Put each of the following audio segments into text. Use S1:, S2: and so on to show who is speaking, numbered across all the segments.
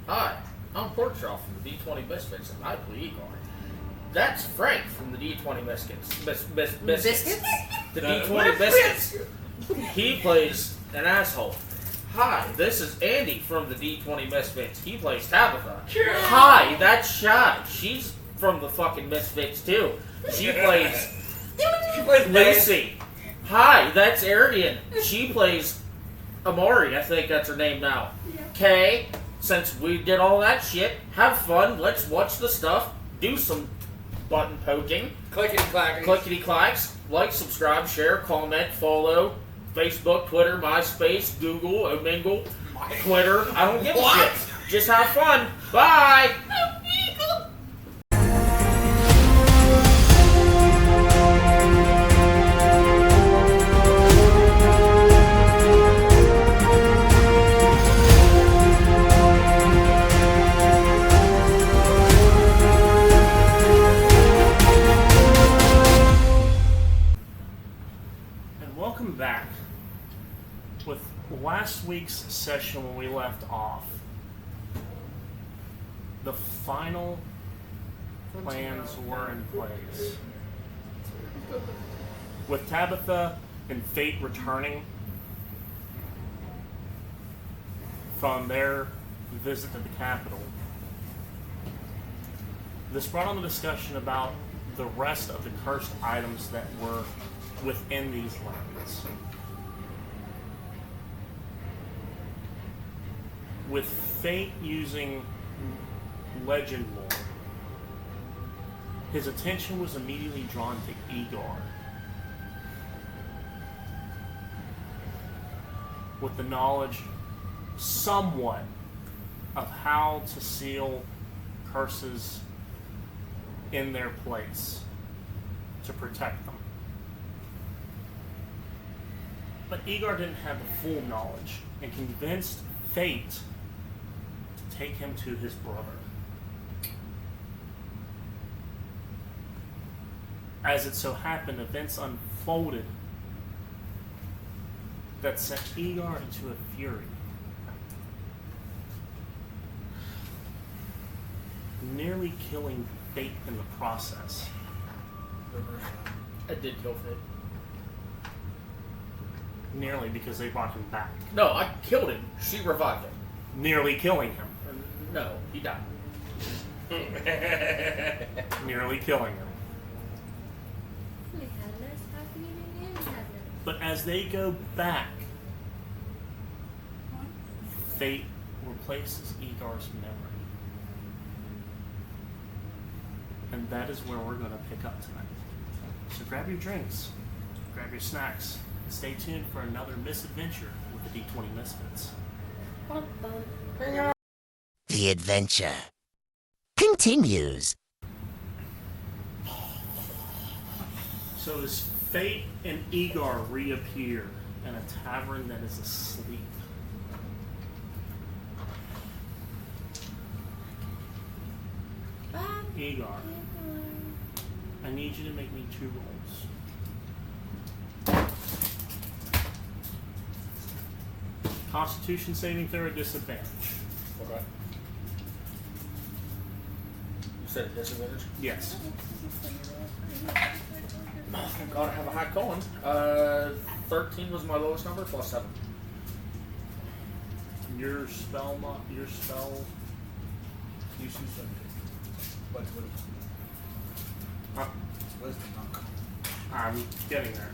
S1: Hi, I'm Porkshaw from the D20Misfits, and I play Igor. That's Frank from the D20Misfits. Biscuits? The D20Misfits. He plays an asshole. Hi, this is Andy from the D20Misfits. He plays Tabitha. Hi, that's Shy. She's from the fucking Misfits too. She plays Lucy. Hi, that's Arian. She plays Amari. I think that's her name now. Kay. Since we did all that shit, have fun. Let's watch the stuff. Do some button poking. Clickety clacks. Like, subscribe, share, comment, follow. Facebook, Twitter, MySpace, Google, Omingle, Twitter. I don't give a shit. Just have fun. Bye.
S2: Welcome back. With last week's session when we left off, the final plans were in place. With Tabitha and Fate returning from their visit to the capital, this brought on a discussion about the rest of the cursed items that were within these lands. With Fate using legend lore, his attention was immediately drawn to Igor. With the knowledge, somewhat, of how to seal curses in their place to protect them. But Igor didn't have the full knowledge and convinced Fate to take him to his brother. As it so happened, events unfolded that sent Igor into a fury. Nearly killing Fate in the process.
S1: I did kill Fate.
S2: Nearly, because they brought him back.
S1: No, I killed him. She revived him.
S2: Nearly killing him.
S1: No, he died.
S2: Nearly killing him. But as they go back, Fate replaces Igor's memory. And that is where we're going to pick up tonight. So grab your drinks, grab your snacks, and stay tuned for another misadventure with the D20Misfits.
S3: The adventure continues.
S2: So as Fate and Igor reappear in a tavern that is asleep, Igor, I need you to make me 2 rolls. Constitution saving throw at disadvantage.
S1: Okay. You said a disadvantage?
S2: Yes.
S1: Oh, thank God I have a high con. 13 was my lowest number, plus 7.
S2: Your spell
S4: Wisdom. What?
S2: Huh?
S4: Wisdom.
S2: I'm getting there.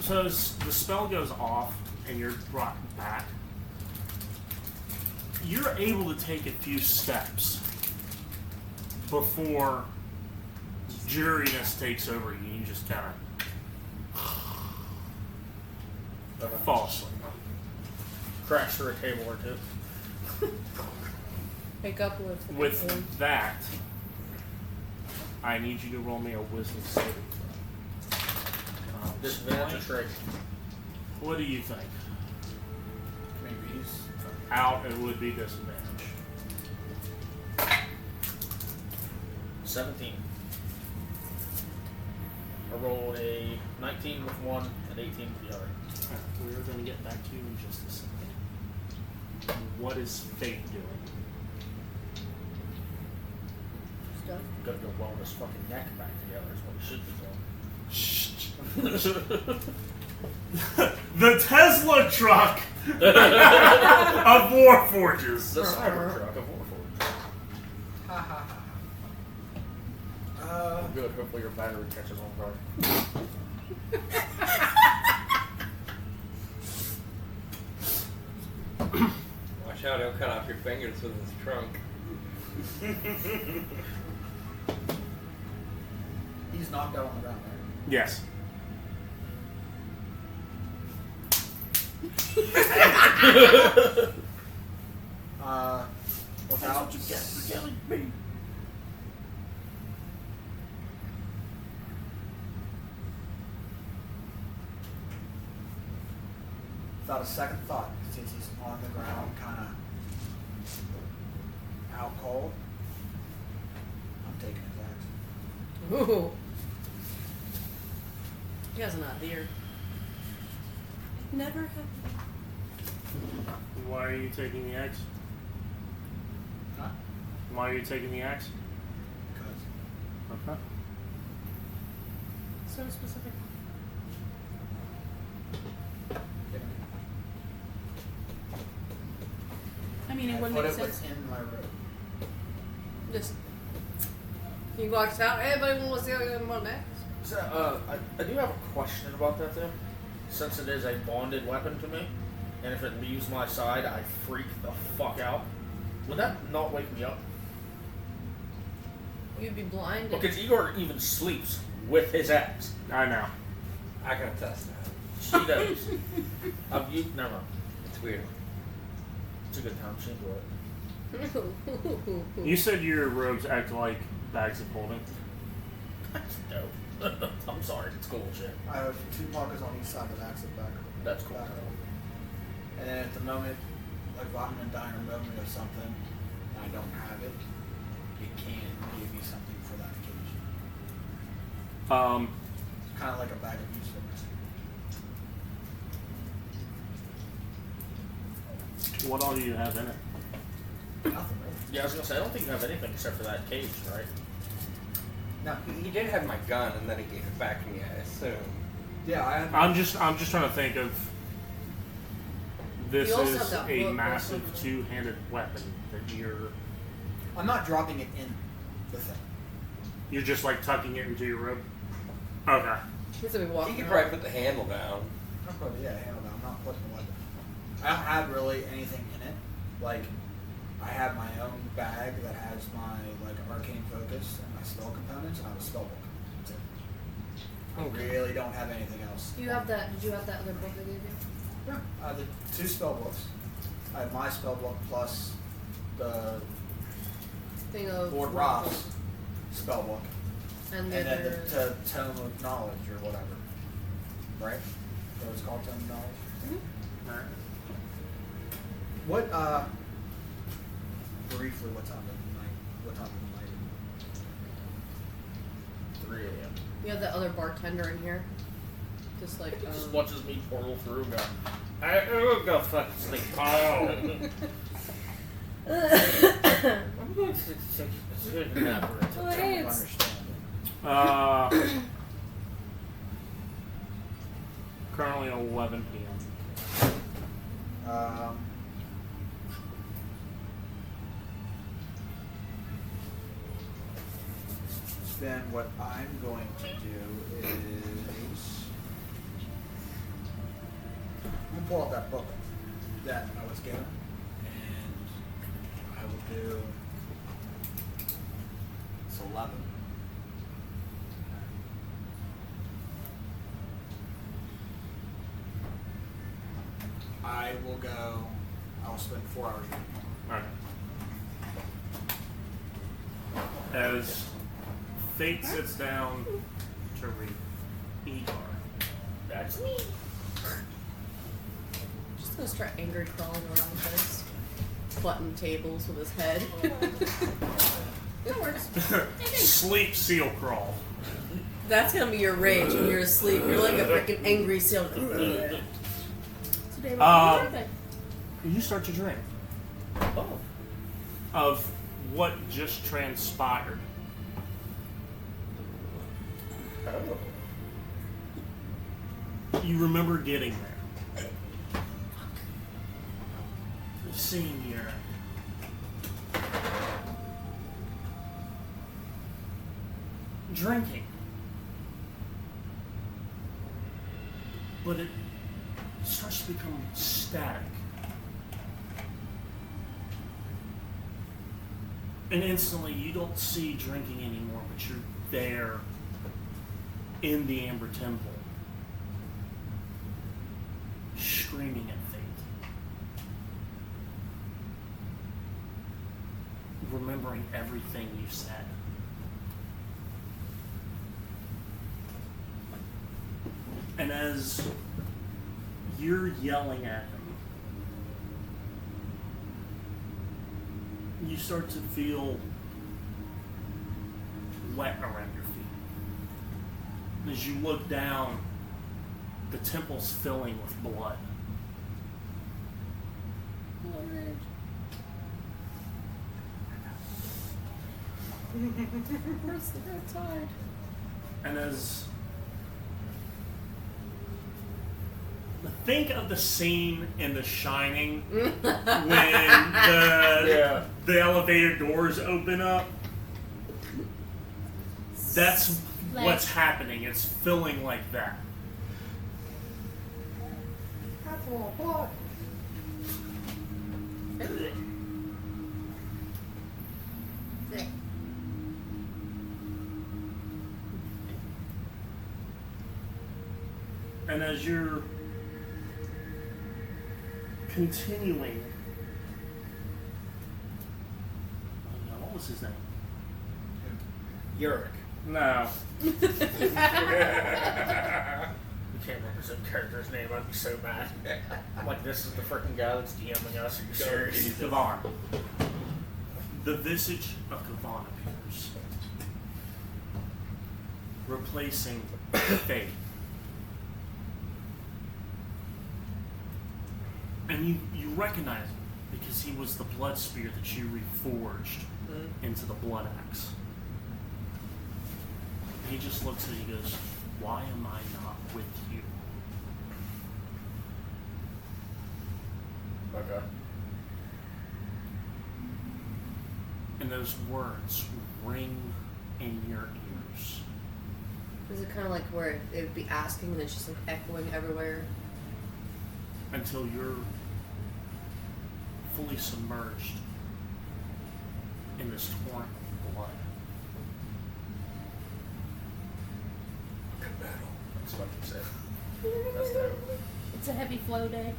S2: So as the spell goes off and you're brought back, you're able to take a few steps before juriness takes over you. You just kind of fall asleep.
S1: Crash through a table or two.
S5: Pick up with
S2: that, I need you to roll me a wisdom saving throw.
S1: Disadvantage or trick?
S2: What do you think?
S4: Maybe he's
S2: Out, it would be disadvantage.
S1: 17. I rolled a 19 with one and 18 with the other.
S2: We're going to get back to you in just a second. What is Fate doing?
S5: Stuff.
S1: Gotta go weld his fucking neck back together is what he should be doing.
S2: The Tesla truck of Warforges.
S1: The Cybertruck of Warforged.
S4: Ha ha ha.
S1: Good, hopefully your battery catches on fire.
S6: Watch out, he'll cut off your fingers with his trunk.
S4: He's knocked out on the ground, right?
S2: Yes.
S4: Without without a second thought, since he's on the ground, kind of out cold, I'm taking his axe.
S5: Ooh. You guys are not here. Never happened.
S2: Why are you taking the axe?
S4: Huh?
S2: Why are you taking the axe?
S4: Because
S2: Okay.
S5: So specific. I mean, it
S4: I
S5: wouldn't
S4: put
S5: make
S4: it
S5: sense.
S4: within my robe.
S5: Just he walks out. Everybody wants to see what next.
S1: So, I do have a question about that though. Since it is a bonded weapon to me, and if it leaves my side, I freak the fuck out. Would that not wake me up?
S5: You'd be blind.
S1: Because Igor even sleeps with his axe.
S2: I know.
S6: I can attest that.
S1: She does. Never mind.
S6: It's weird.
S1: It's a good time. She enjoy it.
S2: You said your robes act like bags of holding.
S1: That's dope. I'm sorry. It's cool shit.
S4: I have 2 pockets on each side of the axe at the back.
S1: That's cool.
S4: Back of it. And then at the moment, like if I'm in a dire moment of something, and I don't have it, it can give me something for that occasion. It's kind of like a bag of misfits.
S2: What all do you have in it?
S4: Nothing really.
S1: Yeah, I was gonna say I don't think you have anything except for that cage, right?
S4: No.
S6: He did have my gun, and then he gave it back to me, I assume.
S4: Yeah, I have.
S2: I'm just trying to think of. This
S5: You also
S2: is
S5: have that
S2: a
S5: book
S2: massive
S5: also.
S2: two-handed weapon that
S4: I'm not dropping it in the thing.
S2: you're just like tucking it into your robe. Okay.
S5: He's gonna be walking.
S6: He could
S5: around.
S6: probably put the handle down.
S4: I'm putting, handle down. I'm not putting the weapon. I don't have really anything in it. Like, I have my own bag that has my like arcane focus and my spell components, and I have a spell book. That's it. I really don't have anything else.
S5: Do you have that? Did you have that other book I gave you?
S4: Yeah, I have the 2 spell books. I have my spell book plus the
S5: Thing of
S4: Lord Roth's spell book,
S5: and
S4: and then
S5: other.
S4: the Tome of Knowledge or whatever. Right? Is that what it's called, Tome of Knowledge?
S2: Alright.
S4: What, briefly, what time of the night? What time of the night?
S1: 3 a.m.
S5: You have that other bartender in here. Just like
S1: He just watches me portal through. Go, I'm gonna fucking sneak Kyle. I'm going to take a nap.
S5: Oh, hey, it's
S4: Understand.
S2: Currently 11 p.m.
S4: Then what I'm going to do is I'm gonna pull out that book that I was given, and I will do. It's 11. I will go. I'll spend 4 hours reading.
S2: Alright. As Fate sits down to read Igor.
S1: That's me.
S5: just gonna start angry crawling around the place, button tables with his head. That works.
S2: Sleep seal crawl.
S5: That's gonna be your rage when you're asleep. You're like a freaking angry seal. So David,
S2: Uh,
S5: what do you think?
S2: You start to drink.
S1: Oh.
S2: of what just transpired.
S1: Oh.
S2: You remember getting there. Seeing your drinking. But it starts to become static. And instantly you don't see drinking anymore, but you're there in the Amber Temple, screaming at fate. Remembering everything you said. And as you're yelling at him, you start to feel wet around your feet. As you look down, the temple's filling with blood.
S5: Where's the red tide?
S2: And as think of the scene in The Shining when the elevator doors open up. That's what's happening. It's filling like that. And as you're continuing, what was his name?
S1: Yurik.
S2: No.
S1: You can't remember some character's name, I'd be so mad. I'm like, this is the freaking guy that's DMing us, are you serious?
S2: Kavan. The visage of Kavan appears, replacing Faith. And you recognize him because he was the blood spear that you reforged into the blood axe. And he just looks at it and he goes, "Why am I not with you?"
S1: Okay.
S2: And those words ring in your ears.
S5: Is it kind of like where it would be asking and it's just like echoing everywhere?
S2: Until you're fully submerged in this torrent of blood.
S1: That's what you said. That's dope.
S5: It's a heavy flow day.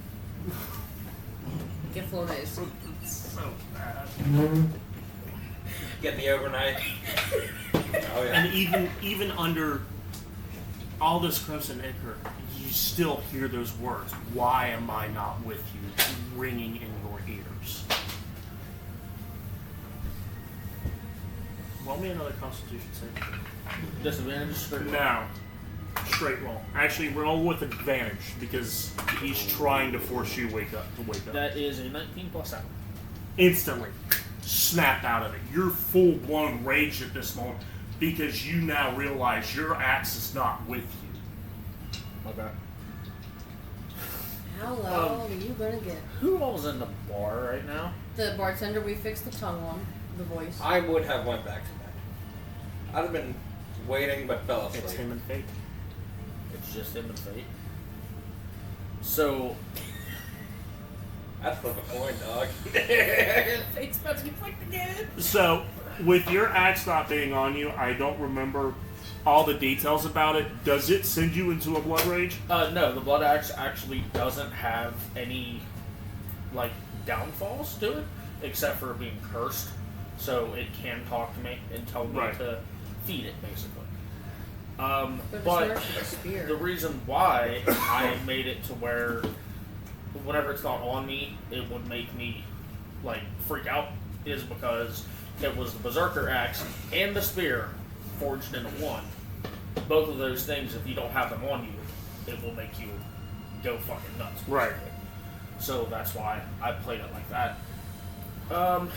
S5: Get flow days.
S2: It's so bad.
S6: Get the overnight. Oh yeah.
S2: And even under all this crimson ichor, you still hear those words, "Why am I not with you?" ringing in your ears. Roll me another Constitution save.
S1: Disadvantage straight.
S2: No. Straight roll. Actually, roll with advantage because he's trying to force you to wake up.
S1: That is a 19 plus 7.
S2: Instantly snap out of it. You're full-blown rage at this moment because you now realize your axe is not with you.
S1: Okay.
S5: How low are you gonna get?
S1: Who all's in the bar right now?
S5: The bartender we fixed the tongue on, the voice.
S6: I would have went back to bed. I'd have been waiting, but fell asleep.
S2: It's him and Fate.
S1: It's just him and Fate. So,
S6: I'd flip a coin, dog.
S5: Fate's about to get flicked again.
S2: So, with your axe not being on you, I don't remember all the details about it. Does it send you into a blood rage?
S1: no, the Blood Axe actually doesn't have any, like, downfalls to it, except for being cursed. So it can talk to me and tell me to feed it, basically. But the reason why I made it to where whenever it's not on me, it would make me, like, freak out is because it was the Berserker Axe and the Spear forged into one. Both of those things, if you don't have them on you, it will make you go fucking nuts.
S2: Right.
S1: So that's why I played it like that.
S2: All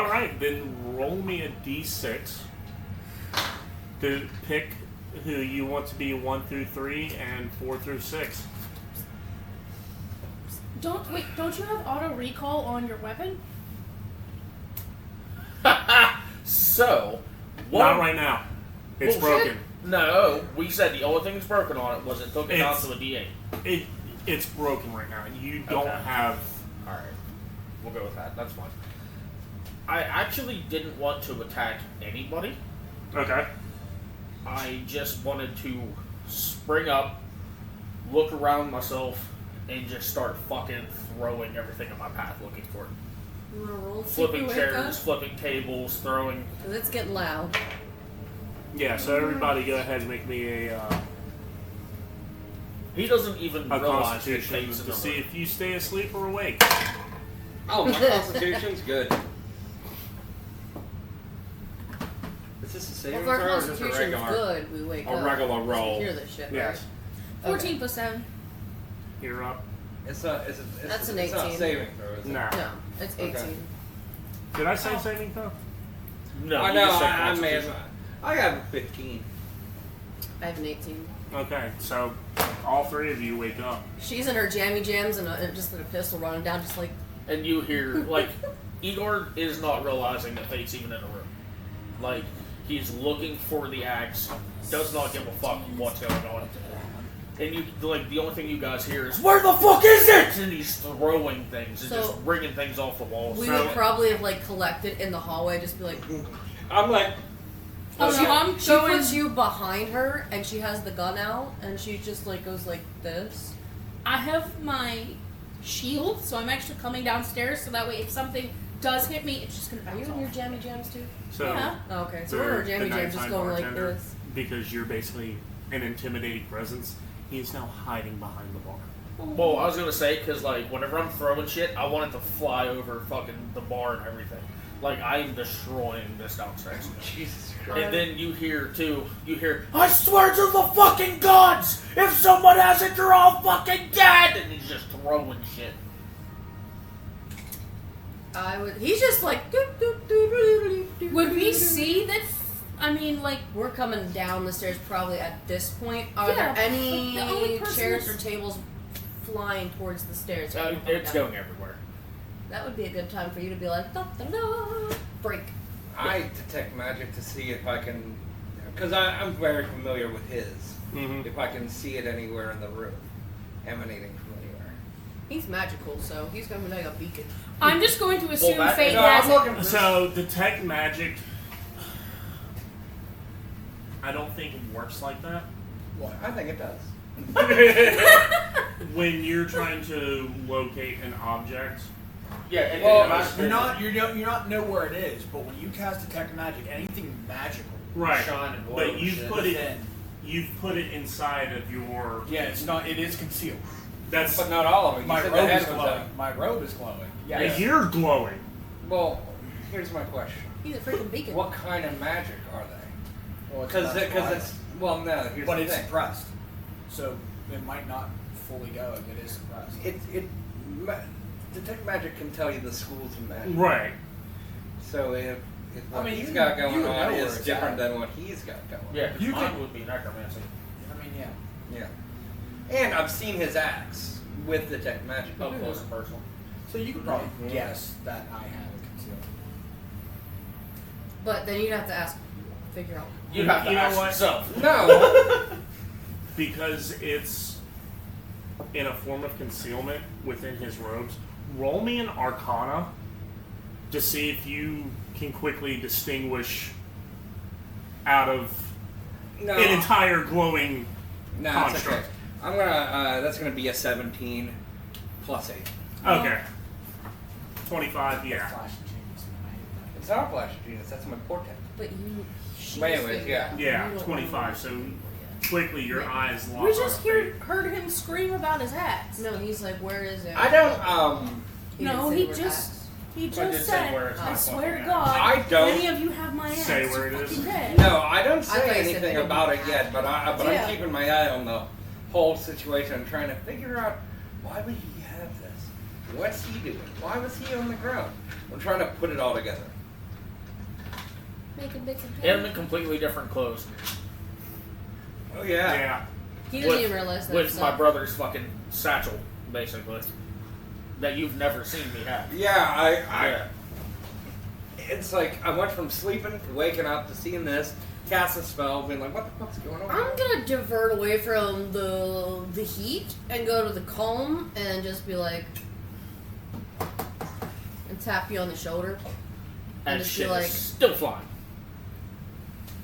S2: right, then roll me a d6 to pick who you want to be 1 through 3 and 4 through 6.
S7: Don't you have auto recall on your weapon?
S1: So,
S2: Not right now. It's
S1: Bullshit.
S2: broken.
S1: No, we said the only thing that's broken on it was it took it down to a D8.
S2: It's broken right now. You don't
S1: Okay.
S2: have.
S1: Alright. We'll go with that. That's fine. I actually didn't want to attack anybody.
S2: Okay.
S1: I just wanted to spring up, look around myself, and just start fucking throwing everything in my path looking for it.
S5: You wanna roll?
S1: Flipping chairs, flipping tables, throwing.
S5: Because it's getting loud.
S2: Yeah, so everybody go ahead and make me a
S1: He doesn't even realize
S2: constitution
S1: it
S2: to see if you stay asleep or awake.
S6: Oh, my constitution's good. Is this a
S5: Well,
S6: saving
S5: if our
S6: throw or is this a
S5: constitution's
S6: regular?
S5: good, we wake
S6: A
S5: up.
S6: regular roll.
S5: We hear this shit,
S2: Yes.
S5: right?
S7: 14 plus 7.
S2: You're up.
S6: It's not.
S5: That's an
S6: It's not
S5: 18.
S6: saving throw, is it?
S2: No.
S5: No, it's 18.
S6: Okay.
S2: Did I say saving throw?
S1: No,
S6: I
S1: you
S6: know.
S1: just said
S6: I may have.
S1: Constitution.
S6: I got a 15.
S5: I have an 18.
S2: Okay, so all three of you wake up.
S5: She's in her jammy jams and just a pistol running down, just like.
S1: And you hear, like, Igor is not realizing that Fate's even in the room. Like, he's looking for the axe, does not give a fuck what's going on. And you, like, the only thing you guys hear is, "Where the fuck is it?" And he's throwing things and
S5: So,
S1: just ringing things off the walls.
S5: We
S2: So-
S5: would probably have like collected in the hallway, just be like.
S6: I'm like,
S7: Oh
S5: she,
S7: no, I'm
S5: she
S7: going.
S5: puts you behind her, and she has the gun out, and she just like goes like this.
S7: I have my shield, so I'm actually coming downstairs, so that way if something does hit me, it's just gonna
S5: Are
S7: bounce
S5: you in
S7: off.
S5: your jammy jams too?
S2: So
S7: Yeah.
S5: Oh, okay, so
S2: the-
S5: we're in our
S2: the
S5: jammy jams, just
S2: nighttime
S5: going like
S2: bartender,
S5: this.
S2: because you're basically an intimidating presence, he is now hiding behind the bar.
S1: Well, I was gonna say, because, like, whenever I'm throwing shit, I want it to fly over fucking the bar and everything. Like, I'm destroying this downstairs.
S6: Jesus Christ.
S1: And then you hear, "I swear to the fucking gods! If someone has it, you're all fucking dead!" And he's just throwing shit.
S5: He's just like. Doo, doo, doo, doo, doo, doo,
S7: Would
S5: doo,
S7: we
S5: doo.
S7: see that? I mean, like,
S5: We're coming down the stairs probably at this point. Are
S7: Yeah,
S5: there any
S7: but the only person
S5: chairs or
S7: that's-
S5: tables flying towards the stairs? when we're coming
S1: It's
S5: down?
S1: going everywhere.
S5: That would be a good time for you to be like, da, da, da, break.
S6: I detect magic to see if I can, because I'm very familiar with his.
S2: Mm-hmm.
S6: If I can see it anywhere in the room, emanating from anywhere.
S5: He's magical, so he's going to be like a beacon.
S7: I'm just going to assume
S1: that-
S7: Fate
S6: No,
S7: has
S6: I'm
S7: it.
S6: looking for.
S2: So detect magic, I don't think it works like that.
S6: What? I think it does.
S2: When you're trying to locate an object,
S1: Yeah, and
S6: Well,
S4: You're not know where it is, but when you cast detect magic, anything magical,
S2: right?
S1: shine and glow
S2: But
S1: and
S2: you've
S1: shit.
S2: put it,
S4: then
S2: you've put it inside of your.
S4: yeah, it's not. It is concealed.
S2: That's
S6: But not all of it. You
S4: My
S6: said the
S4: robe
S6: head
S4: is
S6: was
S4: glowing.
S6: up.
S4: My robe is glowing.
S2: yeah.
S4: Yes.
S2: You're glowing.
S6: Well, here's my question.
S5: He's a freaking beacon.
S6: What kind of magic are they?
S4: Well,
S6: Because it's well, no. Here's
S4: but
S6: the
S4: it's
S6: thing.
S4: suppressed, so it might not fully go if it is suppressed.
S6: Detect magic can tell you the schools of magic.
S2: Right.
S6: So if
S4: I
S6: what
S4: mean,
S6: he's
S4: you-
S6: got
S4: you
S6: going
S4: would
S6: on
S4: know where
S6: is
S4: it's
S6: different
S4: at.
S6: than what he's got going.
S1: Yeah, 'cause
S4: You
S1: mine
S4: could-
S1: would be necromancy.
S4: I mean, yeah.
S6: Yeah. And I've seen his axe with detect magic.
S1: Up close and personal.
S4: So you could probably guess that I have it concealed.
S5: But then you'd have to figure out.
S1: You have to
S2: You know
S1: ask
S2: what?
S1: yourself.
S6: No.
S2: Because it's in a form of concealment within his robes. Roll me an Arcana to see if you can quickly distinguish out of
S6: No.
S2: an entire glowing
S6: No, it's okay.
S2: construct.
S6: I'm gonna. That's gonna be a 17 plus 8.
S2: Okay. 25, yeah.
S4: Flash and changes. I hate
S6: It's not a flash of genius. That's my portent.
S5: But you. she's
S6: But anyways,
S5: figured
S6: yeah.
S5: out.
S2: Yeah,
S5: You don't
S2: 25, so quickly your eyes lock
S7: We
S2: on
S7: just
S2: a fate.
S7: heard him scream about his axe.
S5: No, he's like, where is it?
S6: I don't.
S5: He
S7: No,
S5: didn't say
S7: he
S5: where
S7: just
S5: axe.
S7: he
S1: I
S7: just
S1: just
S7: said,
S1: said where it's
S7: I
S1: not
S7: swear to
S1: fucking
S7: God,
S6: I don't-
S7: if any of you have my axe,
S2: Say where
S7: you're
S2: it is.
S7: fucking dead.
S6: No, I don't
S5: I
S6: say
S5: thought you said
S6: anything
S5: they
S6: about it
S5: didn't
S6: yet.
S5: have
S6: But
S7: Yeah.
S6: I'm keeping my eye on the whole situation. I'm trying to figure out why would he have this. What's he doing? Why was he on the ground? I'm trying to put it all together.
S7: Making bits and
S1: And
S7: pieces.
S1: in completely different clothes.
S6: Oh yeah.
S2: Yeah.
S5: He doesn't even realize that.
S1: With my brother's fucking satchel, basically. That you've never seen me have.
S6: Yeah,
S1: Yeah.
S6: It's like I went from sleeping to waking up to seeing this, cast a spell, being like, what the fuck's going on?
S5: I'm gonna divert away from the heat and go to the calm and just be like, and tap you on the shoulder.
S1: And
S5: just
S1: shit
S5: be like,
S1: is still flying.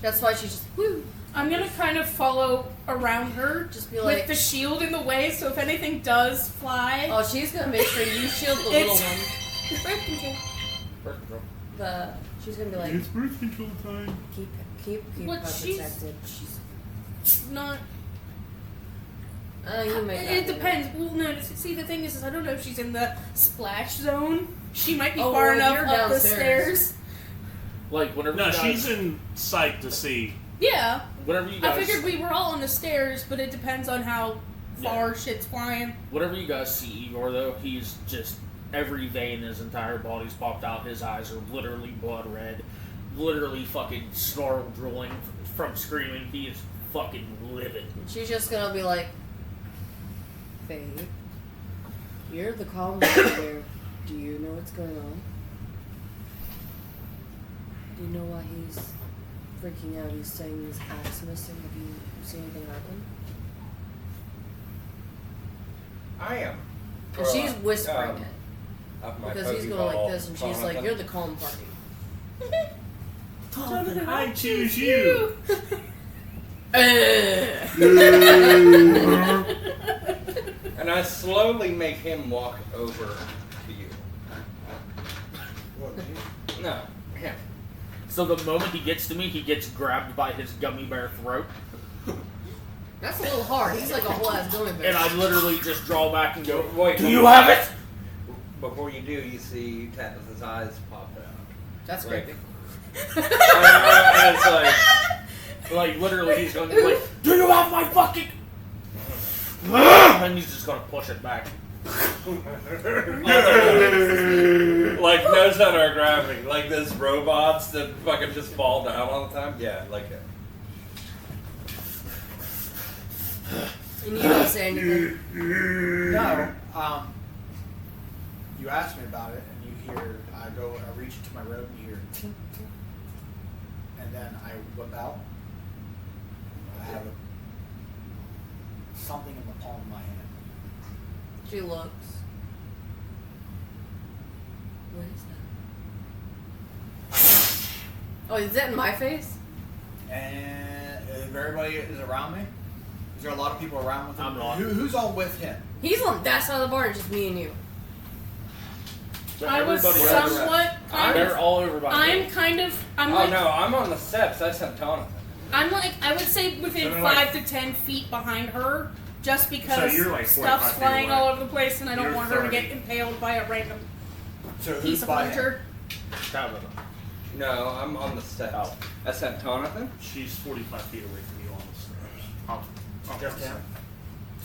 S5: that's why she's just woo.
S7: I'm gonna kind of follow around her,
S5: Just be like,
S7: with the shield in the way, so if anything does fly,
S5: oh, she's gonna make sure you shield the little
S7: It's-
S5: one.
S7: birth control.
S1: Birth control.
S5: She's gonna be like,
S2: It's birth control time.
S5: keep
S7: What,
S5: her
S7: she's-
S5: protected.
S7: Not.
S5: You may
S7: It
S5: not be.
S7: depends. Well, no. See, the thing is I don't know if she's in the splash zone. She might be
S5: Oh,
S7: far
S5: well,
S7: enough
S5: you're
S7: up the
S5: downstairs.
S7: stairs.
S1: Like, whenever
S2: No,
S1: you guys...
S2: she's in sight to see.
S7: Yeah.
S1: Whenever you guys...
S7: I figured we were all on the stairs, but it depends on how far shit's flying.
S1: Whenever you guys see Igor, though, he's just... Every vein in his entire body's popped out. His eyes are literally blood red. Literally fucking snarl drooling from screaming. He is fucking livid.
S5: She's just gonna be like, Faye, you're the calm one there. Do you know what's going on? Do you know why he's freaking out? He's saying his axe missing. Have you seen anything happen?
S6: I am.
S5: And she's whispering it.
S6: Of my
S5: Because he's going like this, and she's like, you're the calm party.
S2: I choose you.
S6: And I slowly make him walk over to you.
S4: What, me?
S6: No, him.
S1: So the moment he gets to me, he gets grabbed by his gummy bear throat.
S5: That's a little hard. He's like a whole ass gummy bear.
S1: And I literally just draw back and go,
S6: Wait,
S1: do you have it?
S6: Before you do, you see Tatnus' eyes pop out.
S5: That's
S6: Like-
S5: creepy.
S6: And it's
S1: Like, literally, he's going to be like, do you have my fucking... And he's just going to push it back.
S6: like no center of gravity, like those robots that fucking just fall down all the time. Yeah, like it.
S5: And you don't say anything.
S4: No. You asked me about it, and you hear, I reach into my robe, and you hear tink, tink. And then I whip out. I have something in the palm of my hand.
S5: She looks. What is that? Oh, is that in my face?
S4: And if everybody is around me, is there a lot of people around with him?
S1: I'm not.
S4: Who's all with him?
S5: He's on that side of the bar, and just me and you.
S1: So
S7: I was
S1: everybody else-
S7: somewhat kind
S1: They're
S7: of.
S1: all over by me.
S7: I'm
S6: Oh
S7: like,
S6: no, I'm on the steps. I sent Jonathan.
S7: I'm like, I would say within
S2: So they're
S7: 5 to 10 feet behind her, just because
S2: you're like 45
S7: stuff's
S2: feet
S7: flying
S2: away.
S7: all over the place, and I don't
S2: You're
S7: want her to
S2: 30.
S7: get impaled by a random
S4: So who's
S7: piece of
S4: by him?
S7: furniture.
S1: Tabitha.
S6: No, I'm on the steps.
S1: Oh.
S6: I sent Jonathan.
S2: She's 45 feet away from you on the stairs.
S4: Just him?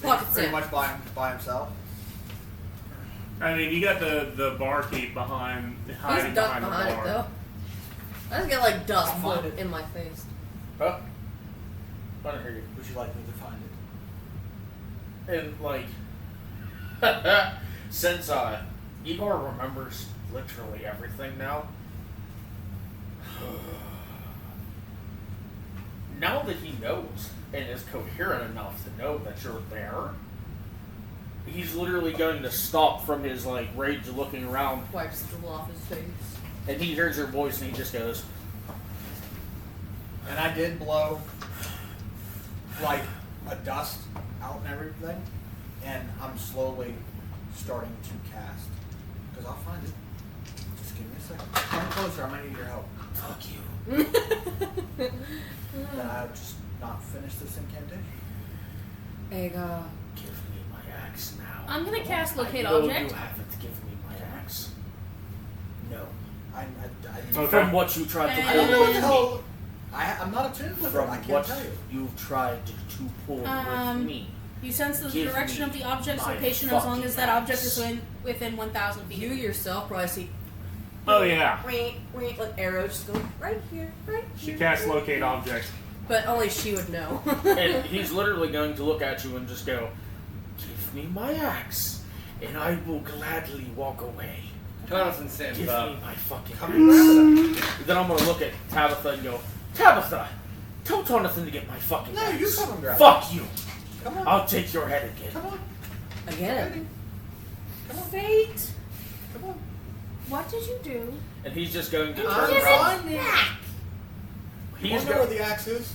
S5: Pocket
S4: Pretty
S5: Sam.
S4: much by himself?
S2: I mean, you got the barkeep behind, hiding
S5: He's ducked
S2: behind the
S5: behind it,
S2: bar.
S5: though. I just get like dust
S4: I'll find
S5: floating
S4: it.
S5: in my face.
S1: Huh? I don't hear you.
S4: Would you like me to find it?
S1: And like, since Igor remembers literally everything now. Now that he knows and is coherent enough to know that you're there, he's literally going to stop from his like rage looking around,
S5: Wipes the drool off his face.
S1: and he hears your voice and he just goes,
S4: And I did blow like a dust out and everything, and I'm slowly starting to cast. Because I'll find it. Just give me a second. Come closer, I'm gonna need your help.
S1: "Fuck you."
S4: Then I'll just not finish this incantation.
S5: Ega.
S1: Give me my axe now.
S7: I'm gonna cast Locate
S1: I know
S7: Object.
S1: you haven't given me my axe. No.
S4: I
S2: Okay.
S1: From what you tried to
S7: And-
S4: I
S1: pull
S4: don't know what
S1: with
S4: the
S1: me.
S4: hell. I'm not attuned with it.
S1: From
S4: I can't
S1: what
S4: tell you.
S1: you've tried to pull with me.
S7: You sense the
S1: Give
S7: direction
S1: me
S7: of the object's
S1: my
S7: location as long
S1: fucking
S7: as that object
S1: axe.
S7: is within 1,000 feet.
S5: You yourself probably see
S2: Oh yeah.
S5: like arrows just going right here, right
S2: She
S5: here.
S2: casts locate object.
S5: But only she would know.
S1: And he's literally going to look at you and just go, "Give me my axe, and I will gladly walk away.
S6: Jonathan stands
S1: Give
S6: up.
S1: me my fucking
S4: Come and grab
S1: axe." Then I'm going to look at Tabitha and go, "Tabitha, tell Jonathan to get my fucking
S4: No,
S1: axe.
S4: you come and grab
S1: Fuck you.
S4: Come on.
S1: I'll take your head again."
S4: Come on.
S5: Again.
S7: Fate,
S4: Come on.
S7: what did you do?
S1: And he's just going to
S4: I'm
S1: turn around.
S4: finding.
S1: He's
S4: You know where
S1: going.
S4: the axe is?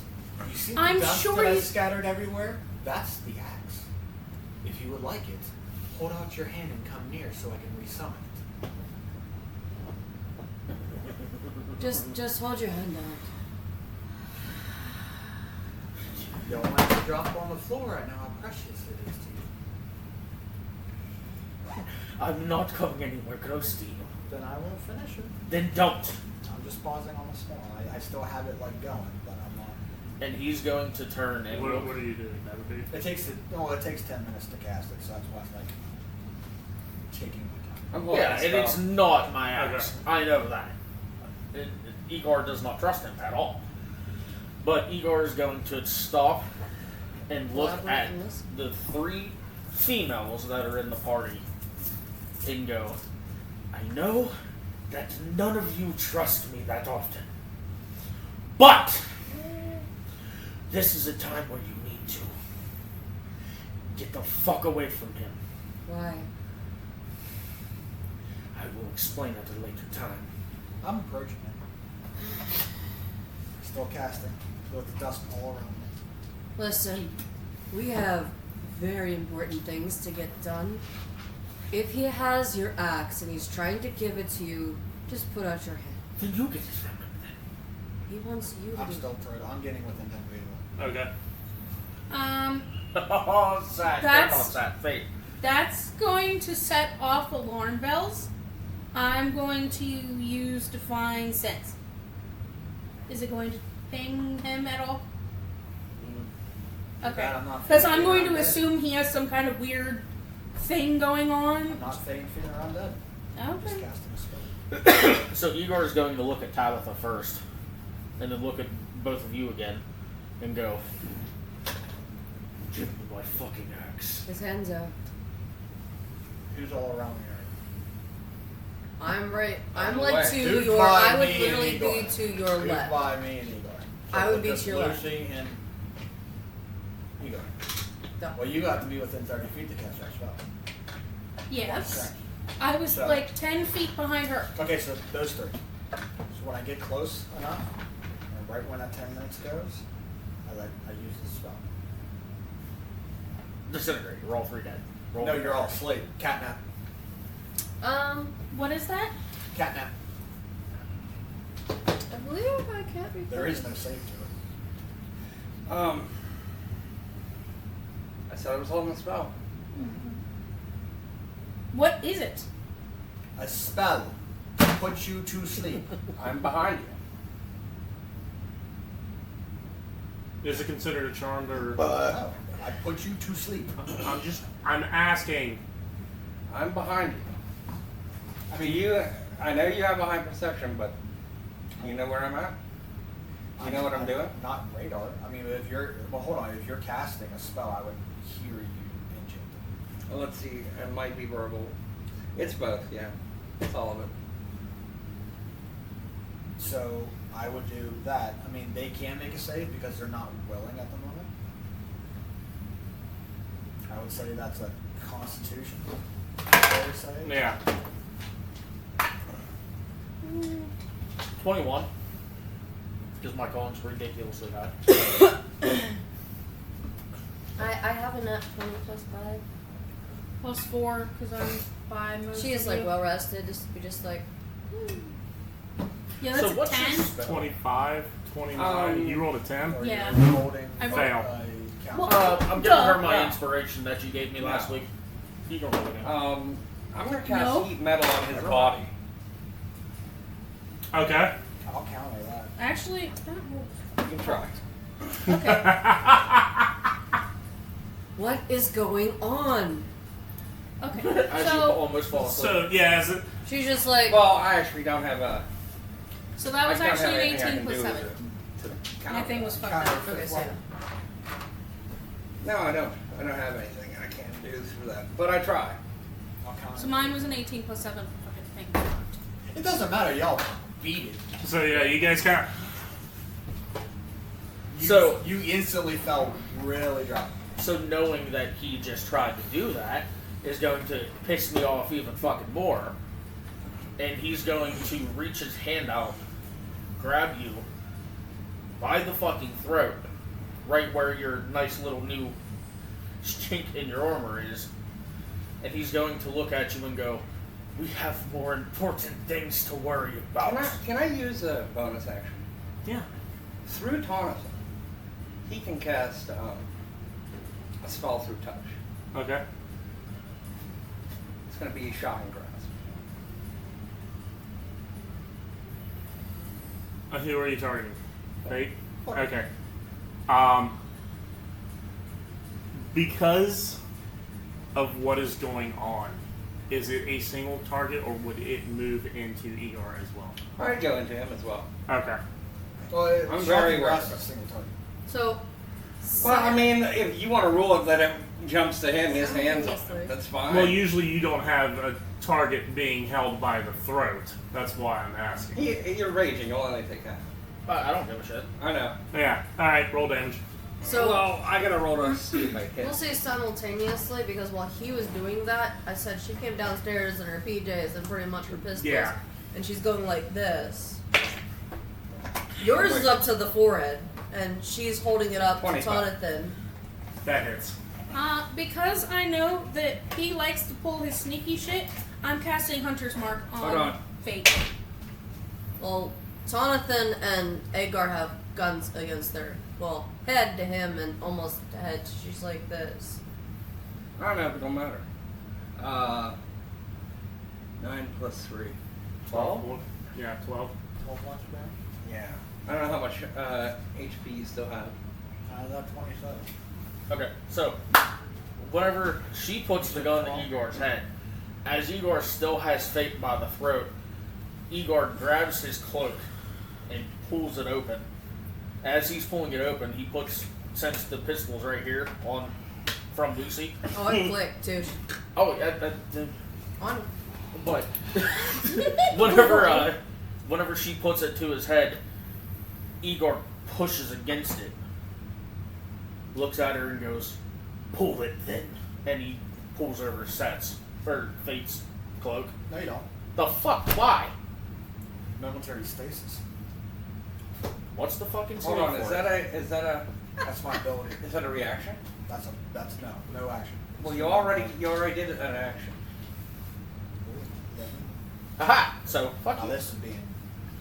S4: You see the
S7: I'm
S4: dust
S7: sure
S4: that I
S7: you-
S4: scattered everywhere? That's the axe. If you would like it, hold out your hand and come near so I can resummon it.
S5: Just hold your hand out.
S4: You don't want to drop on the floor. I know how precious it is to you.
S1: I'm not coming anywhere close to you.
S4: Then I won't finish it.
S1: Then don't.
S4: I'm just pausing on the small. I still have it like going, but I'm not.
S1: And he's going to turn and look.
S2: What are you doing, Navigate?
S4: It takes 10 minutes to cast it, so that's why it's like taking my time.
S6: I'm holding
S1: Yeah,
S6: the
S1: and
S6: spell.
S1: it's not my axe.
S2: Okay.
S1: I know that. Igor does not trust him at all. But Igor is going to stop and look
S5: Elaborate
S1: at
S5: on this.
S1: the 3 females that are in the party and go, "I know that none of you trust me that often. But this is a time where you need to get the fuck away from him.
S5: Why?
S1: I will explain at a later time."
S4: I'm approaching it. Still casting with the dust all around me.
S5: Listen, we have very important things to get done. If he has your axe and he's trying to give it to you, just put out your hand.
S1: Then you get it from him then.
S5: He wants you to
S4: I'm
S5: do
S4: still through. I'm getting within 10 feet of
S2: Okay.
S1: Oh, sad.
S7: That's-
S1: Not sad. Fate.
S7: That's going to set off alarm bells. I'm going to use Define Sense. Is it going to ping him at all? Okay.
S4: That I'm not
S7: Because
S4: feeling
S7: I'm going to
S4: around
S7: assume he has some kind of weird thing going on.
S4: I'm not feeling around dead. I'm just
S7: Okay.
S4: casting a spell.
S1: So Igor is going to look at Tabitha first, and then look at both of you again, and go, "Give me my fucking axe."
S5: His hands out.
S4: Who's all around me?
S5: I'm right. I'm
S6: the
S5: like
S6: way.
S5: to
S4: Who's
S5: your.
S4: by
S5: I would
S4: me and
S5: literally be
S4: Igor?
S5: to your
S4: Who's
S5: left.
S4: by me and Igor?
S5: I would be
S4: just
S5: to your left.
S4: Lucy and Igor.
S5: No.
S4: Well, you got to be within 30 feet to cast that spell.
S7: Yes. I was
S4: So-
S7: like 10 feet behind her.
S4: Okay, so those 3. So when I get close enough, and right when that 10 minutes goes, I use the spell.
S1: Disintegrate. You're all 3 dead. Roll
S4: No,
S1: me.
S4: you're all asleep. Catnap.
S7: What is that?
S4: Catnap.
S5: I believe I can't be.
S4: There is no save to it.
S6: I said I was holding the spell.
S7: What is it?
S4: A spell to put you to sleep.
S6: I'm behind you.
S2: Is it considered a charmed or?
S4: No, I put you to sleep.
S2: I'm asking.
S6: I'm behind you. I mean, I know you have a high perception, but you know where I'm at? You know what I'm doing?
S4: Not radar. I mean, hold on. If you're casting a spell, I would hear you enchanted.
S6: Well, let's see. It might be verbal. It's both, yeah. It's all of it.
S4: So I would do that. I mean, they can make a save because they're not willing at the moment. I would say that's a Constitution save.
S2: Yeah.
S1: 21. Because my con's ridiculously high.
S5: I have a nat 20 plus 5.
S7: Plus 4, because I'm by most
S5: She is
S7: of
S5: like
S7: you.
S5: well rested. Just be just.
S7: Yeah, that's
S1: So
S7: a
S1: what's
S7: 10.
S1: your spell?
S2: 25, 29. You rolled a 10.
S4: Or
S7: Yeah.
S4: you're holding
S7: I
S2: Fail.
S4: a count.
S7: Well,
S1: I'm giving her
S7: Duh.
S1: my
S6: Yeah.
S1: inspiration that you gave me last
S6: Yeah.
S1: week. You can roll it in.
S6: I'm going to cast
S7: No.
S6: heat metal on his body.
S2: Okay.
S4: I'll counter that.
S7: Actually, that
S6: You can try.
S7: okay.
S5: What is going on?
S7: Okay.
S1: As you
S7: So,
S1: almost fall asleep.
S2: So yeah, is it,
S5: She's just like,
S6: Well, I actually don't have a.
S7: so that was
S6: I don't have
S7: actually an
S6: anything I
S7: 18
S6: can
S7: plus
S6: do
S7: 7.
S6: to
S7: My
S6: counter
S7: thing was
S6: that.
S7: fucked up.
S4: Counter-
S5: okay, so
S6: No, I don't. I don't have anything I can't do through that. But I try.
S4: I'll count
S7: So
S4: it.
S7: mine was an 18 plus 7 fucking thing.
S4: It doesn't matter, y'all beat it.
S2: so yeah, you guys kind of.
S1: So-
S4: you instantly felt really dry.
S1: So knowing that he just tried to do that is going to piss me off even fucking more. And he's going to reach his hand out, grab you by the fucking throat, right where your nice little new chink in your armor is. And he's going to look at you and go, "We have more important things to worry about."
S6: Can I use a bonus action?
S2: Yeah.
S6: Through Tonison, he can cast a spell through touch.
S2: Okay.
S6: It's going to be Shocking Grasp.
S2: Who are you targeting? Fate?
S6: Fuck.
S2: Okay. Because of what is going on, is it a single target or would it move into Igor as well?
S6: I'd go into him as well.
S2: Okay.
S4: Well,
S6: I'm very
S4: shocking
S6: aware
S4: grasp
S6: of
S4: is a single target.
S5: so.
S6: Well, I mean, if you want to rule it that it jumps to him, his hands on
S5: Simultaneously.
S6: it, that's fine.
S2: Well, usually you don't have a target being held by the throat. That's why I'm asking.
S6: You're raging, you'll only take half.
S1: I don't give a shit.
S6: I know.
S2: Yeah. Alright, roll damage.
S5: So
S6: Well, I gotta roll to see if I
S5: we'll
S6: hit.
S5: say simultaneously because while he was doing that, I said she came downstairs in her PJs and pretty much her pistols,
S2: Yeah.
S5: and she's going like this. Yours is up to the forehead, and she's holding it up to
S6: 25.
S5: Jonathan.
S2: That hits.
S7: Because I know that he likes to pull his sneaky shit, I'm casting Hunter's Mark
S6: Hold on.
S7: Fate.
S5: Well, Jonathan and Agar have guns against their, well, head to him and almost head. She's like this.
S6: I don't know, it don't matter. 9 plus 3. 12?
S2: Yeah, 12.
S4: 12 points of damage.
S6: Yeah. I don't know how much HP you still have.
S4: That 27.
S1: Okay, so whenever she puts the gun to Igor's head, as Igor still has Fate by the throat, Igor grabs his cloak and pulls it open. As he's pulling it open, he since the pistol's right here on from Lucy.
S5: Oh, I clicked too.
S1: Oh,
S5: On.
S1: but whenever she puts it to his head, Igor pushes against it, looks at her and goes, "Pull it then," and he pulls over Fate's cloak.
S4: No, you don't.
S1: The fuck? Why?
S4: Momentary stasis.
S1: What's the fucking
S6: Hold
S1: song
S6: on,
S1: for
S6: is
S1: it?
S6: that a
S4: That's my ability.
S6: is that a reaction?
S4: That's no action.
S6: Well, you already did an action.
S1: Aha! So fuck
S4: Now
S1: you.
S4: this is being.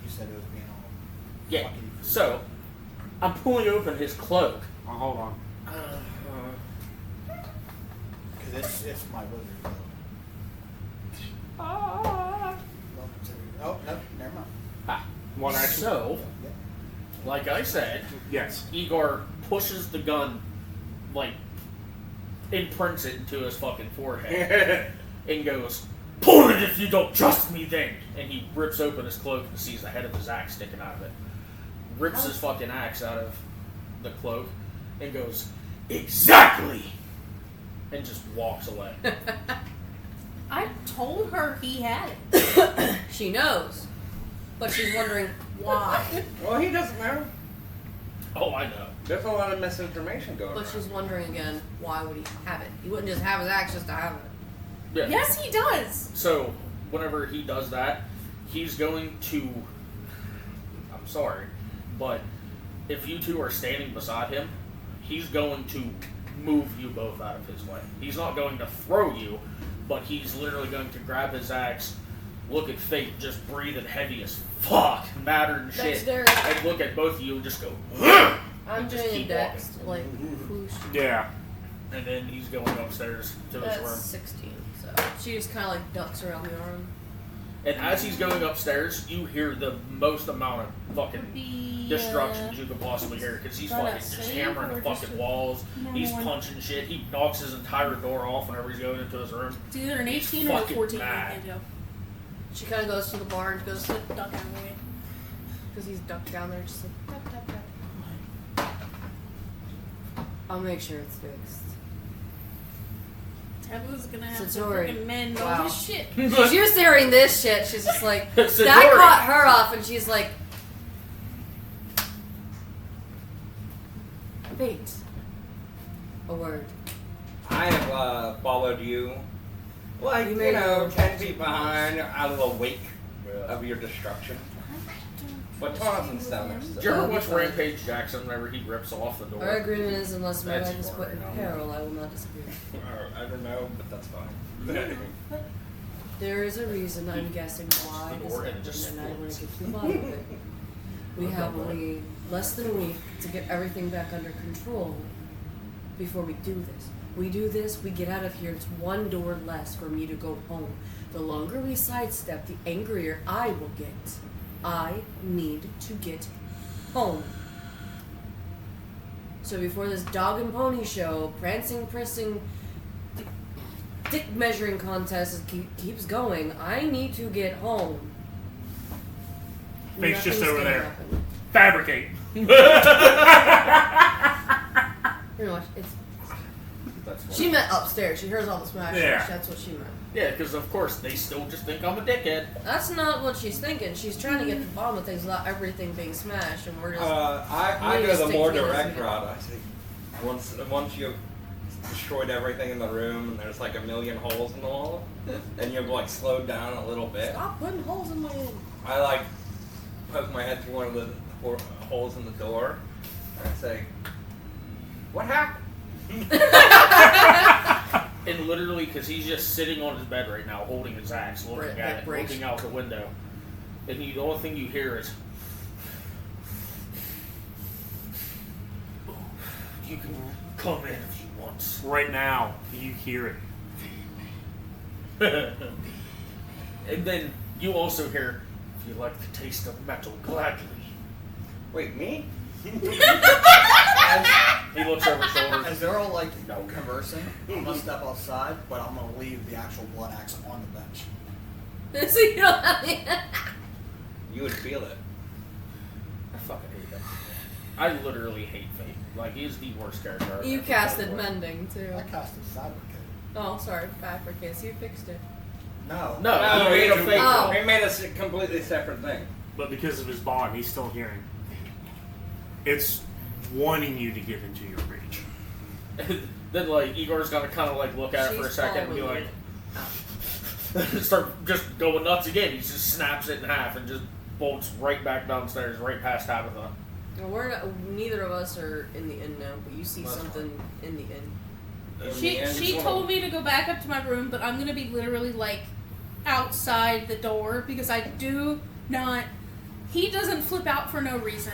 S4: You said it was being all.
S1: Yeah.
S4: fucky.
S1: So I'm pulling open his cloak.
S2: Oh, hold on.
S4: Because it's my wizard ability. Oh no, never mind.
S1: Ah.
S2: One action.
S1: So,
S4: Yep.
S1: like I said,
S2: Yes.
S1: Igor pushes the gun, like, imprints it into his fucking forehead, and goes, "Pull it if you don't trust me then!" And he rips open his cloak and sees the head of his axe sticking out of it. Rips his fucking axe out of the cloak, and goes, "Exactly!" And just walks away.
S7: I told her he had it.
S5: She knows, but she's wondering why.
S6: Well, he doesn't know.
S1: Oh, I know.
S6: There's a lot of misinformation going
S5: But
S6: around.
S5: she's wondering again, why would he have it? He wouldn't just have his axe just to have it.
S1: Yeah.
S7: Yes, he does.
S1: So, whenever he does that, he's going to. I'm sorry, but if you two are standing beside him, he's going to move you both out of his way. He's not going to throw you, but he's literally going to grab his axe, look at Fate, just breathing heavy as fuck, madder and shit,
S5: Dexterity.
S1: and look at both of you and just go, "Ugh!"
S5: I'm
S1: and just
S5: doing a
S1: keep
S5: dex,
S1: walking.
S5: like, whoosh.
S2: Yeah.
S1: And then he's going upstairs to his
S5: That's
S1: room.
S5: 16, so she just kind of like ducks around the arm.
S1: And as he's going upstairs, you hear the most amount of fucking destruction you could possibly hear because he's fucking just hammering the fucking walls. He's punching shit. He knocks his entire door off whenever he's going into his room.
S7: It's either an 18 or a 14.
S5: She kind of goes to the bar and goes,
S7: Duck out of the way.
S5: because he's ducked down there, just like, duck, duck, duck. I'll make sure it's fixed.
S7: Tabitha's gonna have to
S5: Satori.
S7: freaking mend all
S5: Wow.
S7: this shit.
S5: She was hearing this shit, she's just like, that
S1: Satori.
S5: caught her off, and she's like, wait. A word.
S6: I have followed you, like,
S5: You
S6: you,
S5: made
S6: know,
S5: a-
S6: 10 feet behind, out of the wake of your destruction. But Thompson's down there
S1: Do
S6: still.
S1: you ever
S5: Oh,
S1: watch
S5: fine.
S1: Rampage Jackson whenever he rips off the door?
S5: Our agreement is, unless my
S1: That's
S5: life is
S1: your
S5: put in
S1: right now.
S5: peril, I will not disappear.
S6: I don't know, but that's fine.
S5: There is a reason I'm guessing why
S1: The
S5: this
S1: door and it
S5: happened,
S1: just
S5: and I want
S1: explodes.
S5: to get to the bottom of it. We have only less than a week to get everything back under control before we do this. We do this, we get out of here, it's one door less for me to go home. The longer we sidestep, the angrier I will get. I need to get home. So before this dog and pony show, prancing, pressing, dick measuring contest keeps going, I need to get home.
S2: Fate's just
S5: Nothing's
S2: over
S5: gonna
S2: there.
S5: happen.
S2: Fabricate.
S5: Pretty much, it's.
S1: That's funny.
S5: She meant upstairs. She hears all the smash.
S2: Yeah.
S5: That's what she meant.
S1: Yeah, because of course they still just think I'm a dickhead.
S5: That's not what she's thinking. She's trying to get to the bottom of things without everything being smashed, and we're just.
S6: I
S5: We
S6: go
S5: just
S6: the
S5: stick
S6: more
S5: together
S6: direct
S5: together.
S6: route. I say, once you've destroyed everything in the room and there's like a million holes in the wall, and you've like slowed down a little bit,
S5: Stop putting holes in my head.
S6: I like poke my head through one of the holes in the door, and I say, "What happened?"
S1: And literally, because he's just sitting on his bed right now, holding his axe, looking
S5: Right,
S1: at it,
S5: breaks.
S1: looking out the window. And the only thing you hear is, "You can come in if you want."
S2: Right now, you hear it.
S1: And then you also hear, "If you like the taste of metal, gladly."
S6: Wait, me?
S1: He looks over his shoulder.
S4: As they're all like conversing, I'm gonna step outside, but I'm gonna leave the actual blood axe on the bench.
S5: So you don't have the.
S6: You would feel it.
S1: I fucking hate that. I literally hate Fate. Like, he's the worst character. I've
S5: You
S1: ever
S5: casted
S1: played with.
S5: mending too.
S4: I casted fabricate.
S5: Oh, sorry, fabricate. So you fixed it.
S4: No.
S1: No,
S6: No,
S1: he made a
S6: it-
S1: fake
S5: Oh.
S6: It made a completely separate thing.
S2: But because of his bond, he's still hearing. It's wanting you to give into your rage.
S1: Then, like, Igor's gonna kind of, like, look at it for a
S5: She's
S1: second and be
S5: following
S1: like, start just going nuts again. He just snaps it in half and just bolts right back downstairs, right past Tabitha.
S5: Well, we're not, neither of us are in the inn now, but you see
S1: That's
S5: something in the inn.
S7: She told me to go back up to my room, but I'm gonna be literally like outside the door because I do not. He doesn't flip out for no reason.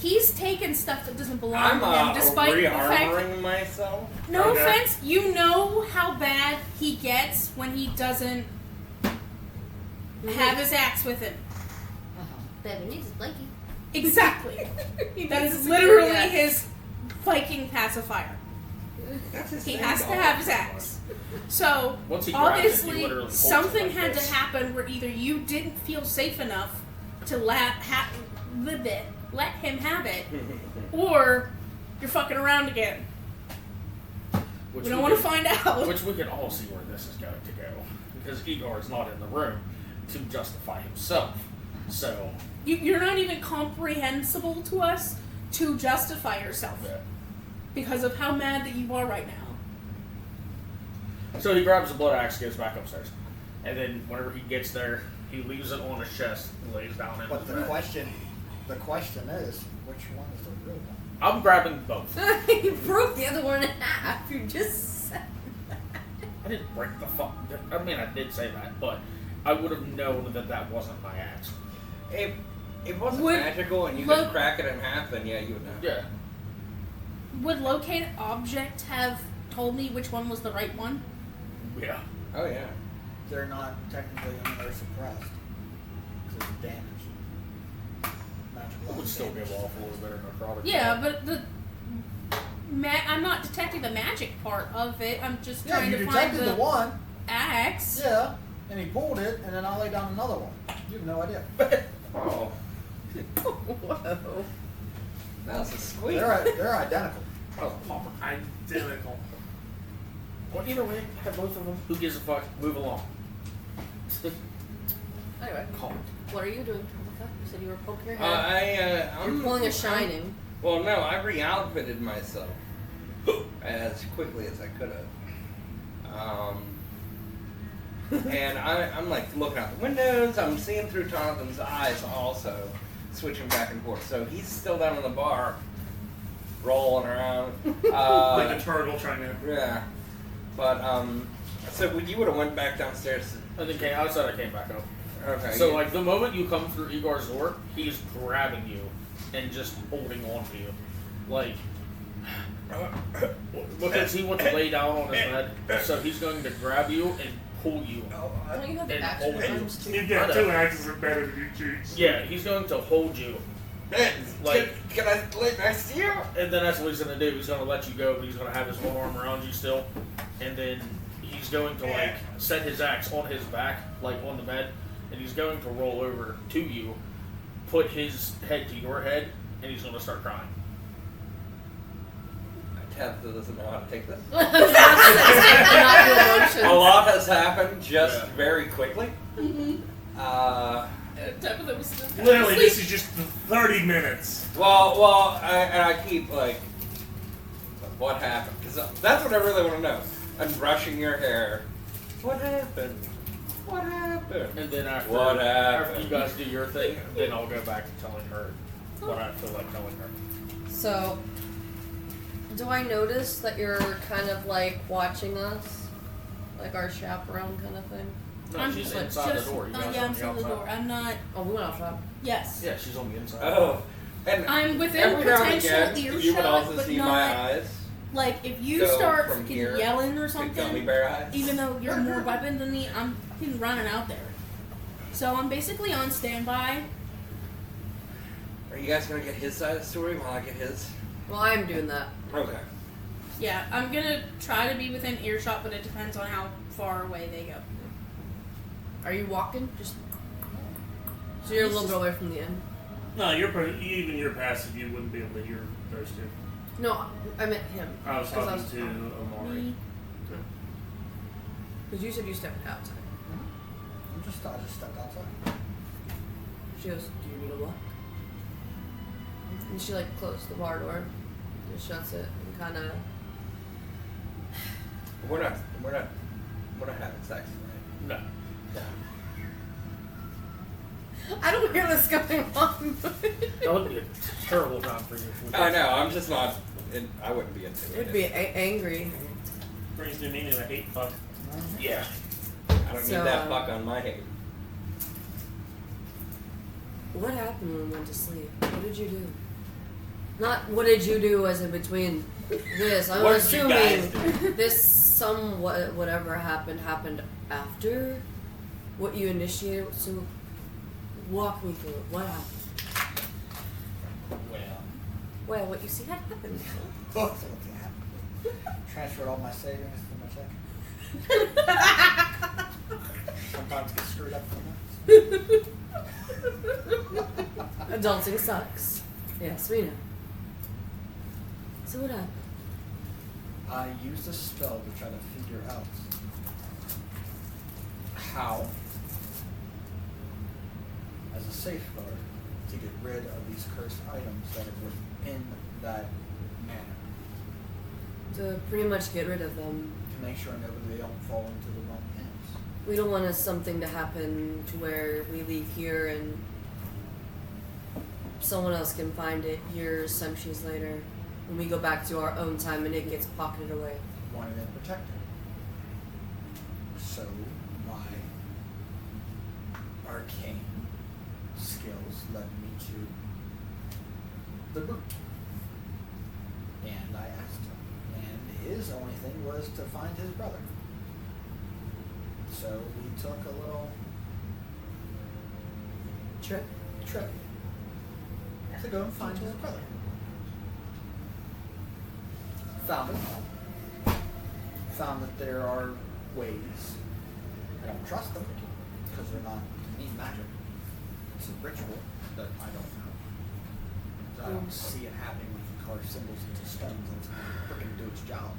S7: He's taken stuff that doesn't belong
S6: I'm
S7: to him, despite the fact.
S6: re-armoring myself.
S7: No
S2: Okay.
S7: offense, you know how bad he gets when he doesn't have his axe with him.
S5: Better needs his blankie.
S7: Exactly. That
S5: needs
S7: is
S5: a
S7: literally
S5: security axe.
S7: his Viking pacifier.
S6: That's his
S7: He
S6: thing,
S7: has to
S6: dog.
S7: have his axe. So
S1: Once he grabs it, he
S7: obviously
S1: literally holds it
S7: something
S1: like
S7: had
S1: this.
S7: to happen where either you didn't feel safe enough to let him have it, or you're fucking around again.
S1: Which
S7: We don't want to
S1: can-
S7: find out.
S1: Which we can all see where this is going to go. Because Igor is not in the room to justify himself. So,
S7: You're not even comprehensible to us to justify yourself
S1: yeah.
S7: because of how mad that you are right now.
S1: So he grabs the blood axe, goes back upstairs. And then whenever he gets there, he leaves it on his chest and lays down in
S4: But
S1: his
S4: the
S1: bed.
S4: question is, which one is the real one?
S1: I'm grabbing both.
S5: You broke the other one in half. You just said
S1: I didn't break the fuck. I mean, I did say that, but I would have known that that wasn't my axe.
S6: If it wasn't
S7: Would
S6: magical and you
S7: lo-
S6: could crack it in half, then yeah, you would know.
S1: Yeah.
S7: Would locate object have told me which one was the right one?
S1: Yeah.
S6: Oh yeah.
S4: They're not technically, they're suppressed. damage. Magic
S1: It would still give off a little bit of necrotic.
S7: Yeah, but I'm not detecting the magic part of it. I'm just
S4: Yeah,
S7: trying
S4: you
S7: to find
S4: detected the one.
S7: axe.
S4: Yeah, and he pulled it, and then I laid down another one. You have no idea.
S6: Oh,
S5: Whoa.
S6: that's a squeak.
S4: They're identical.
S1: Oh, Palmer.
S2: Identical.
S1: Well, either way, have both of them. Who gives a fuck? Move along.
S5: Anyway,
S1: Call it.
S5: what are you doing, Tabitha? You said you were poking your head.
S6: I'm
S5: You're pulling a shining.
S6: Well, no, I re-outfitted myself as quickly as I could have. And I'm like looking out the windows. I'm seeing through Jonathan's eyes also, switching back and forth. So he's still down in the bar, rolling around.
S2: Like a turtle trying to.
S6: Yeah. But, so you would have went back downstairs.
S1: I think outside I came back up.
S6: Okay.
S1: So, like, the moment you come through Igor's door, he's grabbing you and just holding on to you. Like, because he wants to lay down on his bed, so he's going to grab you and pull you.
S5: Don't you have the
S1: And
S5: action
S1: hold you.
S5: items too?
S2: You get 2 axes are better than you choose.
S1: Yeah, he's going to hold you.
S6: Like, can I lay next to you?
S1: And then that's what he's going to do. He's going to let you go, but he's going to have his one arm around you still. And then he's going to, like, set his axe on his back, like, on the bed. And he's going to roll over to you, put his head to your head, and he's going to start crying.
S6: Tabitha doesn't know how to take this.
S5: Not your emotions.
S6: A lot has happened just
S1: Yeah.
S6: very quickly.
S7: Tabitha was just
S2: Literally,
S7: asleep.
S2: this is just 30 minutes.
S6: Well, I keep like, what happened? Because that's what I really want to know. I'm brushing your hair. What happened? What happened?
S1: And then after,
S6: What
S1: after
S6: happened?
S1: you guys do your thing, then I'll go back to telling her what I feel like telling her.
S5: So, do I notice that you're kind of like watching us? Like our chaperone kind of thing?
S1: No,
S7: I'm
S1: she's
S7: just-
S1: inside the door. You guys
S7: yeah,
S1: are
S7: I'm
S1: on the
S7: inside the
S1: outside.
S7: door. I'm not.
S5: Oh, we went outside.
S7: Yes.
S1: Yeah, she's on the inside.
S6: Oh, and
S7: I'm within
S6: every now and
S7: potential
S6: again,
S7: earshot,
S6: you would also
S7: but
S6: see
S7: not.
S6: my eyes.
S7: Like if you
S6: Go
S7: start
S6: from
S7: fucking
S6: here
S7: yelling or
S6: to gummy
S7: something,
S6: bear eyes.
S7: even though you're more weapon than me, I'm fucking running out there. So I'm basically on standby.
S6: Are you guys gonna get his side of the story while I get his?
S5: Well, I am doing that.
S6: Okay.
S7: Yeah, I'm gonna try to be within earshot, but it depends on how far away they go.
S5: Are you walking? Just so you're a little bit away from the end.
S2: No, even you're passive. You wouldn't be able to hear those two.
S5: No, I meant him.
S2: I was
S5: 'Cause
S2: talking to Amari.
S7: Me.
S5: Because you said you stepped outside.
S4: I just stepped outside.
S5: She goes, "Do you need a walk?" And she like closed the bar door, just shuts it, and kind of.
S6: We're not having sex tonight.
S1: No.
S5: I don't hear this going on.
S1: That would be a terrible time for you.
S6: I know. I'm just not. I wouldn't be into it.
S5: It'd be angry.
S2: Brings to me to hate fuck.
S1: Yeah.
S6: I don't
S5: So,
S6: need that fuck on my head.
S5: What happened when we went to sleep? What did you do? Not what did you do as in between this. I'm
S6: What did you guys
S5: assuming this somewhat whatever happened after what you initiated. So walk me through it. What happened? Well, what you see had happened.
S4: Oh, so what's happened? Transferred all my savings to my check. Sometimes get screwed up from that.
S5: Adulting sucks. Yes, we know. So what happened?
S4: I used a spell to try to figure out how, as a safeguard, to get rid of these cursed items that are within that manor.
S5: To pretty much get rid of them.
S4: To make sure they don't fall into the wrong hands.
S5: We don't want something to happen to where we leave here and someone else can find it years, centuries later, when we go back to our own time and it gets pocketed away.
S4: Wanted it protected. So my arcane skills led me to the boot. And I asked him. And his only thing was to find his brother. So we took a little
S5: Trip.
S4: To go and find his brother. Found him. Found that there are ways. I don't trust them because they're not need magic. It's a ritual that I don't know. I don't see it happening when you carve symbols into stones and it's freaking do its job.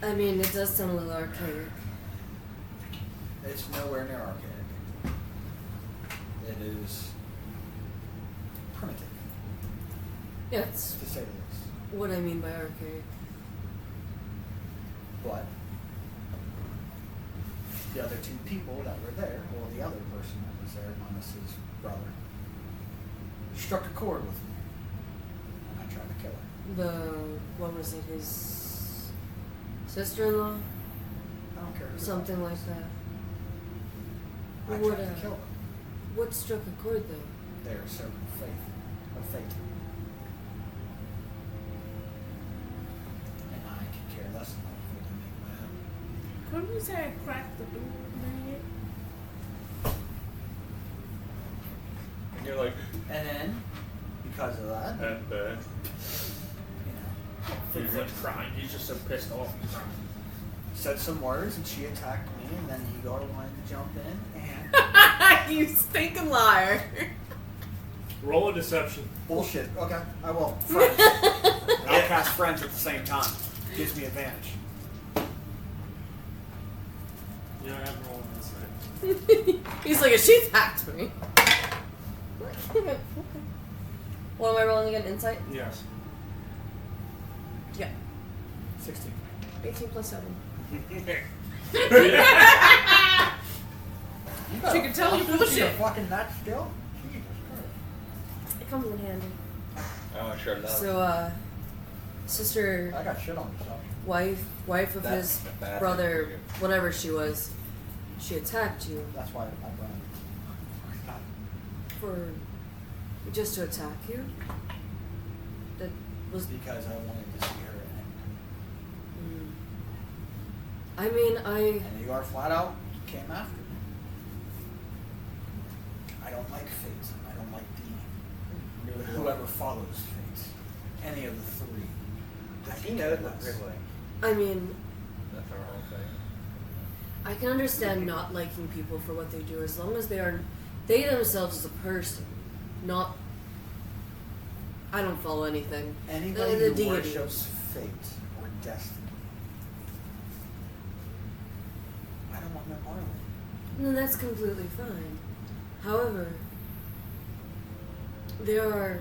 S5: I mean, it does sound a little archaic.
S4: It's nowhere near archaic. It is primitive,
S5: Yeah, it's
S4: to say the least.
S5: what I mean by archaic.
S4: But the other two people that were there, or the other person that was there, minus his brother, struck a chord with me, and I tried to kill her.
S5: What was it, his sister-in-law?
S4: I don't care. Who
S5: Something like that.
S4: I tried
S5: What,
S4: to kill them.
S5: What struck a chord, though?
S4: They are serving faith, of fate. And I could care less about fate and make my own.
S7: Couldn't you say I cracked the door, man?
S6: And you're like,
S4: And then, because of that, you know,
S1: He's like crying. He's just so pissed off.
S4: said some words, and she attacked me, and then Igor wanted to jump in, and
S5: You stinking liar.
S2: Roll a deception.
S4: bullshit. Okay, I will. Friends. And I'll cast friends at the same time. Gives me advantage.
S2: You don't have to roll an insight.
S5: He's like, she attacked me. What am I rolling again? Insight?
S2: Yes.
S5: Yeah.
S4: 16.
S5: 18 plus 7.
S7: She can tell you bullshit.
S4: You're fucking that still? Jesus Christ.
S5: It comes in handy.
S6: oh, sure enough.
S5: So, sister,
S4: I got shit on myself.
S5: wife of
S6: That's
S5: his
S6: a bad
S5: brother,
S6: thing
S5: whatever she was, she attacked you
S4: That's why I ran.
S5: for just to attack you. That was.
S4: Because I wanted to see her end.
S5: I mean,
S4: And Igor flat out came after me. I don't like fate. I don't like whoever follows fate. Any of the three.
S6: Does
S4: I
S6: he
S4: could
S6: know
S4: care
S6: that
S4: less.
S6: really?
S5: I mean,
S6: That's our whole thing.
S5: I can understand not liking people for what they do as long as they themselves as a person, not. I don't follow anything.
S4: Anybody
S5: The
S4: who
S5: deity.
S4: worships fate or destiny. I don't want no part of it.
S5: And that's completely fine. However, there are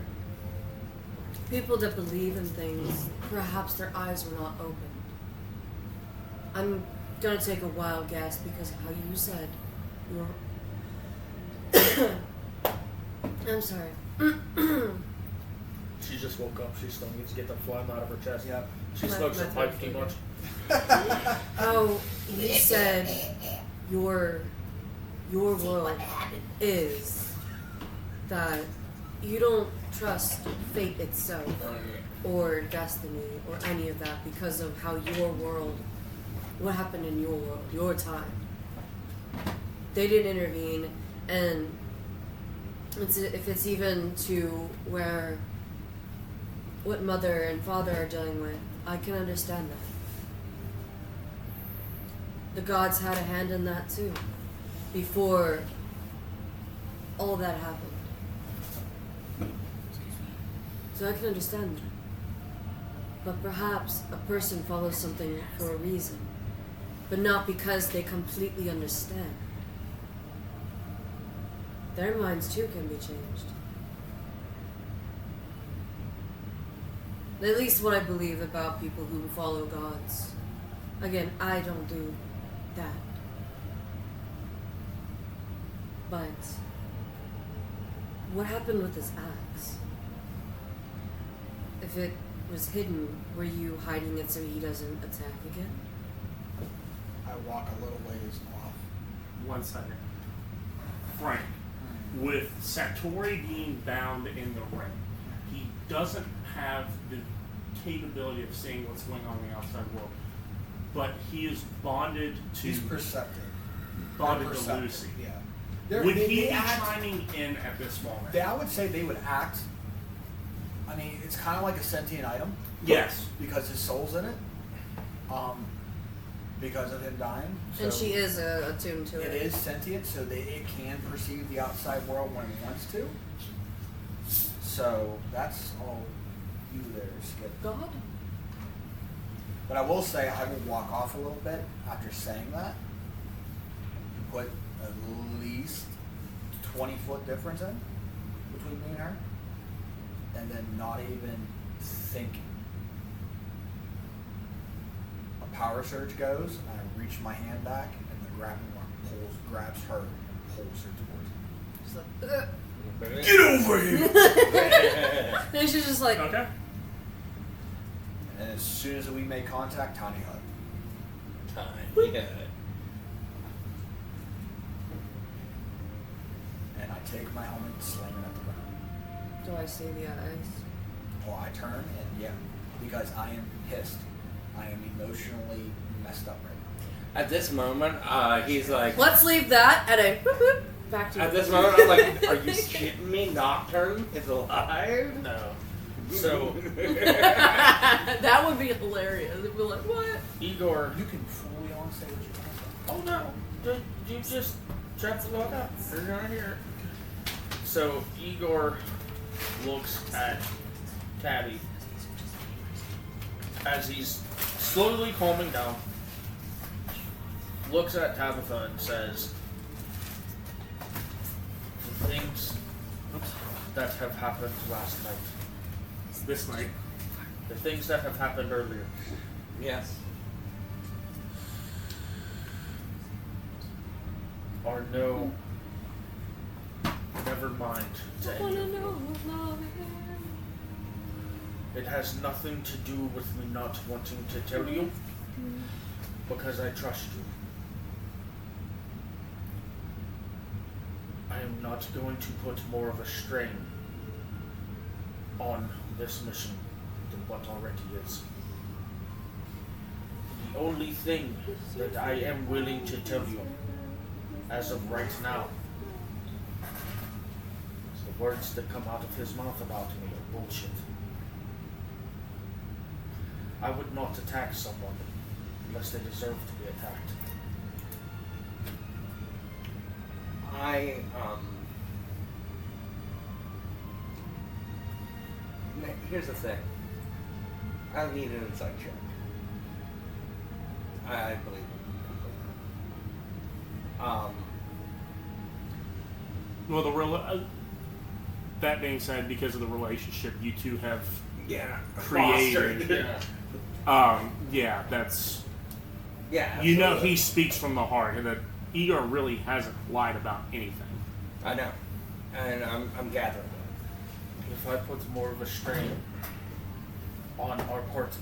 S5: people that believe in things, perhaps their eyes were not opened. I'm gonna take a wild guess because of how you said you're. I'm sorry.
S1: She just woke up. She still needs to get the phlegm out of her chest.
S4: Yep.
S1: She
S5: My-
S1: smokes
S5: my
S1: her pipe
S5: throat
S1: too much.
S5: How you said your world is that you don't trust fate itself or destiny or any of that because of how your world, what happened in your world, your time. They didn't intervene, and if it's even to where what mother and father are dealing with, I can understand that. The gods had a hand in that too, before all that happened. So I can understand that. But perhaps a person follows something for a reason, but not because they completely understand. Their minds too can be changed. At least what I believe about people who follow gods. Again, I don't do that. But what happened with this axe? If it was hidden, were you hiding it so he doesn't attack again?
S4: I walk a little ways off.
S2: 1 second. Frank, with Satori being bound in the ring, he doesn't have the capability of seeing what's going on in the outside world. But he is bonded to
S4: He's perceptive.
S2: bonded to
S4: Perceptive,
S2: Lucy.
S4: Yeah.
S2: Would he be
S4: act,
S2: chiming in at this moment?
S4: I would say they would act. I mean, it's kind of like a sentient item.
S2: Yes.
S4: Because his soul's in it. Because of him dying. So
S5: And she is attuned to it.
S4: It is sentient, so it can perceive the outside world when it wants to. So that's all you there, Skip.
S5: God?
S4: But I will say I will walk off a little bit after saying that. Put at least 20-foot difference in between me and her. And then not even thinking. A power surge goes, and I reach my hand back, and the grabbing arm grabs her and pulls her towards me.
S5: She's like,
S4: Get over here!
S5: and she's just like,
S2: Okay.
S4: And as soon as we make contact, tiny hug.
S6: Yeah.
S4: And I take my helmet and slam it at the ground.
S5: do I see the eyes?
S4: Well, I turn and yeah, because I am pissed. I am emotionally messed up right now.
S6: At this moment, he's like.
S5: Let's leave that and I whoop, whoop, back to you.
S6: At this moment, I'm like, are you shitting me? Nocturne is alive?
S1: No. So
S5: That would be hilarious. It'd be like, what?
S1: Igor.
S4: You can fully on say what you want to say.
S1: Oh no! You just shut the fuck up. You're gonna hear it. So Igor looks at Tabby as he's slowly calming down. Looks at Tabitha and says, "The things that have happened last night,
S2: This night.
S1: the things that have happened earlier,
S6: Yes.
S1: are no. Never mind to any of you. It has nothing to do with me not wanting to tell you, because I trust you. I am not going to put more of a strain on this mission than what already is. The only thing that I am willing to tell you, as of right now, is the words that come out of his mouth about me are bullshit. I would not attack someone unless they deserve to be attacked.
S6: Here's the thing. I need an insight check. I believe it.
S2: Well, that being said, because of the relationship you two have
S6: Yeah.
S2: created,
S6: Fostered.
S2: yeah, that's
S6: Yeah.
S2: you know
S6: absolutely.
S2: he speaks from the heart, and that Igor really hasn't lied about anything.
S6: I know. And I'm gathering that.
S1: If I put more of a strain on our party,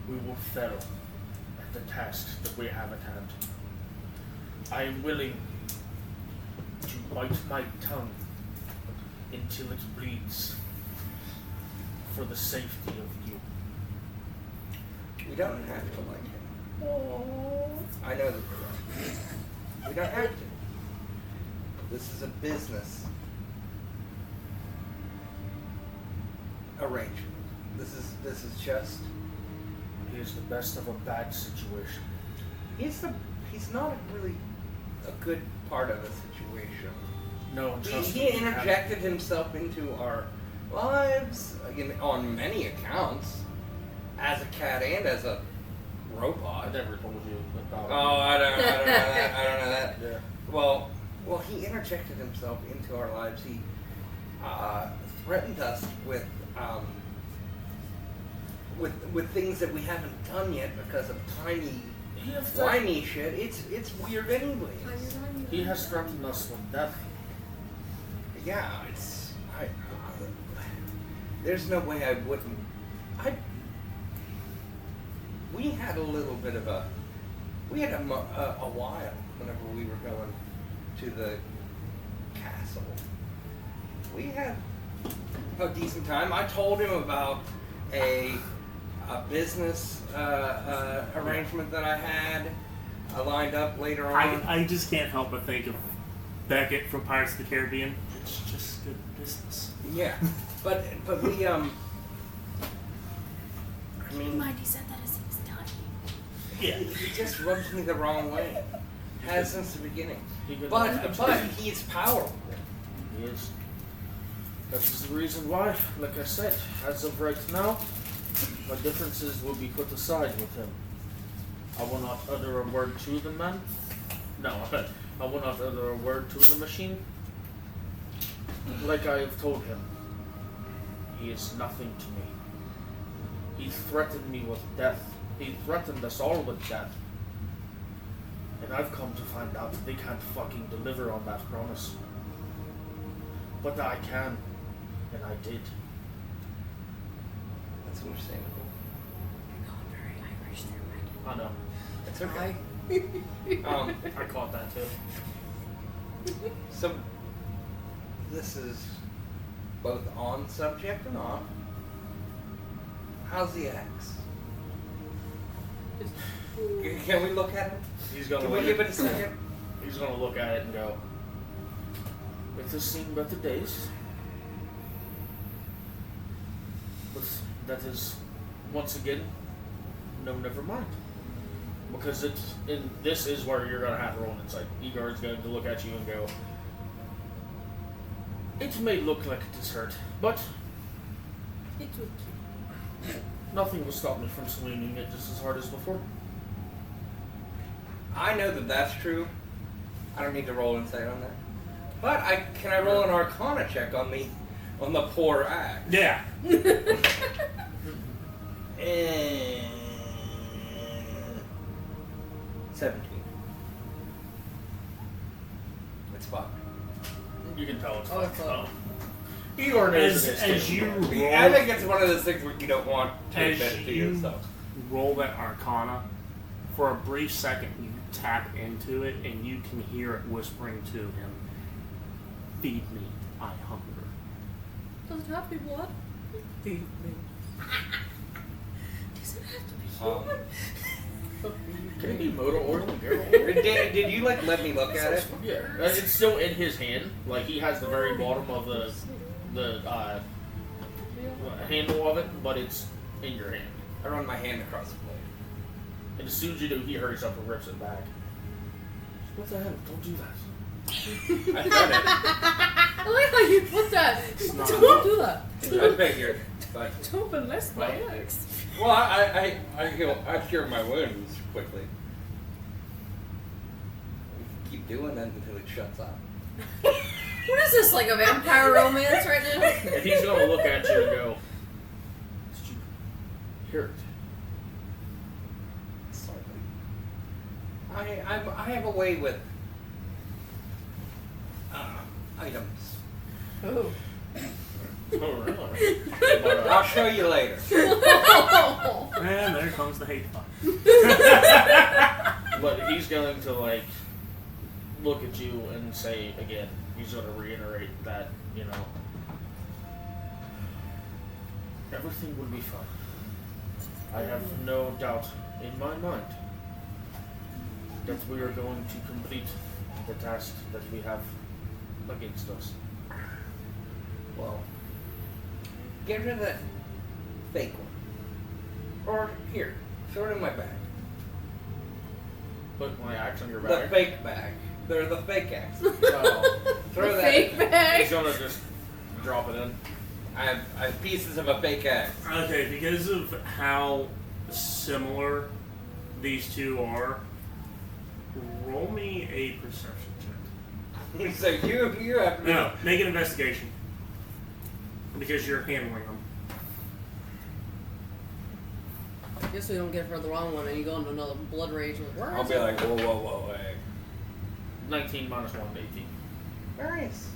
S1: we will fail at the task that we have at hand. I am willing to bite my tongue until it bleeds for the safety of you.
S6: We don't have to like him. I know that you're right. We don't have to. This is a business arrangement. This is just.
S1: He is the best of a bad situation.
S6: He's not really a good part of the situation.
S1: No, trust me.
S6: He interjected himself into our lives on many accounts, as a cat and as a robot.
S1: I never told you about
S6: Oh, I don't know that. I don't know that.
S1: Yeah.
S6: Well, he interjected himself into our lives. He threatened us with things that we haven't done yet because of tiny, whiny shit. It's weird anyways.
S1: He has threatened us with death.
S6: Yeah, there's no way I wouldn't. We had a little bit of a while whenever we were going to the castle. We had a decent time. I told him about a business arrangement that I had lined up later on.
S2: I just can't help but think of Beckett from Pirates of the Caribbean. It's just good business.
S6: Yeah, but we I mean,
S7: Mind he said that as he was dying.
S2: Yeah.
S6: he just rubs me the wrong way. Has since the beginning.
S1: But
S6: But he's powerful.
S1: he is. That is the reason why, like I said, as of right now, my differences will be put aside with him. I will not utter a word to the man. No, I will not utter a word to the machine. Like I have told him, he is nothing to me. He threatened me with death. He threatened us all with death. And I've come to find out that they can't fucking deliver on that promise. But I can, and I did.
S6: That's understandable.
S7: You're going very Irish there, Mike.
S1: I know.
S6: It's okay.
S1: I caught that too.
S6: So this is both on subject and off. How's the axe? Can we look at it?
S1: He's gonna
S6: Can we
S1: look
S6: give
S1: at
S6: it a second?
S1: He's gonna look at it and go, it has seen better days. But that is, once again, no, never mind. Because this is where you're gonna have to roll an insight. Igor's going to look at you and go, it may look like it is hurt, but
S5: It would
S1: nothing will stop me from swinging it just as hard as before.
S6: I know that that's true. I don't need to roll insight on that. But can I roll an Arcana check on the poor axe?
S2: Yeah.
S6: And 17. It's fine.
S1: You can tell it's
S5: Oh, it's
S1: fucked.
S5: up.
S1: Igor knows
S2: As,
S1: it is
S2: as
S1: too.
S2: you
S6: I
S2: roll,
S6: think it's one of those things where you don't want to
S2: as
S6: admit it to
S2: you
S6: yourself.
S2: roll that Arcana, for a brief second you tap into it and you can hear it whispering to him, "Feed me, I hunger."
S7: Does it have to be blood?
S5: Feed me.
S7: Does it have to be
S6: Um,
S7: human?
S1: Can it be motor oil and barrel oil?
S6: did you let me look at it?
S1: Yeah, it's still in his hand. Like he has the very bottom of the handle of it, but it's in your hand.
S6: I run my hand across the blade.
S1: And as soon as you do, he hurries up and rips it back. What the hell? Don't do that.
S6: I done
S7: I like how you put that.
S2: not-
S7: Don't do that.
S6: it. I figured. But,
S7: Don't molest my
S6: Right.
S7: ex.
S6: well, I cure my wounds quickly. Keep doing that until it shuts up.
S5: What is this, like a vampire romance right now?
S1: And he's gonna look at you and go, "Did you hear it?"
S6: Slightly. I have a way with items.
S5: Oh.
S1: Oh, really? But,
S6: I'll show you later.
S2: And there comes the hate fire.
S1: but he's going to like look at you and say again. He's going to reiterate that everything will be fine. I have no doubt in my mind that we are going to complete the task that we have against us.
S6: Well, get rid of that fake one. Or here, throw it in my bag.
S1: Put my axe on your
S6: The
S1: back.
S6: fake bag. They're the fake axe.
S1: Oh,
S6: Throw
S7: The
S6: that.
S7: fake
S1: he's
S7: bag.
S1: gonna just drop it in.
S6: I have pieces of a fake axe.
S2: Okay, because of how similar these two are, roll me a perception check.
S6: So you have
S2: No, make an investigation. Because you're handling them.
S5: I guess we don't get for the wrong one and you go into another blood rage. Like, where
S6: I'll
S5: is
S6: be
S5: it?
S6: like, whoa, hey.
S1: 19 minus 1 to 18.
S6: Nice.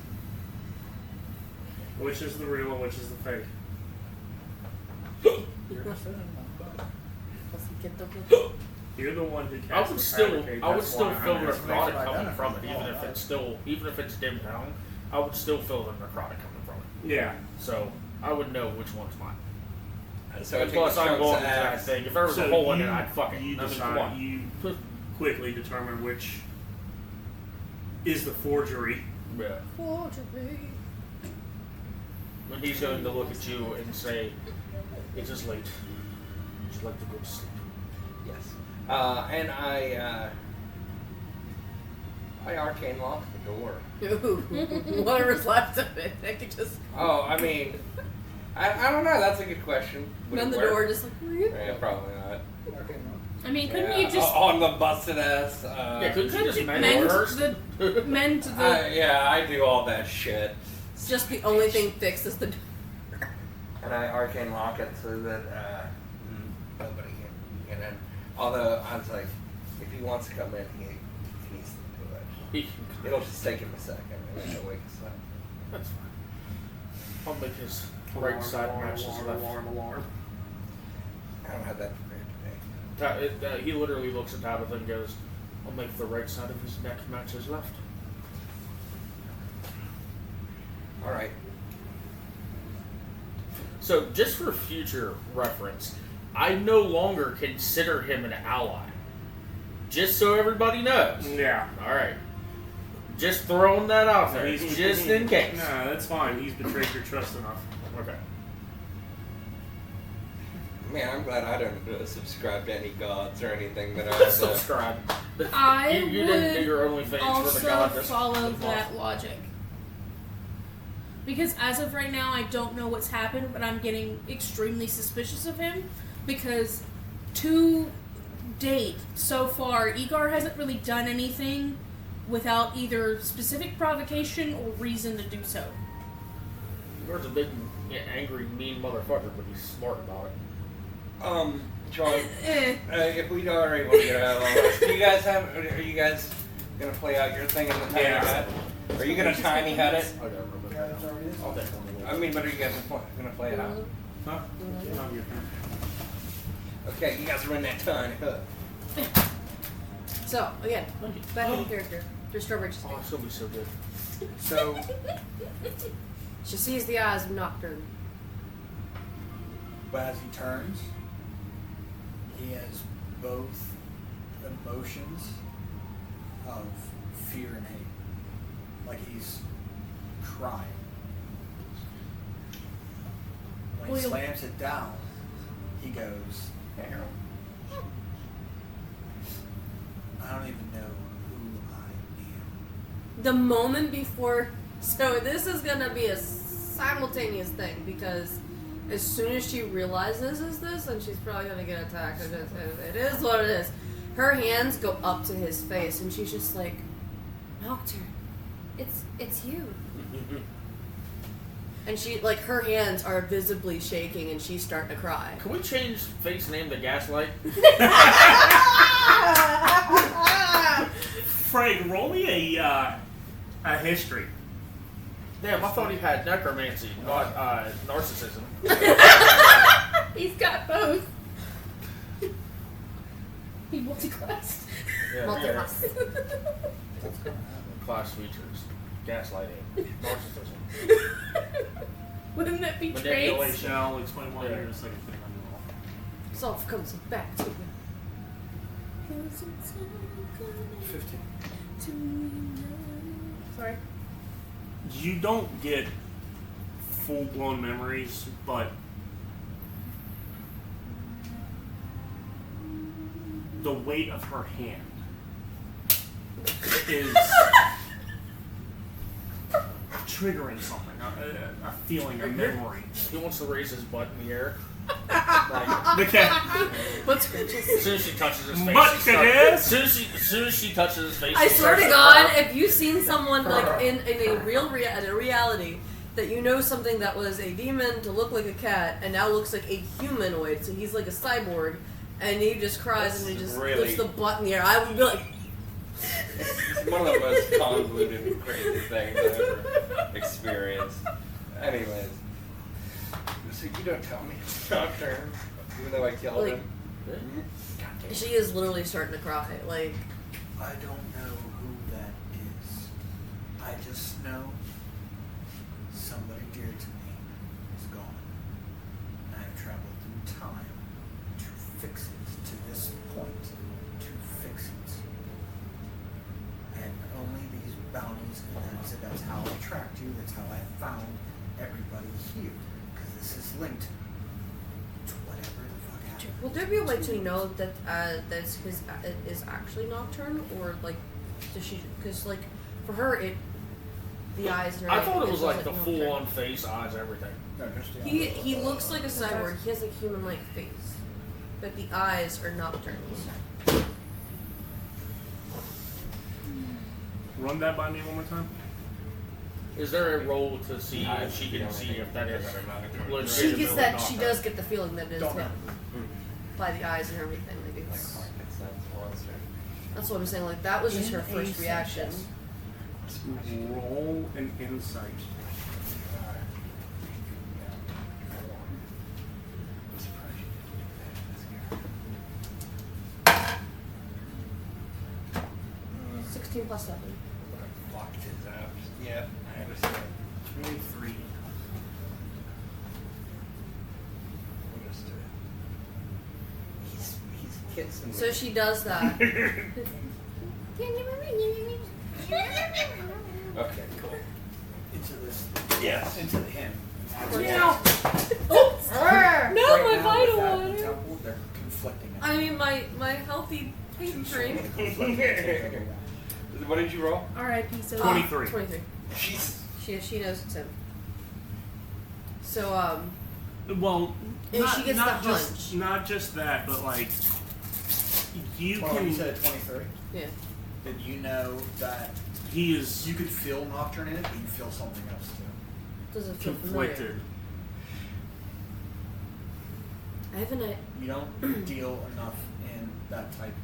S2: Which is the real and which is the fake?
S5: Does he get the
S2: You're the one who
S1: I
S2: cast
S1: would
S2: the
S1: still,
S2: fabricate,
S1: I would
S2: that's
S1: still
S2: why
S1: feel
S2: I'm
S1: the
S2: asking.
S1: necrotic
S4: Makes it
S1: coming from it,
S4: identical.
S1: even if it's dimmed down. I would still feel the necrotic coming from it.
S2: Yeah.
S1: So I would know which one's mine.
S6: So
S1: And plus, I'm going to that
S6: axe.
S1: thing. If there was
S2: So
S1: a hole in
S2: you-
S1: it, I'd fuck it.
S2: You
S1: I mean, come
S2: decide,
S1: on.
S2: you quickly determine which is the forgery.
S1: Yeah.
S5: Forgery.
S1: And he's going to look at you and say, "It is late. Would you like to go to sleep?"
S6: Yes. And I arcane lock the door.
S5: Ooh, whatever's left of it. I could just
S6: Oh, I mean, I don't know. That's a good question. Would
S5: run
S6: it
S5: the
S6: work?
S5: door, just like.
S6: Yeah, probably not.
S7: I mean, couldn't
S6: Yeah,
S7: you just
S6: on the busted ass?
S1: Yeah, couldn't you just mend
S7: mend
S1: doors?
S7: mend the
S6: Yeah, I do all that shit.
S5: Just the only thing fixed is the door.
S6: And I arcane lock it so that nobody can get in. Although I was like, if he wants to come in, he needs to do it.
S1: He can come.
S6: It'll just take him a second, and then he'll wake us up.
S1: That's fine. I'll make his right side match his left.
S2: Alarm.
S6: I don't have that prepared today.
S1: He literally looks at Tabitha and goes, "I'll make the right side of his neck match his left."
S6: All right.
S1: So, just for future reference, I no longer consider him an ally. Just so everybody knows.
S2: Yeah.
S1: Alright. Just throwing that out there, just in case.
S2: Nah, that's fine. He's betrayed your trust enough.
S1: Okay.
S6: Man, I'm glad I don't subscribe to any gods or anything that I have to...
S1: Subscribe.
S7: I
S1: you didn't do your OnlyFans for the
S7: also
S1: god. That's
S7: follow
S1: that's
S7: that
S1: awesome.
S7: logic. Because as of right now, I don't know what's happened, but I'm getting extremely suspicious of him. Because to date, so far, Igor hasn't really done anything without either specific provocation or reason to do so.
S1: Igor's a big, angry, mean motherfucker, but he's smart about it.
S6: John, if we are able to get out of all this, are you guys gonna play out your thing in the tiny hut? Are you gonna tiny hut it?
S1: I gotta remember that now. I'll definitely
S6: I mean, but are you guys gonna play it out?
S2: Huh? No, you're fine.
S6: Okay, you guys are in that tiny hut.
S5: So, again, back in character. Your strawberry
S1: Oh, it's gonna be so good.
S4: So,
S5: She sees the eyes of Nocturne.
S4: but as he turns, he has both emotions of fear and hate. Like he's crying. When he
S7: Well,
S4: slams it down, he goes, I don't even know who I am.
S5: The moment before, so this is gonna be a simultaneous thing because as soon as she realizes this, and she's probably gonna get attacked. It is what it is. Her hands go up to his face, and she's just like, Nocturne, it's you. And she, like, her hands are visibly shaking, and she's starting to cry.
S1: Can we change face name to Gaslight?
S2: Frank, roll me a history.
S1: Damn, I thought he had necromancy, not narcissism.
S7: He's got both. He multi-classed.
S1: Yeah,
S5: Multi-class.
S4: That's gonna happen.
S1: Class features: gaslighting, narcissism.
S7: Wouldn't that be traits?
S1: Manipulation.
S2: Yeah, I'll explain why here in a second.
S5: It's all comes back to you.
S4: 15.
S7: Sorry.
S2: You don't get full-blown memories, but the weight of her hand is triggering something, a feeling, a memory.
S1: He wants to raise his butt in the air.
S2: The cat.
S5: What's scratches?
S1: As soon as she touches his face,
S2: Butt
S1: he starts-
S2: yes.
S1: as soon as she touches his face,
S5: I
S1: he
S5: swear to
S1: starts
S5: God,
S1: cry.
S5: if you've seen someone like in a real in a reality that you know something that was a demon to look like a cat and now looks like a humanoid, so he's like a cyborg, and he just cries and he just
S6: really-
S5: lifts the butt in the air, I would be like,
S6: It's one of the most convoluted and crazy things I've ever experienced. Anyways. So you don't tell me it's Nocturne, even though I killed
S5: Like-
S6: him. Goddamn.
S5: she is literally starting to cry. Like,
S4: I don't know who that is. I just know somebody dear to me is gone. And I have traveled through time to fix it, to this point, to fix it. And only these it's linked to whatever the fuck happened.
S5: Will there be a way to know that that's his it is actually nocturne, or like does she? Because like for her the eyes. And
S1: I thought it was like the
S5: nocturne.
S1: full-on face, eyes, everything.
S4: No, just the
S5: He looks like a cyborg. He has a human-like face, but the eyes are nocturnes.
S2: Run that by me one more time.
S1: Is there a role to see if she can see if that is
S5: She gets that. She
S1: nocturne?
S5: does get the feeling that it is
S4: Don't know.
S5: him by the eyes and everything. Like it's. That's what I'm saying. Like that was just her first reaction.
S2: Roll an insight.
S6: Mm.
S5: 16 plus 7.
S6: Blocked his abs. Yeah, I understand.
S2: 23.
S6: Understood. He's kissing me.
S5: So she does that.
S6: Okay, cool.
S4: into this.
S6: Yes.
S4: Into him.
S7: Yeah.
S5: Oh,
S7: No,
S4: Right
S7: my
S4: now,
S7: vital
S4: with that
S7: water.
S4: temple, they're conflicting.
S5: I mean, my healthy pain drink.
S6: What did you roll?
S7: R.I.P. So
S2: 23.
S5: 23.
S6: Jesus.
S5: She knows it's him. So
S2: Well,
S5: And
S2: not,
S5: she gets
S2: not
S5: the
S2: just
S5: hunch.
S2: not just that, but like you
S4: Well,
S2: can.
S4: you said 23.
S5: yeah.
S4: Did you know that
S2: He is
S4: you could feel Nocturne in it, but you feel something else too?
S5: Does it feel
S2: conflicted.
S5: familiar? I have an
S4: You don't deal enough in that type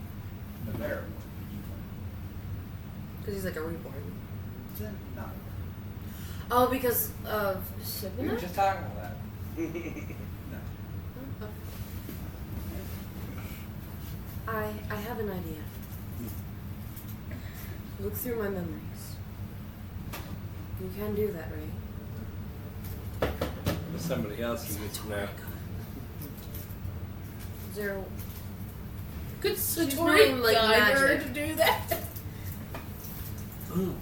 S4: of Navarre.
S5: because he's like a reborn.
S4: Not.
S5: Oh, because of
S6: We were
S5: Sibina?
S6: just talking about that.
S4: No.
S5: I have an idea. Look through my memories. You can do that, right?
S6: Somebody else you need to know.
S5: Zero.
S7: Could
S5: She's
S7: Satori
S5: doing, like,
S7: guide her
S5: magic.
S7: to do that?
S2: Ooh.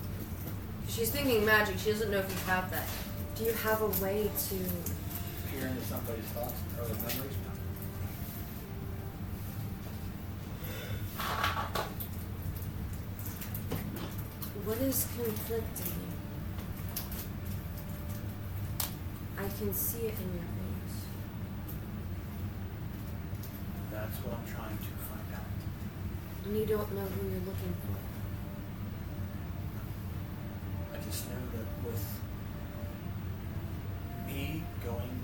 S5: She's thinking magic. She doesn't know if you have that. Do you have a way to?
S4: Peer into somebody's thoughts or memories.
S5: What is conflicting you? I can see it in your face.
S4: That's what I'm trying to find out.
S5: And you don't know who you're looking for.
S4: I just know that with me going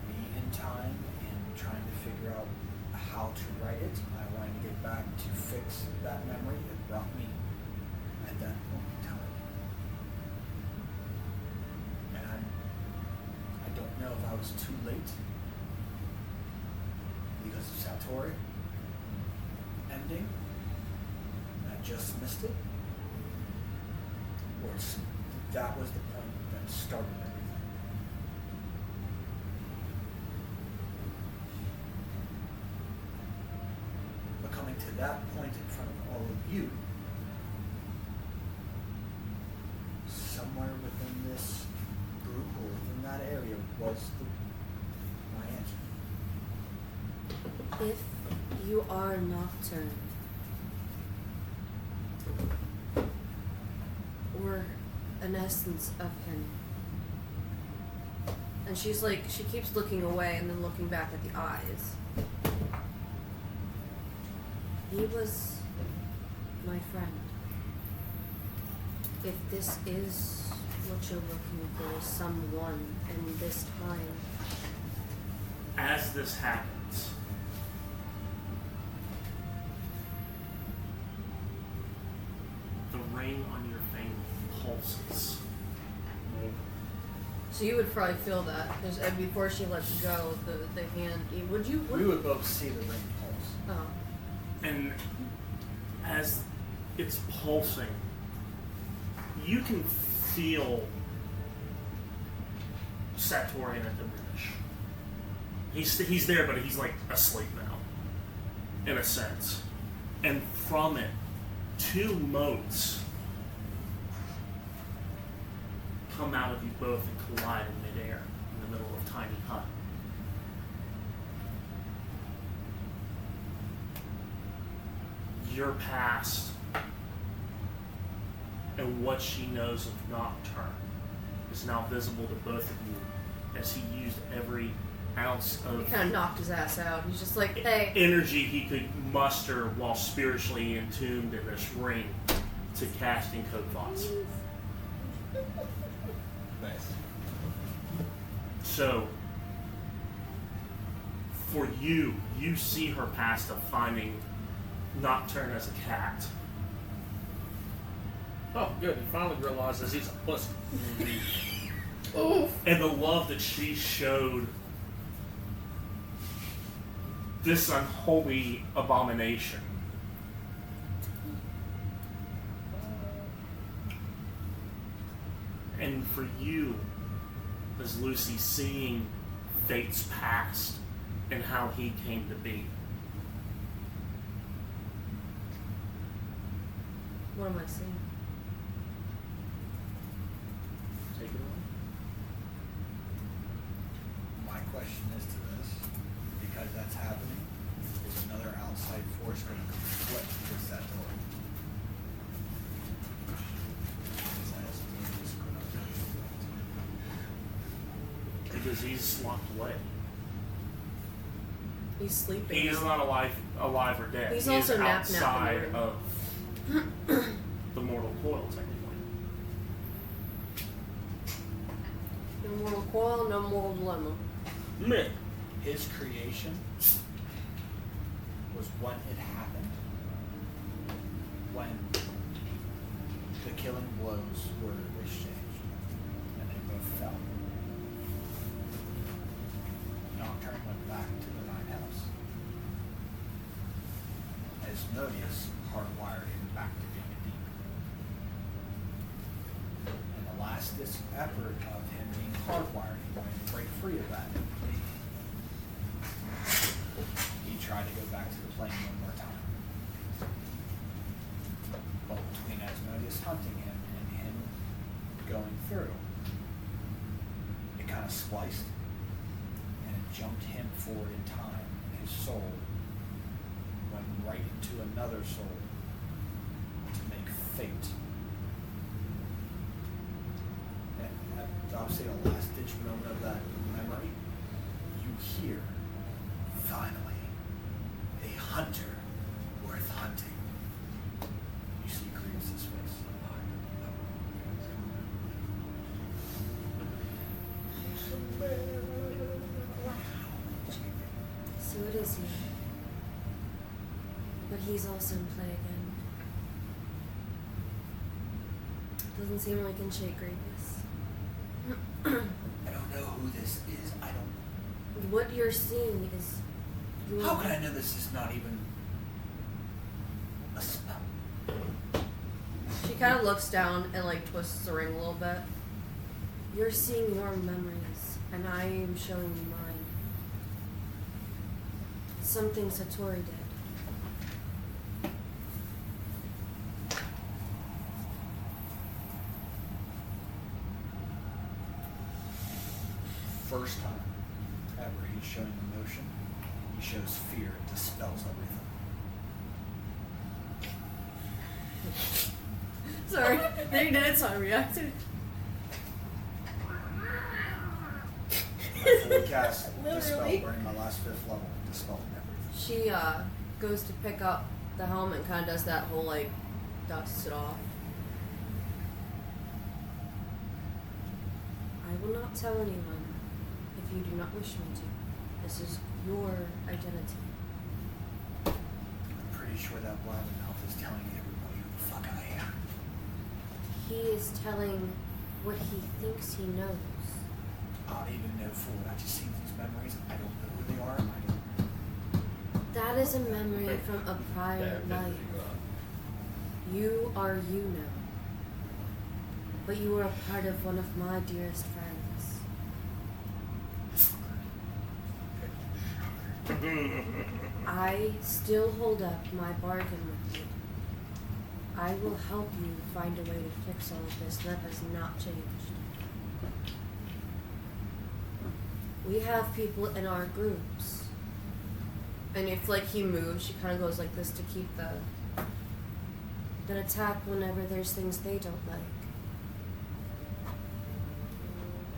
S4: in time and trying to figure out how to write it, I wanted to get back to fix that memory. It brought me at that point in time. And I don't know if I was too late because of Satori ending. And I just missed it. Or that was the point that started everything. But coming to that point in front of all of you, somewhere within this group or within that area was my answer.
S5: If you are Nocturne, or an essence of him, and she's like, she keeps looking away and then looking back at the eyes. He was my friend. If this is what you're looking for, someone in this time,
S2: As this happens, the ring on your finger pulses.
S5: so you would probably feel that because before she lets go, the hand. Would you?
S4: We would both see the ring pulse.
S5: Oh.
S2: And as it's pulsing, you can feel Satorian diminish. He's there, but he's like asleep now, in a sense. And from it, two motes come out of you both and collide in midair in the middle of Tiny Hut. your past and what she knows of Nocturne is now visible to both of you as he used every ounce
S5: He
S2: of
S5: kind of knocked his ass out. He's just like, hey.
S2: energy he could muster while spiritually entombed in this ring to cast and code thoughts.
S6: Nice.
S2: So, for you, you see her past of finding Nocturne as a cat.
S1: Oh, good. He finally realizes he's a pussy.
S7: Oof.
S2: And the love that she showed this unholy abomination. And for you, as Lucy, seeing Fate's past and how he came to be.
S5: What am I seeing?
S2: Take it away.
S4: My question is to this, because that's happening, is another outside force going to conflict with that door?
S2: Because he's locked away.
S5: He's sleeping.
S2: He is not alive or dead.
S5: He's
S2: he
S5: also
S2: is
S5: napping
S2: outside
S5: in the
S2: of the mortal coil, technically.
S5: No mortal coil, no mortal dilemma.
S1: Myth.
S4: His creation was when it happened, when the killing blows were exchanged, and they both fell. Nocturne went back to the Nine House. Asmodeus hardwired him back to being a demon. And the last effort of him being hardwired, he wanted to break free of that. He tried to go back to the plane one more time. But between Asmodeus hunting him and him going through, it kind of spliced and it jumped him forward in time, and his soul went right into another soul to make fate. And obviously the last ditch moment of that memory, you hear, finally, a hunter worth hunting. You see Grievous' face.
S5: So it is he. But he's also in play again. Doesn't seem like in shake Grievous.
S4: I don't know who this is. I don't.
S5: What you're seeing is.
S4: How can I know this is not even a spell?
S5: She kind of looks down and like twists the ring a little bit. You're seeing your memories, and I am showing you mine. Something Satori did.
S4: First time ever he's showing emotion, he shows fear. It dispels everything.
S5: Sorry, then you did it, so I reacted.
S4: I fully cast
S7: Literally.
S4: Dispel during my last 5th level. Dispel everything.
S5: She goes to pick up the helmet and kind of does that whole like dusts it off. I will not tell anyone if you do not wish me to. This is your identity.
S4: I'm pretty sure that blabbermouth is telling everybody who the fuck I am.
S5: He is telling what he thinks he knows.
S4: I don't even know fool. I just see these memories. I don't know who they are. I don't.
S5: That is a memory from a prior life. You are you now. But you were a part of one of my dearest friends. I still hold up my bargain with you. I will help you find a way to fix all of this. That has not changed. We have people in our groups. And if like he moves, she kind of goes like this to keep the that attack whenever there's things they don't like.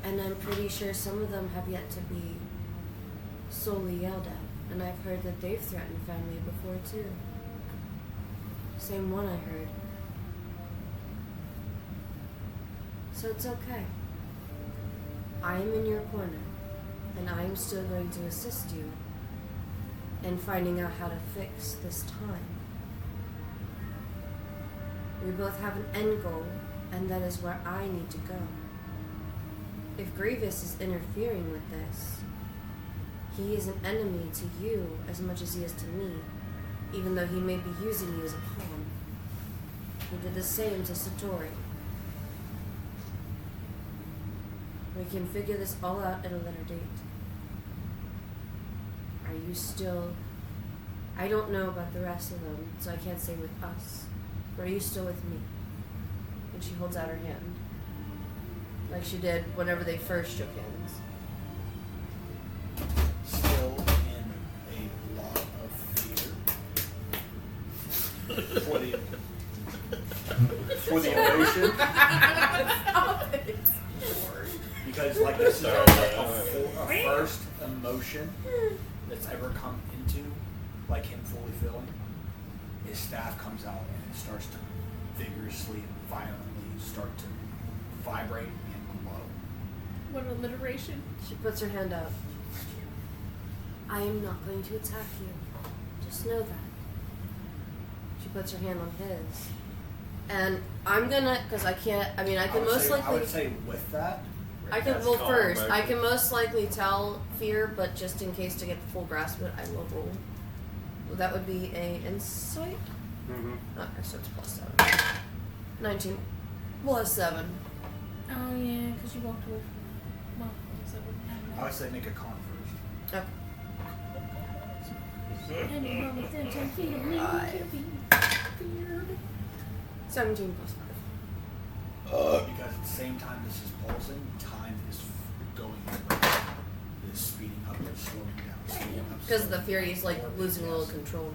S5: And I'm pretty sure some of them have yet to be solely yelled at. And I've heard that they've threatened family before too. Same one I heard. So it's okay. I am in your corner, and I am still going to assist you in finding out how to fix this time. We both have an end goal, and that is where I need to go. If Grievous is interfering with this, he is an enemy to you as much as he is to me, even though he may be using you as a pawn. He did the same to Satori. We can figure this all out at a later date. Are you still... I don't know about the rest of them, so I can't say with us. But are you still with me? And she holds out her hand. Like she did whenever they first shook hands.
S4: Still in a lot of fear. For the emotion.
S5: Stop it.
S4: Because like this is a first emotion that's ever come into like him fully feeling. His staff comes out and it starts to vigorously and violently start to vibrate and glow.
S7: What alliteration?
S5: She puts her hand up. I am not going to attack you. Just know that. She puts her hand on his. And I'm gonna, because I can't, I mean, I can most likely...
S4: I would say with that...
S5: I can, well first, I can most likely tell fear, but just in case to get the full grasp of it, I will roll. Well, that would be a insight?
S2: Mm-hmm.
S5: Okay, so it's plus 7. 19 plus 7.
S7: Oh yeah, because you walked away from... Well, so that wouldn't happen.
S4: I would say make a con first.
S5: Okay.
S7: Anyone within 10 feet of me can be feared.
S5: 17 plus 5.
S4: Because at the same time this is pulsing, time is going up. It is speeding up and slowing down, speeding up.
S5: Because the fury is like losing a little control.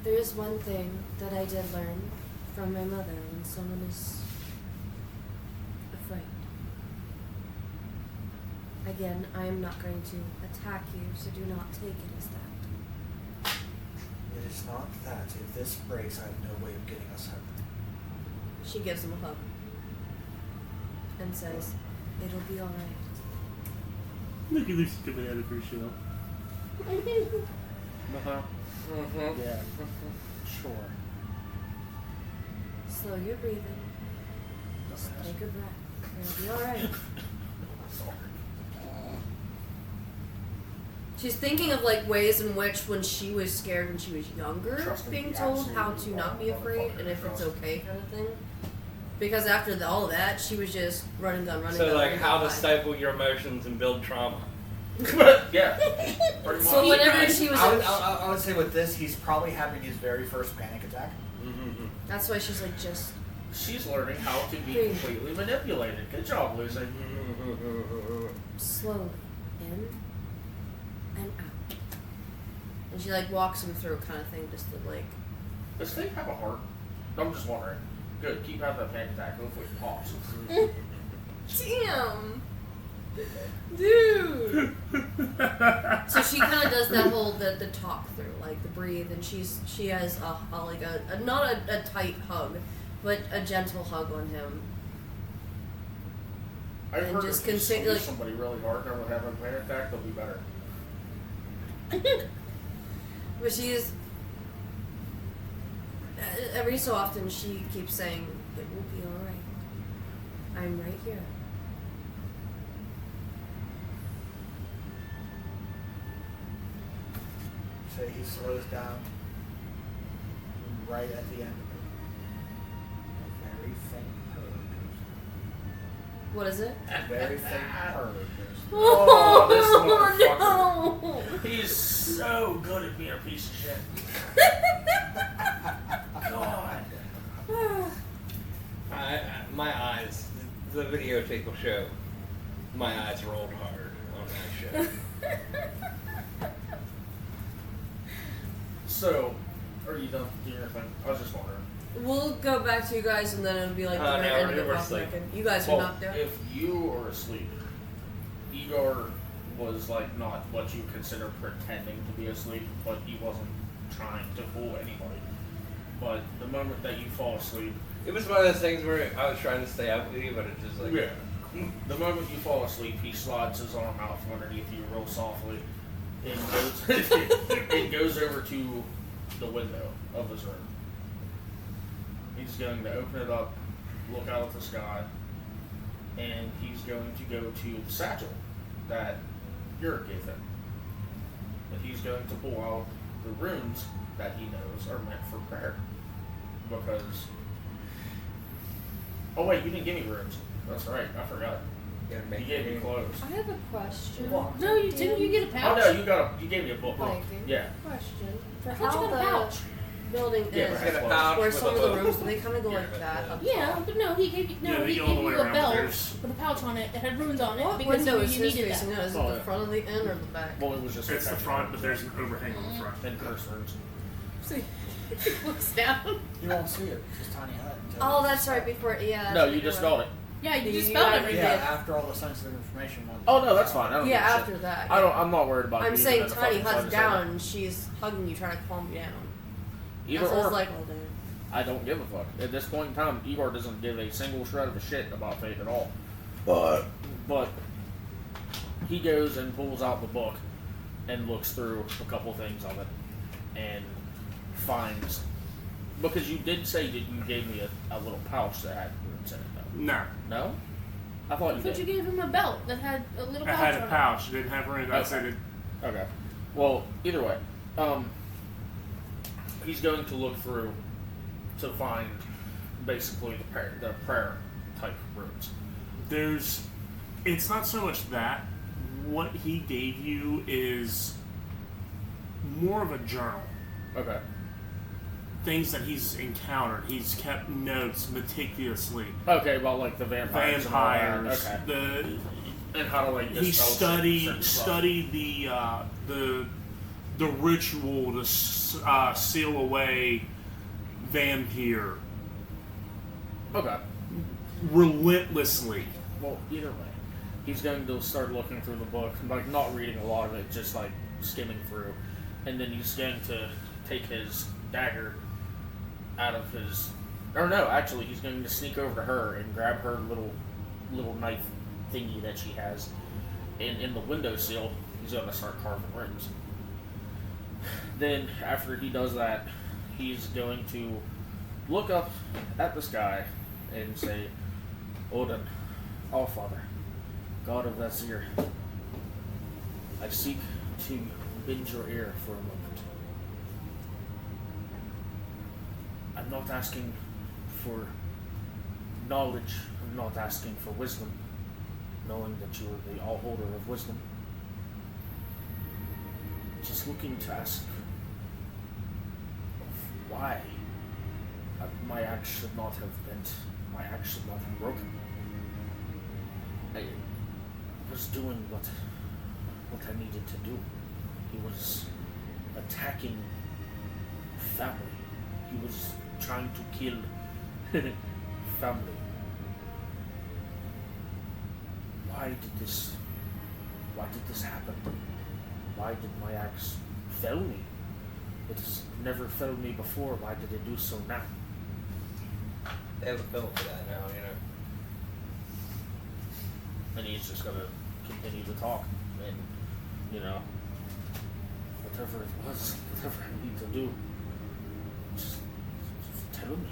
S5: There is one thing that I did learn from my mother when someone is afraid. Again, I am not going to attack you, so do not take it as that.
S4: It is not that. If this breaks, I have no way of getting us out.
S5: She gives him a hug and says, "It'll be all right."
S2: Look at Lucy coming out of her shell.
S1: Yeah. Sure.
S5: Slow your breathing. Just take a breath. It'll be all right. She's thinking of like ways in which when she was scared when she was younger, being told how to not be afraid and if it's okay kind of thing. Because after all of that, she was just running gun.
S6: So like how to stifle your emotions and build trauma.
S1: Yeah. Pretty
S5: So
S1: much.
S5: whenever she was,
S4: I would say with this, he's probably having his very first panic attack.
S2: Mm-hmm.
S5: that's why she's like just
S1: She's learning how to be completely manipulated. Good job, Lucy.
S5: slowly in and out. And she like walks him through kind of thing, just to like.
S1: Does thing have a heart? I'm just wondering. Good. Keep having a panic attack. Hopefully it pops.
S5: Damn. Dude. So she kind of does that whole the talk through, like the breathe, and she has a like a not a tight hug, but a gentle hug on him.
S1: I've
S5: And
S1: heard
S5: just
S1: if you
S5: consider,
S1: squeeze
S5: like-
S1: somebody really hard and they're having a panic attack, they'll be better.
S5: But she's every so often she keeps saying, "It will be all right. I'm right here."
S4: So he slows down right at the end of it. A very faint purr goes
S5: What is it?
S4: through. A very faint purr goes through.
S1: Oh, this motherfucker.
S5: no!
S1: He's so good at being a piece of shit. God.
S6: My eyes, the videotape will show, my eyes rolled hard on that show.
S1: So, Or you don't do your thing? I was just wondering.
S5: We'll go back to you guys, and then it'll be like the
S6: No,
S5: very end of
S6: we're
S5: the walk
S6: asleep.
S5: back in. You guys are
S1: Well,
S5: not there.
S1: if you are asleep, Igor was like not what you consider pretending to be asleep, but he wasn't trying to fool anybody. But the moment that you fall asleep,
S6: It was one of those things where I was trying to stay up with you, but it just like
S1: the moment you fall asleep, he slides his arm out from underneath you real softly and goes and goes over to the window of his room. He's going to open it up, look out at the sky, and he's going to go to the satchel that Yurk gave him. And he's going to pull out the runes that he knows are meant for prayer. Because... Oh wait, you didn't give me runes. That's right, I forgot. You gave me clothes.
S5: I have a question.
S7: No, you didn't. You get a pouch.
S1: Oh no, you gave me a book.
S5: Like,
S1: Yeah.
S5: Question. For
S7: I thought
S5: how
S7: you got a pouch.
S5: the building
S1: Yeah,
S5: is,
S1: but
S6: Get a pouch
S5: where
S6: with
S5: some
S6: a
S5: of the
S6: book.
S5: rooms, do they kind of go like that? Up
S7: Yeah,
S5: top?
S7: but no, he gave you
S2: Yeah, they
S7: he
S2: go
S7: gave
S2: all the way
S7: you a
S2: around,
S7: belt
S2: there's-
S7: with a pouch on it that had runes on it
S5: What
S7: because
S5: window
S7: you
S5: is
S7: knew you
S5: his
S7: needed
S5: facing?
S7: that.
S5: Out? Is it
S1: Oh,
S5: the front of the end or the back?
S1: Well, it was just
S2: It's the
S1: protection.
S2: front, but there's an overhang on the front.
S1: And curse runes.
S7: So he looks down.
S4: You won't see it. It's just tiny hut. until
S5: Oh,
S4: you-
S5: that's right. Before, yeah.
S1: No, you just spelled it.
S7: Yeah, you just
S5: You
S7: spelled
S5: got-
S7: everything.
S4: Yeah, after all the sensitive information. went-
S1: Oh no, that's fine. I don't
S5: Yeah,
S1: give a
S5: after
S1: shit.
S5: that.
S1: I don't. I'm not worried about.
S5: I'm
S1: using
S5: saying
S1: it to
S5: tiny
S1: fucking try
S5: hut's
S1: to say
S5: down, and she's hugging you, trying to calm you down.
S1: that. Either
S5: So I was
S1: or.
S5: like, well, damn.
S1: I don't give a fuck. At this point in time, Igor doesn't give a single shred of a shit about Faith at all. But he goes and pulls out the book and looks through a couple things of it and finds, because you did say that you gave me a little pouch that had runes in it though.
S2: No.
S1: No? I thought
S7: I
S1: you
S7: thought you
S1: did.
S7: gave him a belt that had a little
S2: I
S7: pouch
S2: had
S7: on
S2: a
S7: it.
S2: pouch. It didn't have runes. I
S1: Okay.
S2: said it.
S1: Okay. Well, either way, he's going to look through to find basically the prayer type runes.
S2: It's not so much that. What he gave you is more of a journal.
S1: Okay.
S2: Things that he's encountered. He's kept notes meticulously.
S1: Okay, well, like the vampires. And all
S2: Vampires.
S1: that. Okay.
S2: The
S1: And how to like
S2: he
S1: dispel certain stuff.
S2: studied the ritual to seal away vampire
S1: Okay.
S2: relentlessly.
S1: Well, either way, he's going to start looking through the book, like not reading a lot of it, just like skimming through, and then he's going to take his dagger out of his. Or no, actually, he's going to sneak over to her and grab her little knife thingy that she has, and in the windowsill, he's going to start carving runes. Then, after he does that, he's going to look up at the sky and say, Odin, Allfather, God of Vasir, I seek to bend your ear for a moment. I'm not asking for knowledge, I'm not asking for wisdom, knowing that you are the all-holder of wisdom. Just looking to ask why my axe should not have bent, my axe should not have broken. I was doing what I needed to do. He was attacking family. He was trying to kill family. Why did this happen? Why did my axe fail me? It has never failed me before. Why did it do so now?
S6: They have a bill for that now, you know.
S1: And he's just gonna continue to talk, and whatever it was, whatever I need to do, just tell me.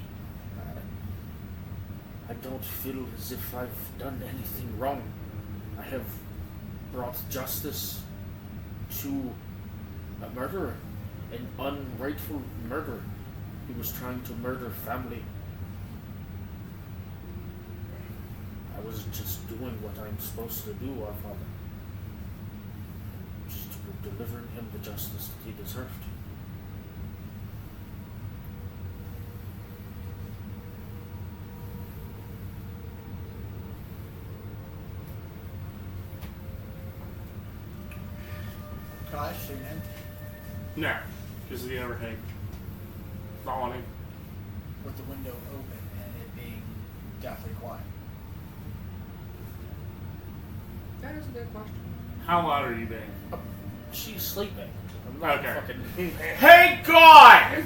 S1: I don't feel as if I've done anything wrong. I have brought justice to a murderer, an unrightful murderer. He was trying to murder family. I was just doing what I'm supposed to do, our Father. Just delivering him the justice that he deserved.
S4: Can I shoot him?
S2: No, because of the overhang. Following.
S4: with the window open and it being deathly quiet?
S5: That is a good question.
S2: How loud are you being?
S1: She's sleeping. I'm not
S2: Okay.
S1: fucking. Hey God!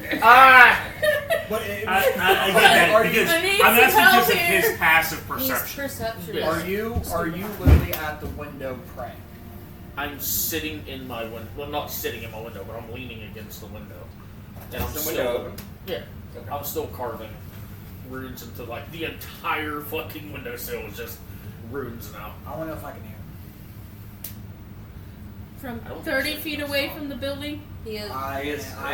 S4: But
S2: I get that because
S7: I need
S2: I'm
S7: some
S2: asking
S7: help
S2: because of
S7: here.
S2: his passive
S5: He's
S2: perception.
S5: perception.
S1: Yes.
S4: are you literally at the window praying?
S1: I'm sitting in my window. Well, not sitting in my window, but I'm leaning against the window. And I'm
S6: Is the
S1: still,
S6: window open?
S1: Yeah.
S6: Okay.
S1: I'm still carving runes into like the entire fucking windowsill is just runes now.
S4: I want to know if I can hear.
S7: From
S1: I don't
S7: 30
S1: think so.
S7: feet away from the building.
S5: He is.
S4: I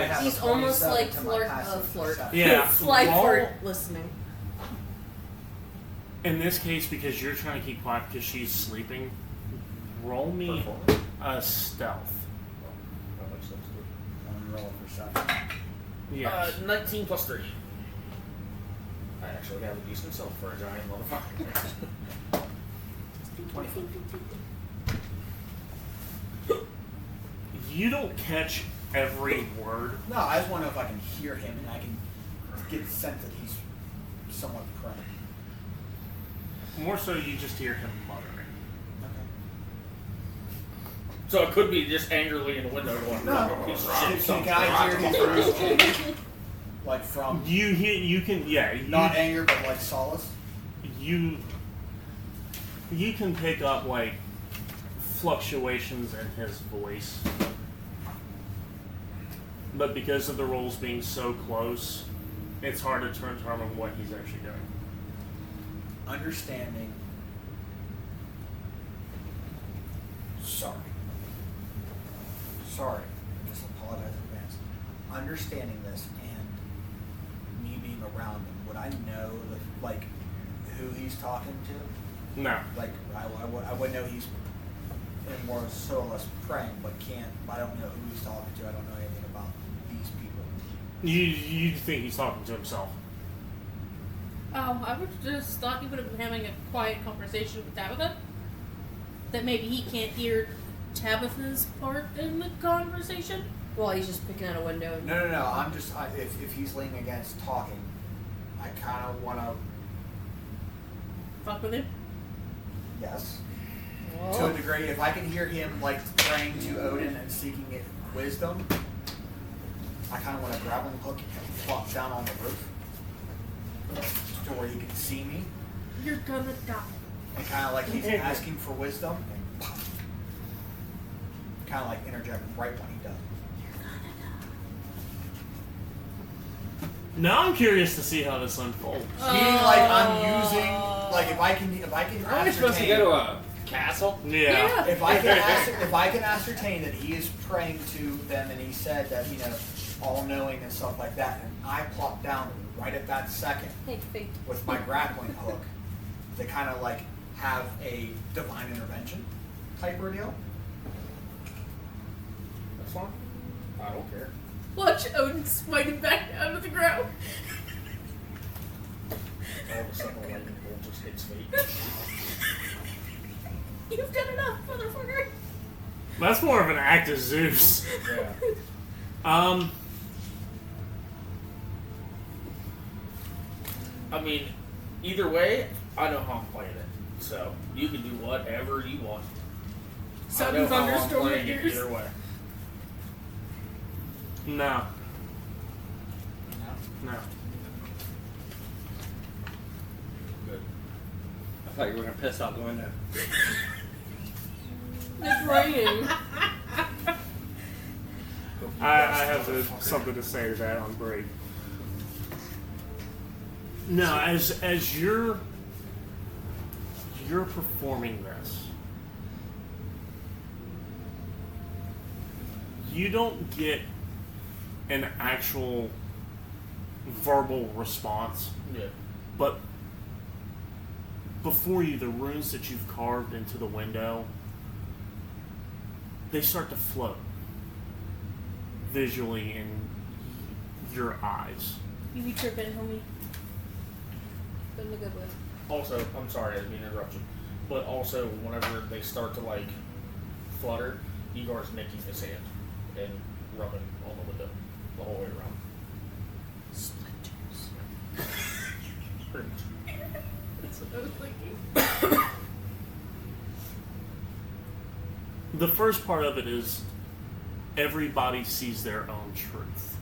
S4: have
S5: He's
S4: a
S5: almost
S4: 27
S5: like
S4: to my
S5: flirt.
S4: passive
S5: Flirt.
S4: perception.
S2: Yeah.
S5: Fly
S2: roll-
S5: flirt listening.
S2: In this case, because you're trying to keep quiet because she's sleeping, roll me
S1: Performance.
S2: a stealth.
S1: That makes sense, too.
S4: I'm gonna roll a perception.
S2: Yes.
S1: 19 plus 3. I actually have a decent self for a giant motherfucker.
S4: 24.
S2: You don't catch every word.
S4: No, I just want to know if I can hear him and I can get the sense that he's somewhat praying.
S2: More so, you just hear him muttering.
S4: Okay.
S1: So it could be just angrily in the window going,
S4: No.
S1: piece of shit,
S4: Can I hear his voice change? Like from
S2: You can, yeah.
S4: not anger, but like solace?
S2: You can pick up like fluctuations in his voice, but because of the rolls being so close, it's hard to determine what he's actually doing.
S4: Understanding. Sorry. Just apologize in advance. Understanding this and me being around him, would I know like who he's talking to?
S2: No.
S4: Like I would know he's in more so or less praying, but I don't know who he's talking to. I don't know anything about these people.
S2: You think he's talking to himself?
S7: Oh, I would just thought he would have been having a quiet conversation with Tabitha. That maybe he can't hear Tabitha's part in the conversation.
S5: Well, he's just picking out a window.
S4: No. I'm just if he's leaning against talking, I kind of want to.
S7: Fuck with him.
S4: Yes.
S5: Whoa.
S4: To a degree, if I can hear him like praying to Odin and seeking wisdom, I kind of want to grab him and hook and plop down on the roof to where he can see me,
S7: You're gonna die.
S4: and kind of like he's asking for wisdom, and pop, kind of like interject right when he does.
S2: Now I'm curious to see how this unfolds.
S4: Meaning, like I'm using, like if I can
S6: Aren't we supposed to go to a castle?
S2: Yeah.
S4: If I can ascertain that he is praying to them, and he said that all knowing and stuff like that, and I plop down right at that second
S5: Hey, fake.
S4: with my grappling hook to kind of like have a divine intervention type ordeal.
S1: That's fine. I don't care.
S7: Watch Odin smiting back down to the ground.
S1: All of a sudden, a lightning bolt just hits me.
S7: You've done enough, motherfucker.
S2: That's more of an act of Zeus.
S1: Yeah. I mean, either way, I know how I'm playing it. So you can do whatever you want. I know
S7: Sudden
S1: how I'm
S7: thunderstorm
S1: playing it
S7: appears.
S1: either way.
S2: No. No.
S1: Good.
S6: I thought you were gonna piss out the window.
S5: It's raining.
S2: I have something to say to that on break. No, as you're performing this, you don't get an actual verbal response,
S1: Yeah.
S2: but before you, the runes that you've carved into the window, they start to float visually in your eyes.
S7: You be tripping, homie.
S5: But in a good way.
S1: Also, I'm sorry, I didn't mean to interrupt you. But also, whenever they start to like flutter, Igor's nicking his hand and rubbing on the window the whole way around.
S5: Splinters.
S7: That's what I was thinking.
S2: The first part of it is everybody sees their own truth.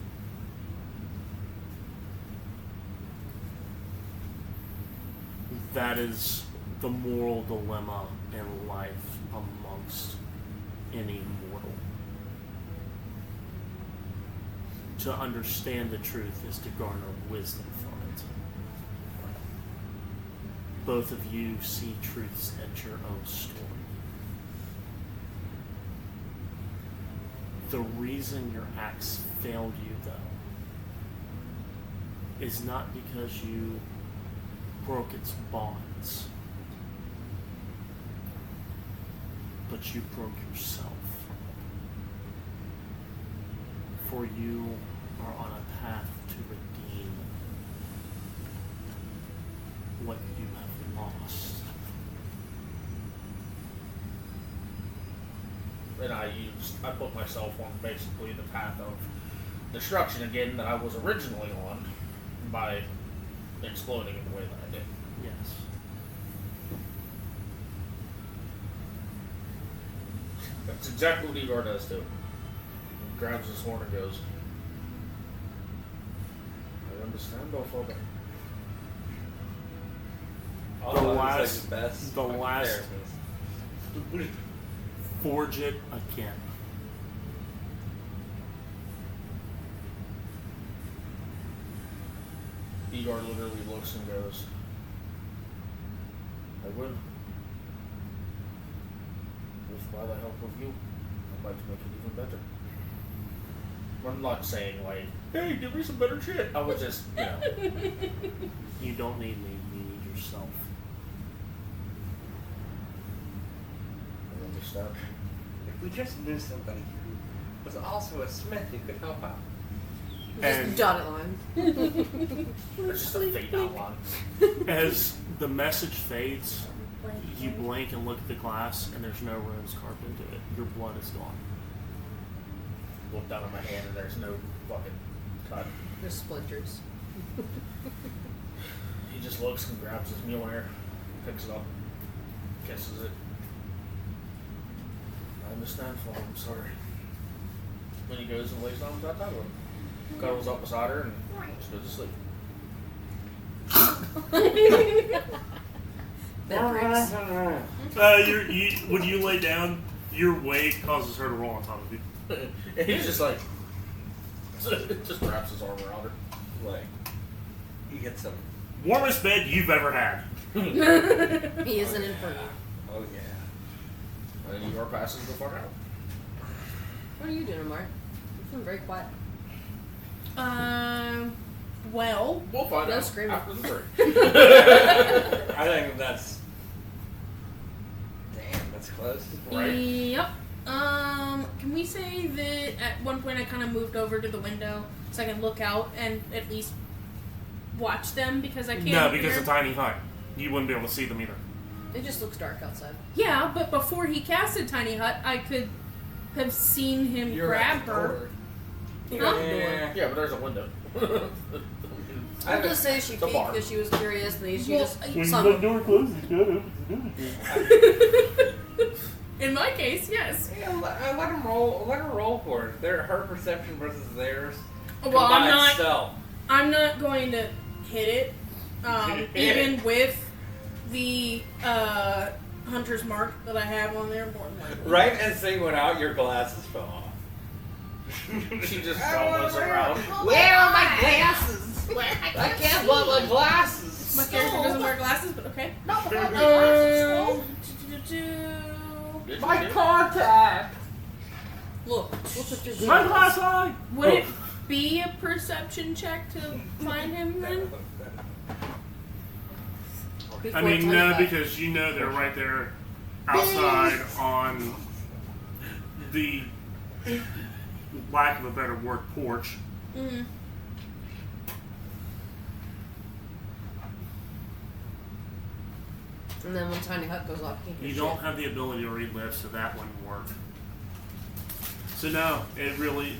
S2: That is the moral dilemma in life amongst any mortal. To understand the truth is to garner wisdom from it. Both of you see truths at your own story. The reason your axe failed you, though, is not because you broke its bonds, but you broke yourself. For you are on a path to redeem what you have lost.
S1: And I put myself on basically the path of destruction again that I was originally on by exploding in the way that I did.
S2: Yes.
S1: That's exactly what Igor does too. He grabs his horn and goes, I understand, Ophoba.
S2: The last forge it again.
S1: Igor literally looks and goes, I will. With by the help of you, I'd like to make it even better. I'm not saying like, hey, give me some better shit. I was just,
S2: You don't need me, you need yourself.
S1: I understand.
S6: If we just knew somebody who was also a smith who could help out.
S5: Just dotted line.
S1: It's just a fade outline.
S2: As the message fades, you blink and look at the glass, and there's no runes carved into it. Your blood is gone.
S1: Look down at my hand and there's no fucking cut.
S5: There's splinters.
S1: He just looks and grabs his Mjolnir, picks it up, kisses it. I understand, Father, I'm sorry. Then he goes and lays down on top of him. Cuddles up beside her and just goes to sleep.
S5: That breaks.
S2: When you lay down, your weight causes her to roll on top of you.
S1: And he's just like, just wraps his arm around her.
S6: Like, you get some.
S2: Warmest bed you've ever had.
S5: He is an inferno.
S6: Oh, yeah.
S1: And Igor passes the fuck out.
S5: What are you doing, Mark? You've been very quiet.
S7: Well,
S1: We'll find
S5: No
S1: out
S5: screaming.
S1: after the break.
S6: I think that's. Damn, that's close.
S1: Right.
S7: yep. Can we say that at one point I kind of moved over to the window so I can look out and at least watch them because I can't.
S2: No, because
S7: hear.
S2: of tiny hut. You wouldn't be able to see them either.
S5: It just looks dark outside.
S7: Yeah, but before he casted Tiny Hut, I could have seen him grab her.
S1: Yeah, but there's a window.
S5: I'm just saying she
S1: The
S5: peeked
S1: bar.
S5: because she was curious, and then she
S7: Well,
S5: just
S7: when
S5: sung.
S2: door closes,
S7: In my case, yes.
S6: Yeah, let him roll. Let her roll for it. Her perception versus theirs.
S7: Well,
S6: Combined stealth.
S7: I'm not going to hit it, even with the hunter's mark that I have on there. More than likely.
S6: Right as they went out, your glasses fell off.
S1: She just follows around.
S6: Where are my glasses? I can't let my glasses.
S7: My character doesn't wear glasses, but okay.
S6: My contact.
S5: Look at your
S2: My glass eye!
S7: Would it be a perception check to find him then?
S2: I mean, no, because you know they're right there outside on the lack of a better word, porch.
S7: Mm-hmm.
S5: And then when Tiny Hut goes off,
S2: You don't have the ability to read lips, so that wouldn't work. So no,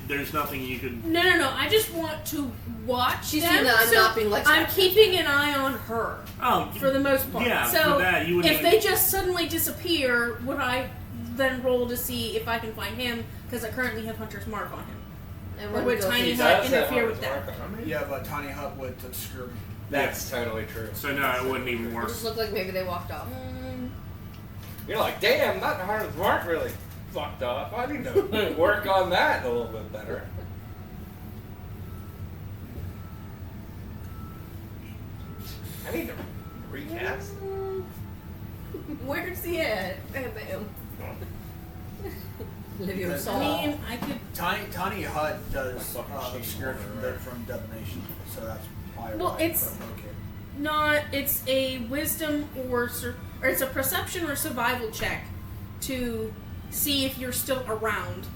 S2: there's nothing you can.
S7: No. I just want to watch
S5: She's
S7: them.
S5: doing that. I'm
S7: so
S5: not being like.
S7: I'm keeping an eye on her.
S2: Oh,
S7: For the most part.
S2: Yeah,
S7: so
S2: for that, you would
S7: if
S2: even-
S7: they just suddenly disappear, would I then roll to see if I can find him? Because I currently have Hunter's Mark on him.
S5: And
S7: Or
S5: we're
S7: would
S5: gonna go
S7: Tiny
S5: through-
S7: Hut
S6: Does have
S7: interfere
S6: Hunter's
S7: with that?
S6: mark on him?
S4: Yeah, but Tiny Hut would screw me.
S6: That's totally true.
S2: So no, it wouldn't even
S5: It
S2: work.
S5: just looked like maybe they walked off.
S6: You're like, damn, that Hunter's mark really fucked up. I need to work on that a little bit better. I need to recast.
S5: Where's he at? Bam, bam. Olivia
S4: Because-
S5: saw.
S7: I mean, I could.
S4: Tiny Hut does
S1: fucking
S4: obscure
S1: cheating
S4: from divination, so that's probably
S7: Well,
S4: why
S7: it's-
S4: I put him located.
S7: Not. It's a wisdom or it's a perception or survival check to see if you're still around.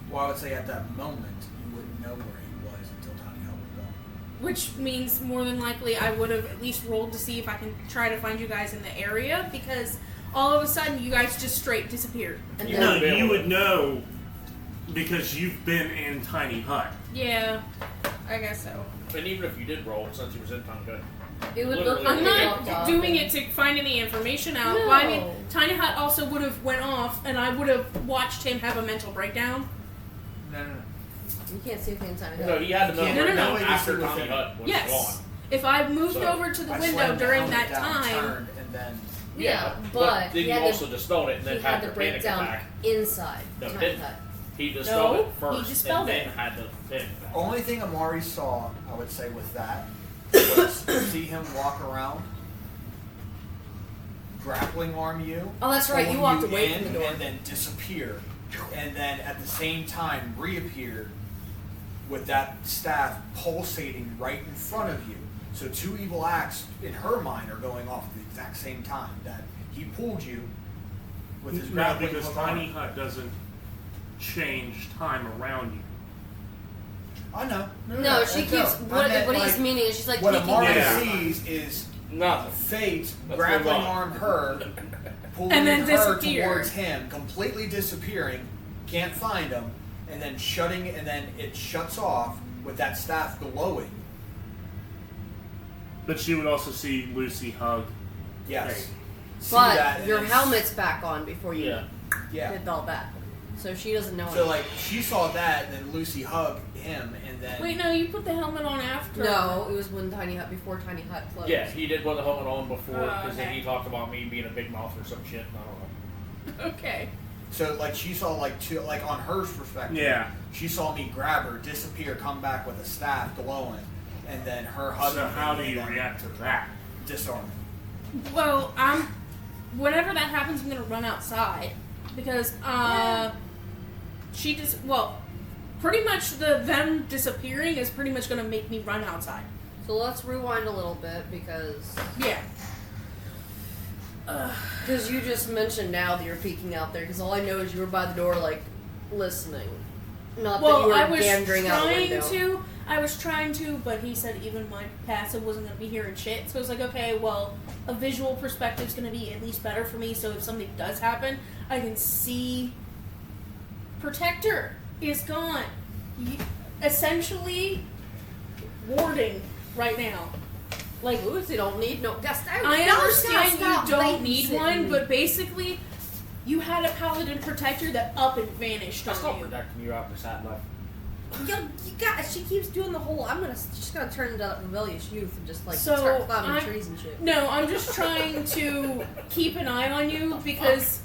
S4: Well, I would say at that moment you wouldn't know where he was until Tiny Hut was gone.
S7: Which means more than likely I would have at least rolled to see if I can try to find you guys in the area, because all of a sudden you guys just straight disappeared.
S5: And
S1: You
S5: then-
S2: No,
S1: wouldn't be
S2: you
S1: able
S2: would
S1: to-
S2: know because you've been in Tiny Hut.
S7: Yeah, I guess so.
S1: And even if you did roll, since he was in Tiny Hut,
S5: it would look
S1: literally-
S5: like
S7: I'm
S5: they walked
S7: not
S5: off
S7: doing
S5: and-
S7: it to find any information out.
S5: No.
S7: Well, I mean, Tiny Hut also would have went off, and I would have watched him have a mental breakdown.
S4: No.
S5: You can't see anything inside of
S1: no,
S5: it.
S1: he had to know
S4: No,
S1: right
S7: no,
S1: now
S4: no.
S1: after
S4: No,
S1: Tiny Hut was
S7: Yes.
S1: gone.
S7: If I moved
S1: So,
S7: over to the
S4: I
S7: window
S4: slammed the
S7: during
S4: helmet
S7: that
S4: down,
S7: time,
S4: turned, and then
S5: Yeah, but
S1: then
S5: he
S1: you
S5: had
S1: also
S5: to,
S1: dispelled it and then
S5: he
S1: had
S5: had
S1: the
S5: to break
S1: panic
S5: down
S1: attack.
S5: inside
S1: No,
S5: Tiny
S1: didn't.
S5: Hut.
S1: He dispelled
S7: No,
S1: it first
S7: he dispelled
S1: and then
S7: it.
S1: had the panic attack.
S4: only thing Amari saw, I would say, with that was see him walk around, grappling arm you.
S5: Oh, that's right, you
S4: pull
S5: walked away
S4: in,
S5: from the door.
S4: and then disappear, and then at the same time reappear with that staff pulsating right in front of you. So two evil acts in her mind are going off at the exact same time. That he pulled you with his
S2: No,
S4: grappling
S2: because
S4: hook
S2: Tiny
S4: arm.
S2: Hut doesn't change time around you.
S4: I know.
S5: No, she
S4: I
S5: keeps.
S4: know.
S5: What,
S4: I meant,
S5: what he's
S4: like,
S5: meaning is she's like
S4: what
S5: peeking
S4: Amari
S2: Yeah.
S4: sees is
S6: Nothing.
S4: Fate
S6: Let's
S4: grappling
S6: move on.
S4: arm her, pulling
S7: And then
S4: her
S7: disappear.
S4: towards him, completely disappearing, can't find him, and then shutting, and then it shuts off with that staff glowing.
S2: But she would also see Lucy hug.
S4: Yes.
S2: Right.
S4: See that,
S5: But
S4: and
S5: your
S4: it's-
S5: helmet's back on before you
S1: Yeah.
S4: Yeah.
S5: did all that. So she doesn't know
S4: So
S5: anything.
S4: like she saw that, and then Lucy hugged him, and then
S7: wait, no, you put the helmet on after.
S5: No, it was when Tiny Hut, before Tiny Hut closed.
S1: Yeah, he did put the helmet on before because then
S7: okay.
S1: he talked about me being a big mouth or some shit. I don't know.
S7: Okay.
S4: So like she saw like two, like on her perspective.
S2: Yeah.
S4: She saw me grab her, disappear, come back with a staff glowing, and then her hugging.
S2: So how
S4: me,
S2: do you
S4: and then
S2: react to that?
S4: Disarming.
S7: Well, whenever that happens, I'm gonna run outside because she just pretty much them disappearing is pretty much gonna make me run outside.
S5: So let's rewind a little bit because
S7: Yeah.
S5: you just mentioned now that you're peeking out there. Because all I know is you were by the door, like listening, not that you
S7: Well,
S5: were
S7: I was
S5: gandering out the
S7: trying
S5: window.
S7: to. I was trying to, but he said even my passive wasn't gonna be hearing shit. So I was like, okay, well, a visual perspective is gonna be at least better for me. So if something does happen, I can see. Protector is gone. Essentially, warding right now. Like,
S5: Lucy don't need no.
S7: I understand you don't need one, but basically, you had a paladin protector that up and vanished
S1: That's
S7: on
S1: not
S7: you.
S1: protecting you after sat left.
S5: you got. She keeps doing the whole. She's gonna turn into that rebellious youth and just like
S7: So,
S5: start climbing
S7: I'm-
S5: trees and shit.
S7: No, I'm just trying to keep an eye on you because,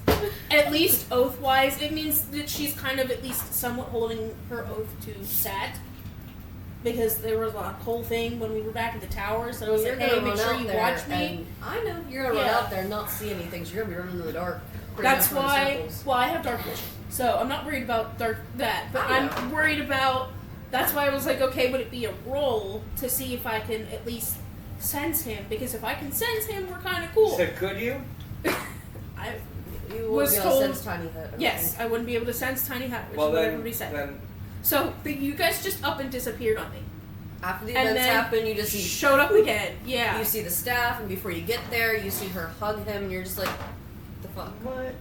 S7: at least oath-wise, it means that she's kind of at least somewhat holding her oath to Sat. Because there was a whole thing when we were back at the tower, so I was
S5: You're
S7: like, hey,
S5: gonna
S7: make
S5: run
S7: sure
S5: out
S7: you
S5: there
S7: watch me.
S5: and I know you're gonna run
S7: Yeah.
S5: out there and not see anything. So you're gonna be running in the dark.
S7: That's
S5: running
S7: why.
S5: circles.
S7: Well, I have dark vision, so I'm not worried about that. But
S5: I
S7: I'm
S5: know.
S7: worried about. That's why I was like, okay, would it be a roll to see if I can at least sense him? Because if I can sense him, we're kind of cool.
S6: So could you?
S7: I,
S5: You
S7: was
S5: was be able to
S7: told-
S5: sense Tiny Hut.
S7: yes, I wouldn't be able to sense Tiny Hut, which
S6: Well
S7: is what
S6: then,
S7: everybody said.
S6: then
S7: So you guys just up and disappeared on me,
S5: After the
S7: and
S5: events
S7: then
S5: happen, you just see
S7: showed up again. Yeah.
S5: you see the staff, and before you get there, you see her hug him, and you're just like, the fuck.
S6: what?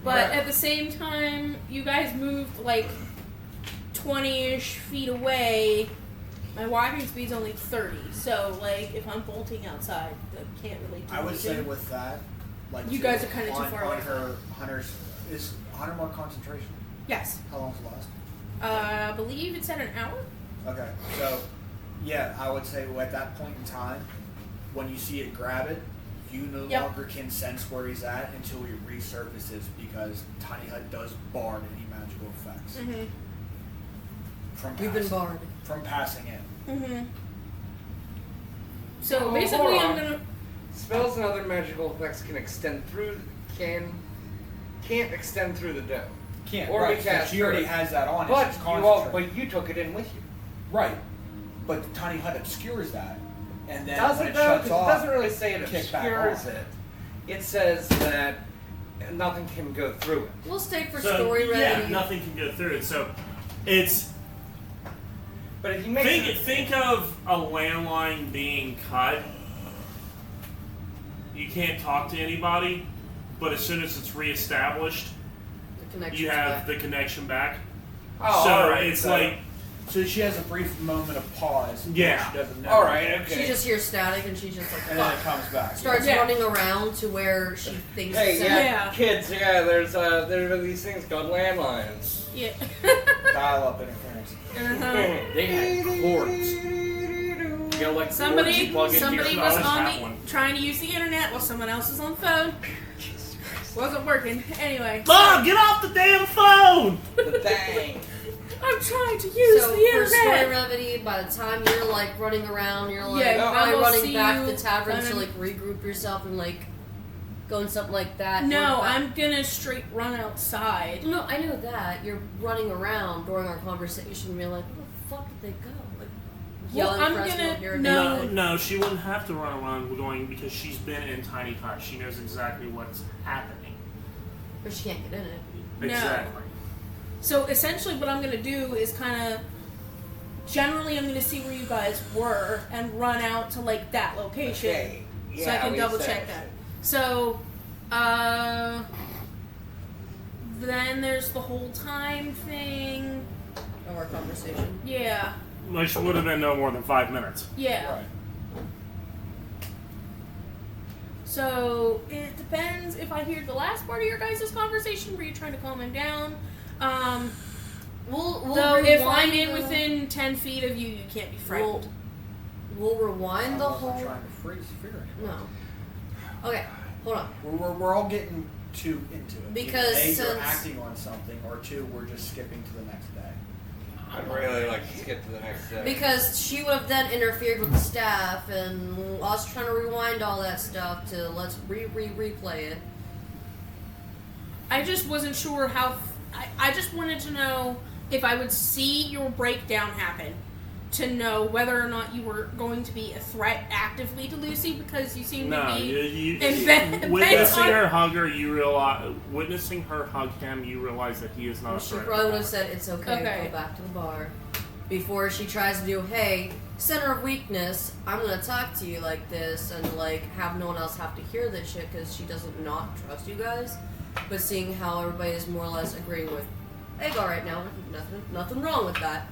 S7: But
S4: Right.
S7: at the same time, you guys moved like 20-ish feet away. My walking speed's only 30, so like if I'm bolting outside, I can't really do
S4: I would say
S7: anything.
S4: with that, like
S7: You guys are kinda too far
S4: on
S7: away from
S4: her Hunter's is Hunter more concentration.
S7: Yes.
S4: How long's it last?
S7: I believe it's at an hour.
S4: Okay, so yeah, I would say at that point in time, when you see it grab it, you no
S7: Yep.
S4: longer can sense where he's at until he resurfaces because Tiny Hut does bar any magical effects
S7: Mm-hmm.
S4: from
S5: We've been
S4: passing,
S5: barred.
S4: from passing in.
S7: Mm-hmm. So
S6: Oh,
S7: basically,
S6: hold
S7: I'm
S6: on.
S7: gonna.
S6: Spells and other magical effects can extend through. Can't extend through the dome.
S4: Can't,
S6: Or
S4: right?
S6: we
S4: So
S6: cast
S4: she already
S6: through it.
S4: has that on.
S6: But
S4: and she's
S6: but you took it in with you.
S4: right, but Tiny Hut obscures that, and then
S6: Does
S4: when
S6: it
S4: it
S6: though?
S4: shuts
S6: 'Cause
S4: off,
S6: it doesn't really say it
S4: kick back
S6: obscures
S4: on.
S6: it. It says that nothing can go through it.
S5: We'll stay for
S2: So,
S5: story
S2: yeah,
S5: ready.
S2: nothing can go through it. So it's
S6: But if you make
S2: think of a landline being cut. You can't talk to anybody, but as soon as it's reestablished,
S5: The connection's
S2: you have
S5: back.
S2: the connection back.
S6: oh,
S2: so
S6: all right,
S2: it's
S6: so-
S2: like,
S4: So she has a brief moment of pause. where
S2: Yeah.
S4: She doesn't know.
S6: all right, okay.
S5: She just hears static and she's just like,
S4: And then it
S5: fuck.
S4: comes back.
S5: Starts
S7: Yeah.
S5: running around to where she thinks
S6: Hey,
S5: it's
S6: yeah,
S5: at.
S7: Yeah.
S6: kids, yeah, there's these things called landlines.
S7: Yeah.
S4: Dial-up interference.
S7: uh-huh.
S1: They had cords. You know, like cords
S7: Somebody
S1: you plug into
S7: somebody
S1: your
S7: was
S1: phone.
S7: on
S2: Have
S7: the
S2: one.
S7: trying to use the internet while someone else was on the phone. Wasn't working. Anyway.
S2: Mom, get off the damn phone!
S6: The thing.
S7: I'm trying to use
S5: So
S7: the
S5: for story
S7: internet.
S5: remedy, by the time you're like running around, you're like
S7: Yeah, I
S5: probably
S7: will
S5: running
S7: see
S5: back
S7: you
S5: to the tavern to
S7: when
S5: like regroup yourself and like going something like that.
S7: No,
S5: We're back-
S7: I'm gonna straight run outside.
S5: No, I know that. You're running around during our conversation. You're like, where the fuck did they go? Like
S7: Well,
S5: yelling
S7: I'm
S5: for us to
S7: gonna-
S5: hear
S7: no.
S5: it.
S2: No, she wouldn't have to run around going because she's been in Tiny Hut. She knows exactly what's happening.
S5: But she can't get in it.
S7: No.
S2: Exactly.
S7: So essentially, what I'm gonna do is kind of. Generally, I'm gonna see where you guys were and run out to like that location,
S6: Okay.
S7: so I can
S6: we
S7: double
S6: said
S7: check
S6: it.
S7: that. So, then there's the whole time thing.
S5: Of our conversation.
S7: Yeah,
S2: Which would have been no more than 5 minutes.
S7: yeah.
S4: Right.
S7: So it depends if I hear the last part of your guys' conversation. Were you trying to calm him down?
S5: We'll
S7: Though if
S5: rewind
S7: I'm in
S5: the-
S7: within 10 feet of you, you can't be frightened.
S5: We'll rewind the
S4: I wasn't
S5: whole.
S4: trying to freeze figure it.
S5: No. Okay, hold on.
S4: We're all getting too into it.
S5: Because
S4: Either A,
S5: since-
S4: you're acting on something, or two, we're just skipping to the next day.
S6: I'd really like to skip to the next day.
S5: Because she would have then interfered with the staff, and us trying to rewind all that stuff to let's replay it.
S7: I just wasn't sure how. I just wanted to know if I would see your breakdown happen to know whether or not you were going to be a threat actively to Lucy because you seem
S2: No,
S7: to be.
S2: you
S7: and Ben-
S2: witnessing
S7: Ben-
S2: her hug her, you realize witnessing her hug him, you realize that he is not a
S5: She
S2: threat.
S5: probably would have said it's okay,
S7: Okay.
S5: go back to the bar. Before she tries to do, hey, center of weakness, I'm gonna talk to you like this and like have no one else have to hear this shit because she doesn't not trust you guys. But seeing how everybody is more or less agreeing with Agar right now, nothing wrong with that.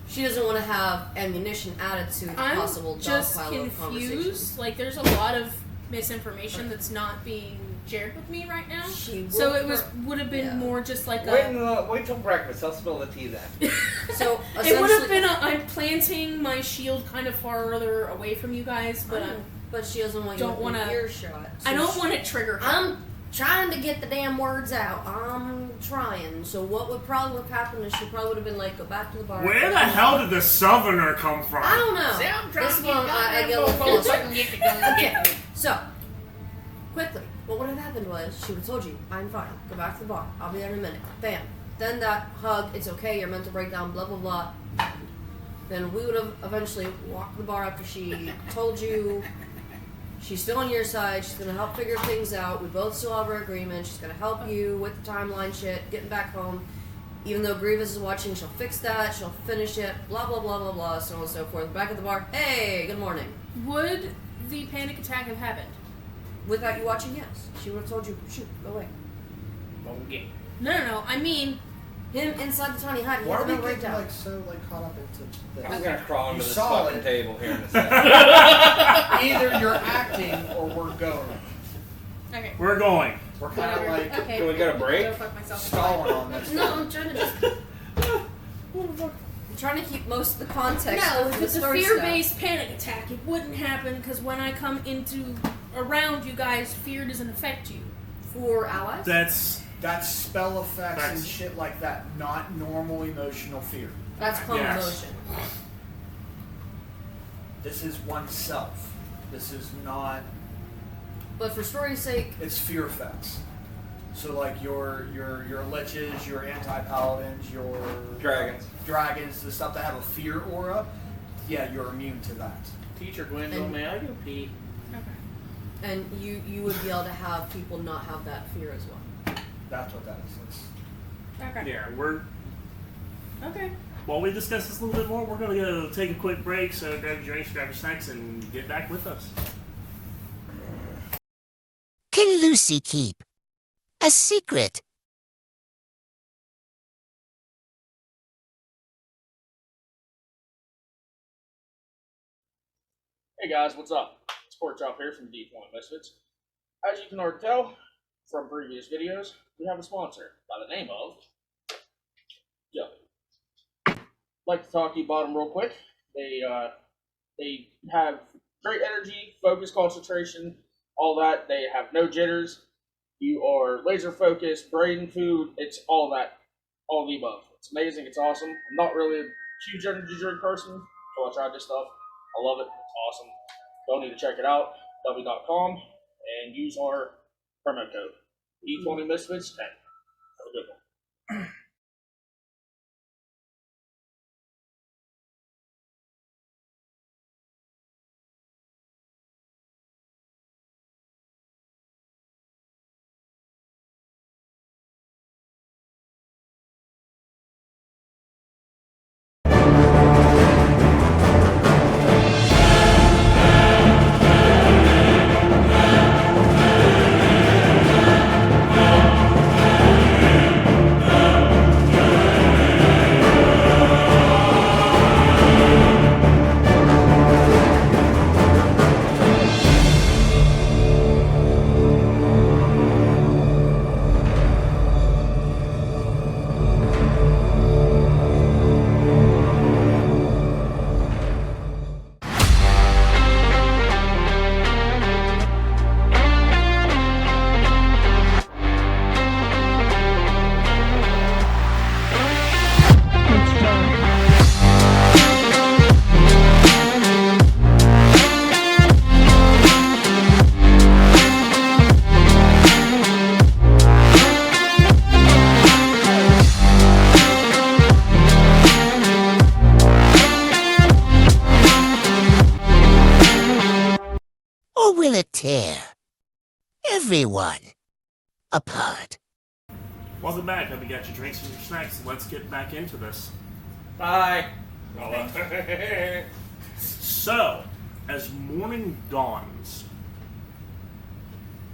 S5: She doesn't want to have ammunition added to the
S7: I'm
S5: possible
S7: just
S5: dogpile of conversation.
S7: confused. Like, there's a lot of misinformation that's not being shared with me right now.
S5: She
S7: So
S5: will
S7: it was
S5: for-
S7: would have been
S5: yeah.
S7: more just like
S6: Wait till breakfast. I'll spill the tea then.
S5: So
S7: it would have
S5: essentially-
S7: been I'm planting my shield kind of farther away from you guys, but
S5: but she doesn't want you
S7: don't
S5: within
S7: wanna-
S5: earshot.
S7: I don't want to trigger her.
S5: I'm trying to get the damn words out. I'm trying. So what would probably have happened is she probably would have been like, go back to the bar.
S2: Where the hell did the southerner come from?
S5: I don't know.
S1: See, I'm trying
S5: This
S1: to
S5: one
S1: get
S5: I
S1: goddamn
S5: get a little
S1: mofos so I
S5: closer.
S1: can get the gun.
S5: Okay, so quickly, what would have happened was she would have told you, I'm fine. Go back to the bar. I'll be there in a minute. Bam. Then that hug, it's okay, you're meant to break down, blah blah blah. Then we would have eventually walked the bar after she told you she's still on your side, she's gonna help figure things out. We both still have our agreement, she's gonna help you with the timeline shit, getting back home. Even though Grievous is watching, she'll fix that, she'll finish it, blah blah blah blah blah, so on and so forth. Back at the bar, hey, good morning.
S7: Would the panic attack have happened?
S5: Without you watching, yes. She would have told you, shoot, go away.
S1: Okay.
S7: No. I mean,
S5: him inside the tiny hut. He
S4: Why
S5: had
S4: are
S5: the
S4: we
S5: middle
S4: getting
S5: breakdown.
S4: like so like caught up into this?
S6: I'm gonna crawl into
S4: You
S6: this
S4: saw
S6: fucking
S4: it.
S6: table here in a second.
S4: Either you're acting or we're going.
S7: okay.
S2: We're going.
S4: We're kind of
S7: Whatever.
S4: like
S7: Okay.
S6: Can we get a break?
S7: Go fuck myself.
S4: stalling on this.
S5: No, I'm trying to just. I'm trying to keep most of the context.
S7: No,
S5: of
S7: if
S5: the
S7: it's a
S5: story
S7: fear-based panic attack, it wouldn't happen because when I come around you guys, fear doesn't affect you.
S5: stuff. For allies.
S4: That's spell effects and
S2: That's-
S4: shit like that, not normal emotional fear.
S5: That's calm
S2: Yes.
S5: emotion.
S4: This is oneself. This is not.
S5: But for story's sake,
S4: It's fear effects. So like your liches, your anti-paladins, your dragons, the stuff that have a fear aura. Yeah, you're immune to that.
S1: Teacher Gwendolyn,
S5: And-
S1: may I go pee?
S7: Okay.
S5: and you would be able to have people not have that fear as well.
S4: That's what that is. It's,
S7: Okay.
S2: Yeah, we're.
S7: Okay.
S2: While we discuss this a little bit more, we're gonna go take a quick break. So grab your drinks, grab your snacks, and get back with us.
S3: Can Lucy keep a secret?
S1: Hey guys, what's up? It's Pork Chop here from D20Misfits. As you can already tell from previous videos, we have a sponsor by the name of Joey. Like to talk to you about them real quick. They have great energy, focus, concentration, all that. They have no jitters. You are laser focused, brain food. It's all that, all the above. It's amazing. It's awesome. I'm not really a huge energy drink person until I tried this stuff. I love it. It's awesome. Y'all need to check it out. W.com and use our promo code D20Misfits 10. Have a good one.
S3: Or will it tear everyone apart?
S2: Welcome back. Hope you got your drinks and your snacks. Let's get back into this.
S1: Bye.
S2: So, as morning dawns,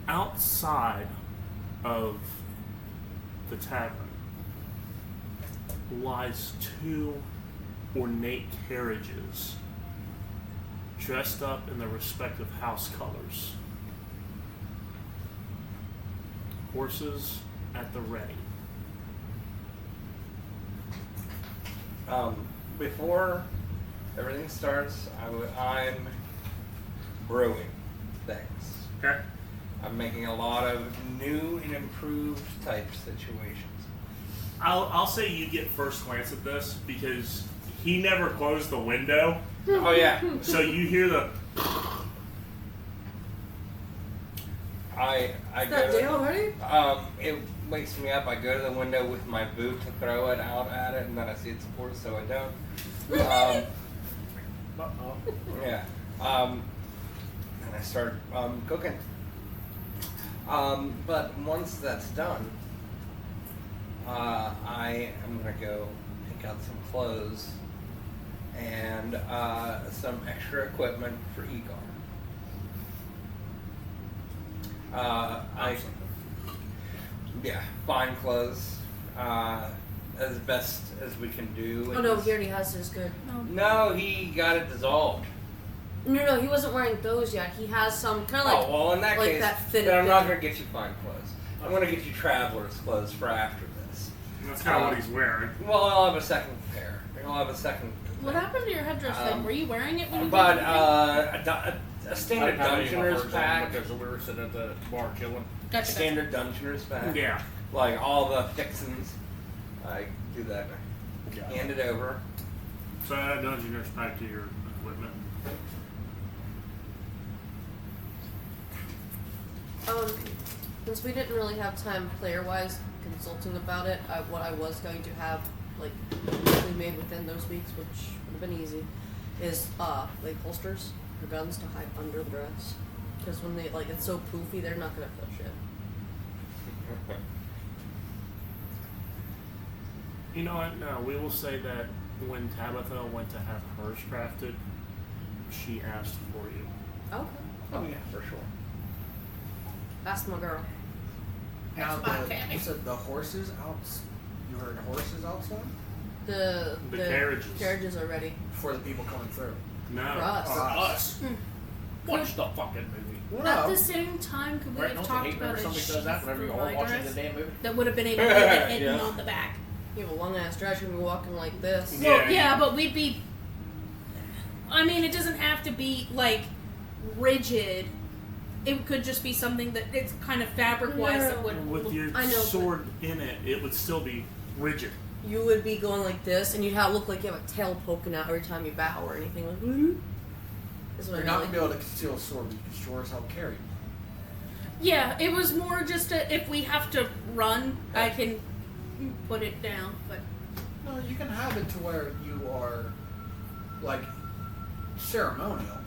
S2: outside of the tavern lies two ornate carriages dressed up in their respective house colors. Horses at the ready.
S6: Before everything starts, I'm brewing things.
S2: Okay.
S6: I'm making a lot of new and improved type situations.
S2: I'll say you get first glance at this because he never closed the window.
S6: Oh yeah,
S2: So you hear the
S6: I
S5: Is
S6: go.
S5: that day already?
S6: It wakes me up. I go to the window with my boot to throw it out at it, and then I see it's supported, so I don't. Yeah. And I start cooking. But once that's done, I am gonna go pick out some clothes and some extra equipment for Igor. Yeah, fine clothes. As best as we can do.
S5: Oh no, he already has his good.
S6: No, he got it dissolved.
S5: No, he wasn't wearing those yet. He has some kind of like.
S6: Oh, well, in that
S5: like
S6: case,
S5: that thin
S6: then I'm not
S5: thing.
S6: going to get you fine clothes. I'm going to get you traveler's clothes for after this.
S2: That's kind of what he's wearing.
S6: Well, I'll have a second pair. I'll have a second.
S7: What happened to your headdress thing? Were you wearing it when you
S6: But
S7: did
S6: a standard Dungeoner's pack.
S1: Because we were sitting at the bar chilling.
S7: Gotcha.
S6: Standard Dungeoner's pack.
S2: Yeah.
S6: Like all the fixins. I do that.
S2: Yeah.
S6: Hand it over.
S2: So that Dungeoner's back to your equipment.
S5: Since we didn't really have time player-wise consulting about it, what I was going to have like quickly made within those weeks, which would have been easy, is like holsters for guns to hide under the dress. Because when they like it's so poofy, they're not gonna feel shit.
S2: You know what? No, we will say that when Tabitha went to have hers crafted, she asked for you.
S5: Okay.
S6: Oh yeah, for sure.
S5: Ask my girl.
S4: Now,
S7: my Tammy.
S4: you said the horses out. You heard horses outside
S5: The
S2: carriages.
S5: are ready
S4: for the people coming through.
S5: for
S2: No.
S5: us.
S1: For us. Watch the fucking movie.
S4: Well,
S7: At
S4: no.
S7: the same time, could we
S1: Right?
S7: have
S1: Don't
S7: talked
S1: you hate
S7: about
S1: whenever
S7: a
S1: somebody says that whenever
S7: sheath
S1: you're
S7: for
S1: all
S7: my
S1: watching the
S7: dress
S1: damn movie?
S7: that would have been able to get hidden
S6: Yeah.
S7: on the back?
S5: You have a long ass dress. You're gonna be walking like this.
S2: Yeah.
S7: Well, yeah, but we'd be. I mean, it doesn't have to be like rigid. It could just be something that it's kind of fabric-wise that would.
S2: With your
S5: I know, but-
S2: sword in it, it would still be rigid.
S5: You would be going like this, and you'd have look like you have a tail poking out every time you bow or anything. Like, "Woo." Is what
S4: You're
S5: I
S4: not
S5: mean.
S4: gonna be able to conceal a sword, but you can sure as hell carry.
S7: Yeah, it was more just if we have to run, I can put it down. But
S4: No, you can have it to where you are like ceremonial.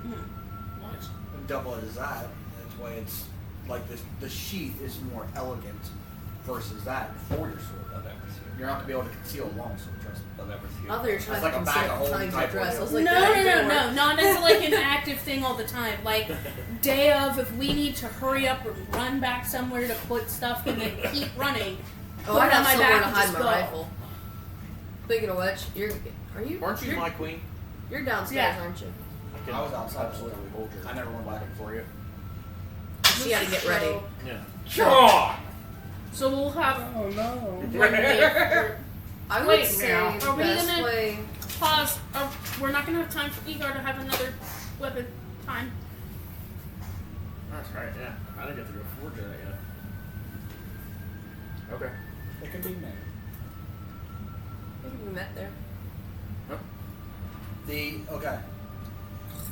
S1: Nice.
S4: And double it as that. That's why it's like this. The sheath is more elegant versus that for your sword.
S6: They'll never see it.
S4: You're not gonna be able to conceal a long sword. Trust me.
S6: They'll never see
S5: I
S6: it.
S5: thought you were trying
S4: It's like
S5: to
S4: a bag
S5: conceal
S4: of
S5: it
S4: holding
S5: behind your
S4: type
S5: dress. I
S4: ordeal.
S5: was like,
S7: no,
S5: that ain't gonna
S7: no,
S5: work.
S7: not as like an active thing all the time. Like day of, if we need to hurry up or run back somewhere to put stuff and then keep running.
S5: Oh,
S7: put
S5: I
S7: it on
S5: have
S7: my
S5: somewhere
S7: back
S5: to
S7: and
S5: hide
S7: just
S5: my
S7: go.
S5: rifle. Speaking of which, are you?
S1: Weren't you
S5: you're,
S1: my queen?
S5: You're downstairs,
S7: Yeah.
S5: aren't you?
S1: can
S4: I was outside.
S1: absolutely hold your
S4: I never went back
S1: weapon for you.
S5: She had to get ready.
S1: Yeah.
S6: John!
S7: So we'll have
S6: Oh no.
S7: one day.
S5: I would
S7: Wait,
S5: say
S7: now,
S5: the
S7: are we
S5: best
S7: gonna-
S5: way.
S7: Pause. We're not gonna have time for Igor to have another weapon time.
S1: That's right, yeah. I didn't get to go forge that yet. Okay.
S4: It can be made.
S5: I think we met there.
S4: Okay.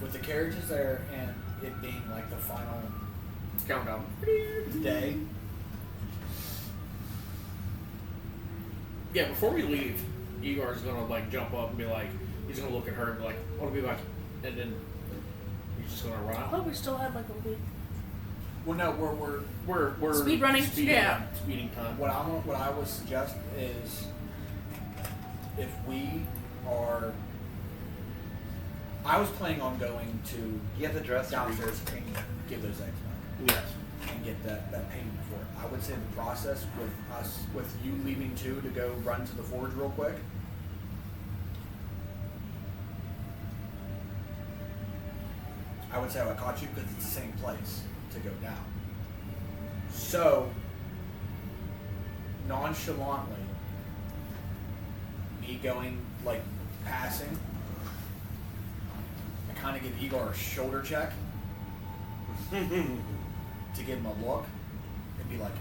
S4: With the carriages there and it being like the final
S1: Countdown.
S4: day.
S1: Yeah, before we leave, Igor's gonna like jump up and be like, he's gonna look at her and be like, I wanna be back, and then he's just gonna run
S7: I
S1: out.
S7: thought we still had like a week.
S4: Well, no,
S1: We're
S7: Speed running?
S1: speeding,
S7: Yeah.
S1: speeding time.
S4: what I would suggest is if we are. I was planning on going to
S6: You have the dress
S4: downstairs and give those eggs back
S2: Yes.
S4: and get that payment for it. I would say the process with you leaving too to go run to the forge real quick. I would say I would caught you because it's the same place to go down. So nonchalantly, me going like passing, I kind of give Igor a shoulder check to give him a look and be like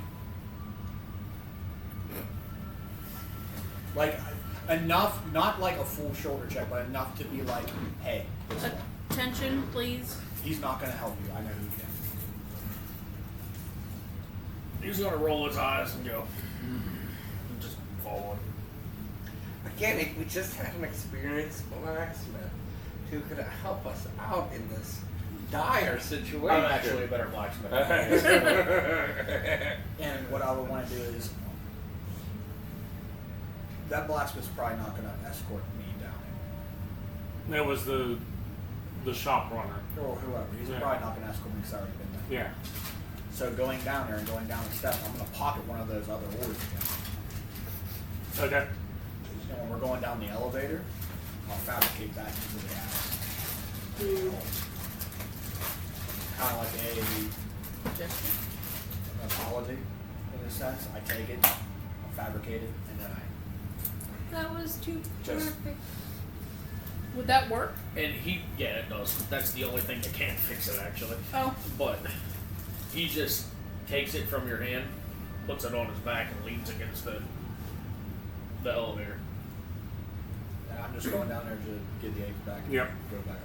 S4: enough, not like a full shoulder check, but enough to be like, hey, this way.
S7: Attention, please.
S4: He's not going to help you. I know who can.
S1: He's gonna roll his eyes and go, and just follow him.
S6: Again, if we just had an experienced blacksmith who could help us out in this dire situation.
S1: I'm actually a better blacksmith.
S4: And what I would want to do is, that blacksmith's probably not going to escort me down.
S2: That was the shop runner.
S4: Or whoever. He's
S2: Yeah.
S4: probably not going to escort me because I already been there.
S2: Yeah.
S4: So going down there and going down the steps, I'm gonna pocket one of those other oars again.
S2: Okay.
S4: And when we're going down the elevator, I'll fabricate that into the ass. Kind of like an apology, in a sense. I take it, I fabricate it, and then
S5: That was too
S4: Just-
S5: perfect.
S7: Would that work?
S1: And yeah, it does. That's the only thing that can't fix it, actually.
S7: Oh.
S1: But he just takes it from your hand, puts it on his back, and leans against the elevator.
S4: and I'm just going down there to get the eggs back and
S2: Yep.
S4: go back.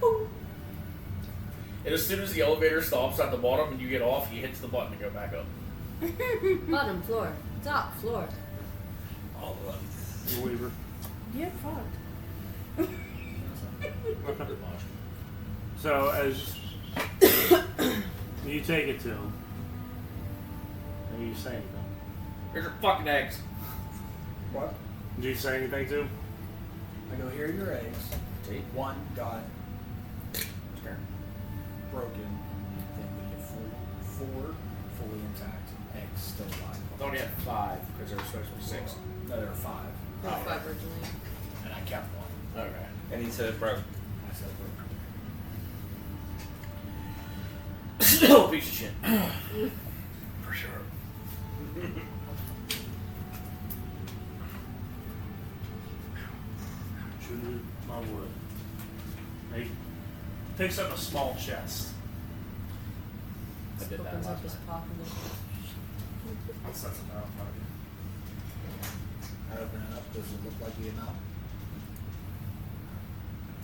S1: And as soon as the elevator stops at the bottom and you get off, he hits the button to go back up.
S5: Bottom floor, top floor.
S6: All of them.
S2: You Weaver.
S7: Yeah, fuck.
S2: So as you take it to him, and you say anything?
S1: Here's your fucking eggs.
S4: What?
S2: Do you say anything to him?
S4: I go, here are your eggs.
S1: See?
S4: One got
S1: Here.
S4: broken, then we get four fully intact eggs still alive.
S1: I only had 5 because there were supposed to be 6.
S4: No, there were 5.
S5: There were 5 originally.
S4: And I kept one.
S1: Okay.
S6: And he said, bro,
S4: I said,
S1: Oh, piece of shit.
S6: for sure.
S2: Shoot my wood. He picks up a small chest.
S1: I did that
S5: Opens up
S1: last
S5: his
S1: night.
S5: pocket.
S2: Sets it down in front of you.
S4: I open it up. Does it look like the amount?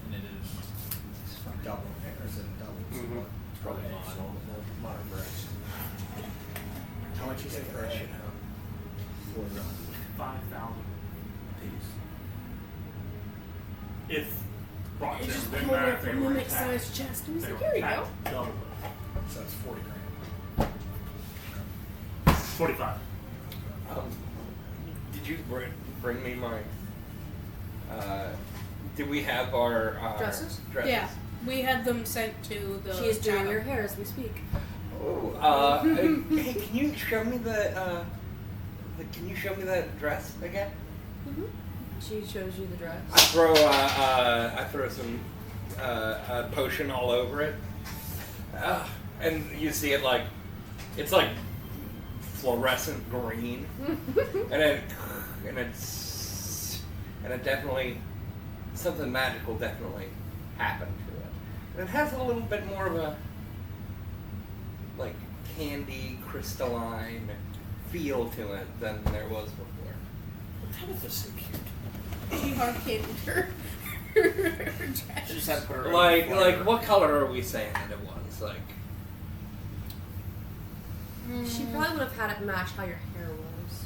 S4: And it is double. Or is it double?
S2: Mhm.
S1: It's probably modern breast.
S4: How much you say per egg? For
S2: 5,000.
S4: piece.
S2: If brought
S7: He
S2: to
S7: just
S2: them,
S7: pulled
S2: didn't matter
S7: up
S2: if
S7: a
S2: they were
S7: mimic
S2: attacked.
S7: sized chest and he's
S2: They
S7: like,
S2: were
S7: here you go.
S2: attacked, double it.
S4: So that's 40 grand.
S2: 45.
S6: Did you bring me my? Did we have our
S5: Dresses?
S7: Yeah. We had them sent to the
S5: She is doing
S7: channel.
S5: your hair as we speak.
S6: Oh, hey, can you show me can you show me that dress again?
S5: She shows you the dress.
S6: I throw some potion all over it, and you see it like it's like fluorescent green, and it definitely something magical definitely happened to it, and it has a little bit more of a like candy crystalline feel to it than there was before.
S1: Tabitha's so cute.
S7: She hard candied her.
S1: She just had to put her
S6: Like what color are we saying that it was? Like
S5: She probably would have had it match how your hair was.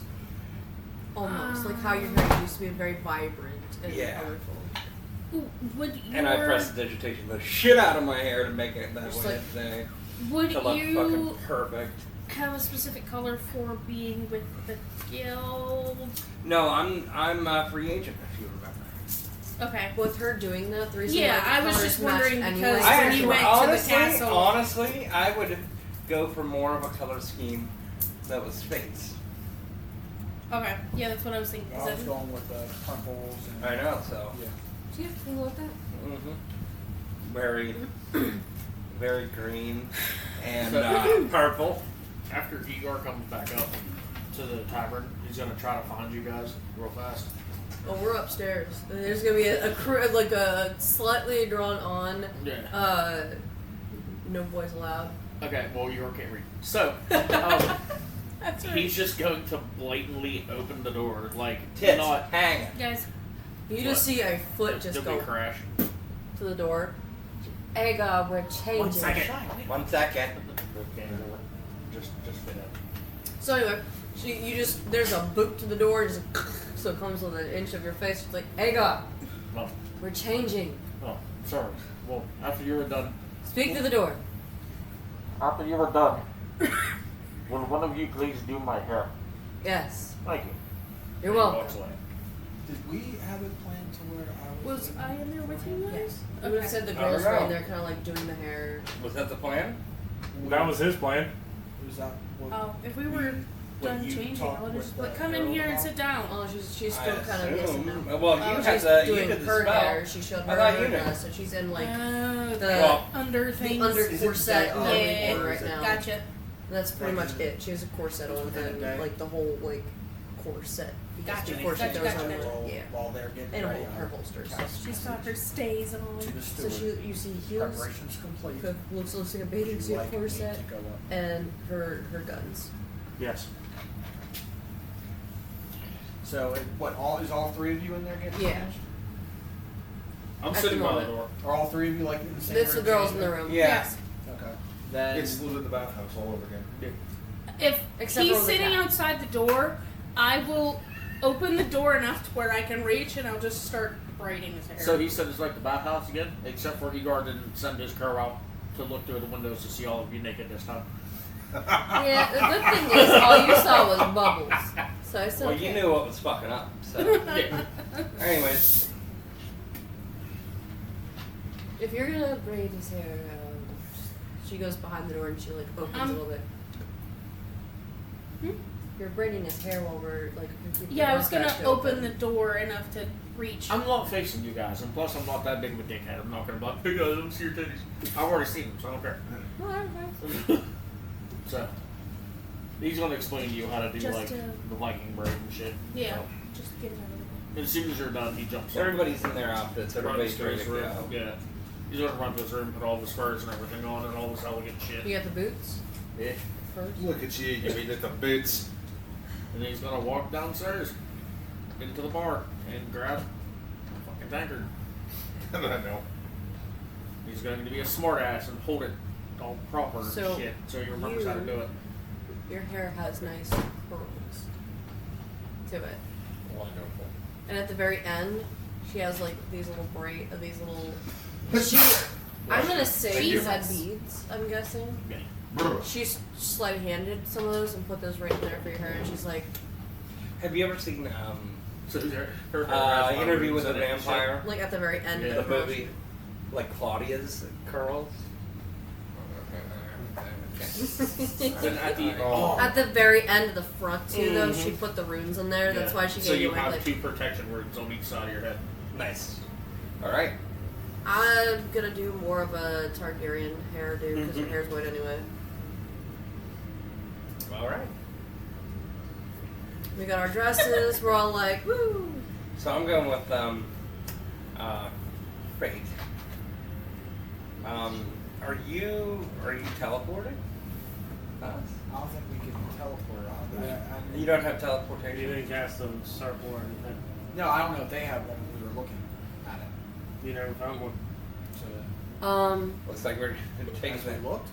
S5: Almost. Like how your hair used to be very vibrant and
S6: Yeah.
S5: colorful.
S7: Would your,
S6: and I pressed the digitation the shit out of my hair to make it that
S5: Just
S6: way
S5: like-
S6: today.
S7: would
S6: To look
S7: you
S6: fucking perfect.
S7: have a specific color for being with the guild?
S6: No, I'm a free agent if you remember.
S7: Okay.
S5: With her doing that, the reason
S7: Yeah,
S5: why the
S7: I was
S5: colors
S7: just
S5: matched
S7: wondering
S5: anyway.
S7: because
S6: I
S7: when
S6: actually,
S7: you went
S6: honestly,
S7: to the castle.
S6: honestly, I would go for more of a color scheme that was face.
S7: Okay. Yeah, that's what I was thinking.
S4: I was going with the purples and
S6: I know, so.
S4: yeah.
S5: Do you have to look at that?
S6: Very, very green and
S1: So-
S6: purple.
S1: After Igor comes back up to the tavern, he's gonna try to find you guys real fast.
S5: Oh, we're upstairs. And there's gonna be a like a slightly drawn on.
S1: Yeah.
S5: No boys allowed.
S1: Okay, well, Igor can't read. So,
S7: That's right.
S1: he's just going to blatantly open the door, like,
S6: Tits
S1: not...
S6: hanging.
S7: Guys,
S5: You just see a foot just
S1: Did
S5: go
S1: we crash?
S5: to the door. Hey, God, we're changing.
S2: 1 second.
S6: 1 second.
S1: Just fit in.
S5: So anyway, you just there's a boot to the door, just so it comes within an inch of your face. It's like, hey, God,
S1: No.
S5: we're changing.
S1: Oh, sorry. Well, after you were done...
S5: Speak to the door.
S1: After you were done, will one of you please do my hair?
S5: Yes,
S1: Thank you.
S5: you're
S1: And he
S5: welcome.
S1: walks away.
S4: Did we have it planned to where I was?
S7: was I in there with you guys?
S5: Yes. I would have said the
S6: I don't
S5: girls were
S6: know.
S5: in there, kind of like doing the hair.
S6: Was that the plan?
S2: That was his plan.
S4: Is that what?
S7: Oh, if we were done
S4: you
S7: changing,
S4: talk
S7: I would just
S4: with
S7: like
S4: the
S7: come in here and
S4: arrow
S7: sit down.
S5: Oh, she's still kind of missing now.
S6: Well, you had
S5: She's
S6: the
S5: doing
S6: you did the
S5: her
S6: spell.
S5: hair. She showed
S6: I
S5: her
S6: thought
S5: hair
S6: you knew.
S5: dress, so she's in like
S7: Oh,
S5: the
S6: Well,
S7: under
S5: the
S7: things.
S5: under
S4: Is it
S5: corset and
S4: day
S5: everything
S4: of, or
S5: right
S4: is it-
S5: now.
S7: Gotcha.
S5: That's pretty
S4: Like,
S5: much
S4: is
S5: it. She has a corset on
S4: within a
S5: and
S4: day?
S5: like the whole like corset. Because
S7: Gotcha,
S5: before she
S7: gotcha,
S5: goes
S7: gotcha,
S5: on
S7: gotcha.
S5: the, yeah,
S4: While they're getting
S5: and
S4: ready,
S5: her holsters.
S7: She's got her stays on.
S4: To the
S5: So
S4: steward.
S5: you see heels,
S4: Preparations complete.
S5: looks like a
S4: Would
S5: bathing
S4: you
S5: suit
S4: like me
S5: corset,
S4: to go up?
S5: and her guns.
S2: Yes.
S4: So, all three of you in there getting
S5: Yeah.
S4: changed?
S1: I'm
S5: At
S1: sitting
S5: the
S1: by the
S5: moment.
S1: door.
S4: Are all three of you like in the same
S5: This the
S4: room
S5: girls in
S4: changing?
S5: the room.
S6: Yeah.
S7: Yes.
S4: Okay. Then
S8: It's literally the bathhouse all over again.
S7: If
S5: Except
S7: he's
S5: for the
S7: sitting
S5: cat.
S7: outside the door, I will open the door enough to where I can reach, and I'll just start braiding his hair.
S1: So he said it's like the bathhouse again, except for Igor didn't send his crew out to look through the windows to see all of you naked this time.
S5: Yeah, the good thing is all you saw was bubbles. So I still
S6: Well, you knew what was fucking up. So,
S1: Yeah.
S6: anyways,
S5: If you're gonna braid his hair, she goes behind the door and she like opens a little bit.
S7: Hmm?
S5: You're braiding his hair while we're like. keeping
S7: Yeah, I
S5: the
S7: was gonna
S5: mustache
S7: open the door enough to reach.
S1: I'm not facing you guys, and plus I'm not that big of a dickhead. I'm not gonna be like, hey guys, let me see your titties. I've already seen them, so I don't care.
S5: Oh, alright.
S1: So he's gonna explain to you how to do
S7: Just
S1: like
S7: to-
S1: the Viking braid and shit.
S7: Yeah,
S1: So,
S7: just get it out of the way.
S1: as soon as you're done, he jumps. up.
S6: everybody's in their outfits.
S1: Runs
S6: Everybody's
S1: to
S6: ready
S1: his
S6: to
S1: room.
S6: go.
S1: Yeah. He's gonna run to his room, put all the spurs and everything on, and all this elegant shit.
S5: You got the boots
S1: Yeah.
S5: first.
S8: Look at you, you mean at the boots.
S1: And then he's gonna walk downstairs into the bar and grab a fucking tankard.
S8: I know.
S1: He's going to be a smart ass and hold it all proper and
S5: So,
S1: shit, so he remembers how to do it.
S5: Your hair has nice curls to it,
S8: Wonderful.
S5: and at the very end, she has like these little these little. She, I'm gonna say
S7: Thank
S5: you
S7: you.
S5: had beads. I'm guessing.
S1: Okay.
S5: She's sleight-handed some of those and put those right in there for your hair, and she's like,
S6: Have you ever seen
S1: So her has
S6: Interview with a
S1: vibrations in it and shit.
S6: Vampire?
S5: like at the very end
S1: Yeah.
S5: of
S6: The
S5: the promotion.
S6: movie, like Claudia's curls.
S1: Then at the
S5: At the very end of the front too, though, she put the runes in there. That's
S1: Yeah.
S5: why she
S1: So
S5: gave
S1: you
S5: you
S1: have
S5: like.
S1: two protection runes on each side of your head.
S6: Nice. All right.
S5: I'm gonna do more of a Targaryen hairdo because her hair's white anyway.
S6: All right.
S5: We got our dresses. We're all like, woo.
S6: So I'm going with Fate. Are you teleporting? Us?
S4: I don't think we can teleport.
S6: You don't have
S2: You
S6: teleportation.
S2: didn't cast a circle or anything.
S4: No, I don't know if they have one when we were looking at it.
S2: You never found one.
S4: So
S6: Looks like we're taking
S4: as we
S6: that.
S4: looked,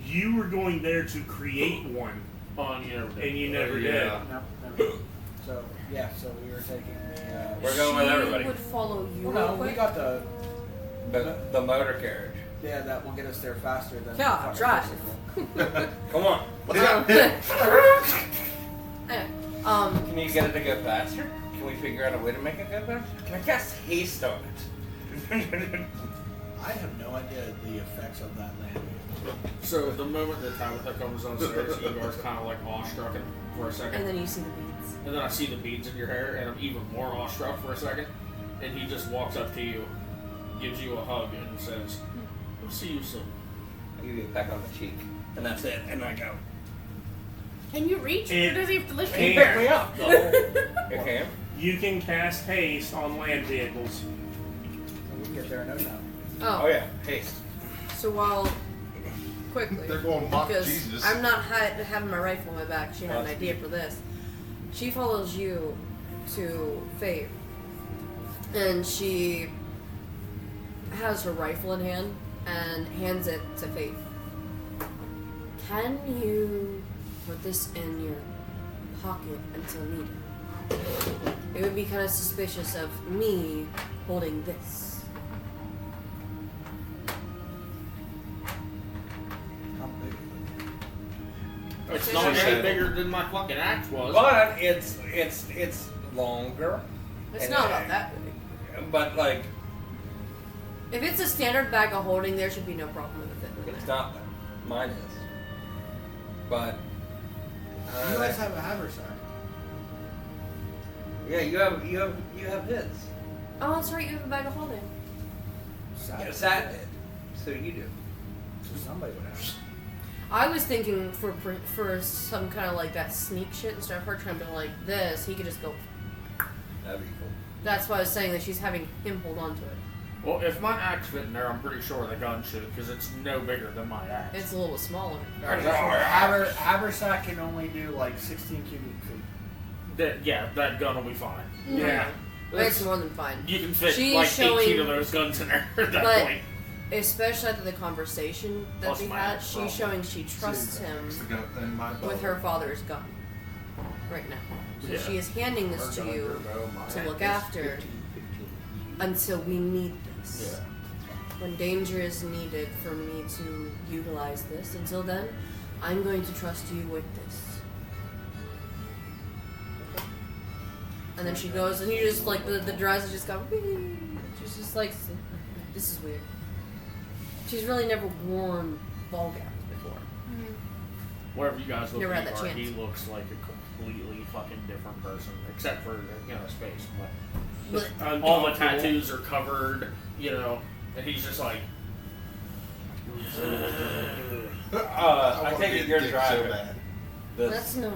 S2: You were going there to create one,
S1: Oh, and you never did.
S2: and you never
S8: Yeah.
S4: no, never. So yeah, so we were taking.
S6: We're going with
S5: She
S6: everybody.
S5: would follow you.
S4: Well,
S5: real
S4: no, we
S5: quick.
S4: got the
S6: The motor carriage.
S4: yeah that will get us there faster than
S5: Yeah,
S4: fucking
S5: drive.
S4: bicycle.
S6: Come on.
S5: Anyway,
S6: Can you get it to go faster? Can we figure out a way to make it go faster? Can I cast haste on it?
S4: I have no idea the effects of that land.
S1: So the moment that Tabitha comes downstairs, Igor's kind of like awestruck for a second.
S5: and then you see the beads.
S1: And then I see the beads in your hair, and I'm even more awestruck for a second. And he just walks up to you, gives you a hug, and says, "We'll see you soon."
S6: I give you a peck on the cheek, and that's it. And I go.
S7: Can you reach, or does he have to lift
S6: Can you
S7: you?
S6: pick me up? Okay.
S2: You can cast haste on land vehicles.
S4: And we can get there in no time.
S6: Oh yeah, haste.
S5: So while quickly,
S8: They're going mock
S5: because
S8: Jesus.
S5: I'm not having my rifle on my back. She had an idea for this. She follows you to Fate, and she has her rifle in hand and hands it to Fate. Can you put this in your pocket until needed? It would be kind of suspicious of me holding this.
S4: How big is it?
S1: It's not any bigger than my fucking axe was.
S6: But it's longer.
S5: It's
S6: And
S5: not
S6: I-
S5: about that big.
S6: But like
S5: If it's a standard bag of holding, there should be no problem with it.
S6: it's not. Mine is. But
S4: You guys have a haversack.
S6: yeah, you have his.
S5: Oh, that's right. You have a bag of holding.
S6: Yeah, Sat did. So you do.
S4: So somebody would have.
S5: I was thinking for some kind of like that sneak shit instead of her trying to be like this, he could just go.
S6: That'd be cool.
S5: That's why I was saying that she's having him hold on to it.
S1: Well, if my axe fit in there, I'm pretty sure the gun should, because it's no bigger than my axe.
S5: It's a little smaller.
S4: Haversack can only do like 16 cubic feet.
S1: That gun will be fine.
S2: Yeah.
S5: But it's more than fine.
S1: You can fit
S5: She's
S1: like
S5: showing-
S1: 18 of those guns in there at that
S5: But-
S1: point.
S5: Especially after the conversation that
S1: Plus
S5: we
S1: my
S5: had,
S1: axe
S5: she's
S1: problem.
S5: showing she trusts him
S8: It's the gun in my bow.
S5: with her father's gun right now. So
S1: Yeah.
S5: she is handing this
S8: Her
S5: to
S8: gun, your
S5: you
S8: bow, my
S5: to
S8: axe.
S5: look after until we need this.
S1: Yeah.
S5: When danger is needed for me to utilize this. Until then, I'm going to trust you with this. And then she goes, and you just like the dress just go. She's just like, this is weird. She's really never worn ball gowns before.
S1: Wherever you guys look
S5: Never had
S1: at
S5: that
S1: Igor,
S5: chance.
S1: he looks like a completely fucking different person, except for his face. But all the tattoos are covered, and he's just like.
S6: I take it you're
S8: Dick
S6: driving.
S8: So bad.
S5: That's not.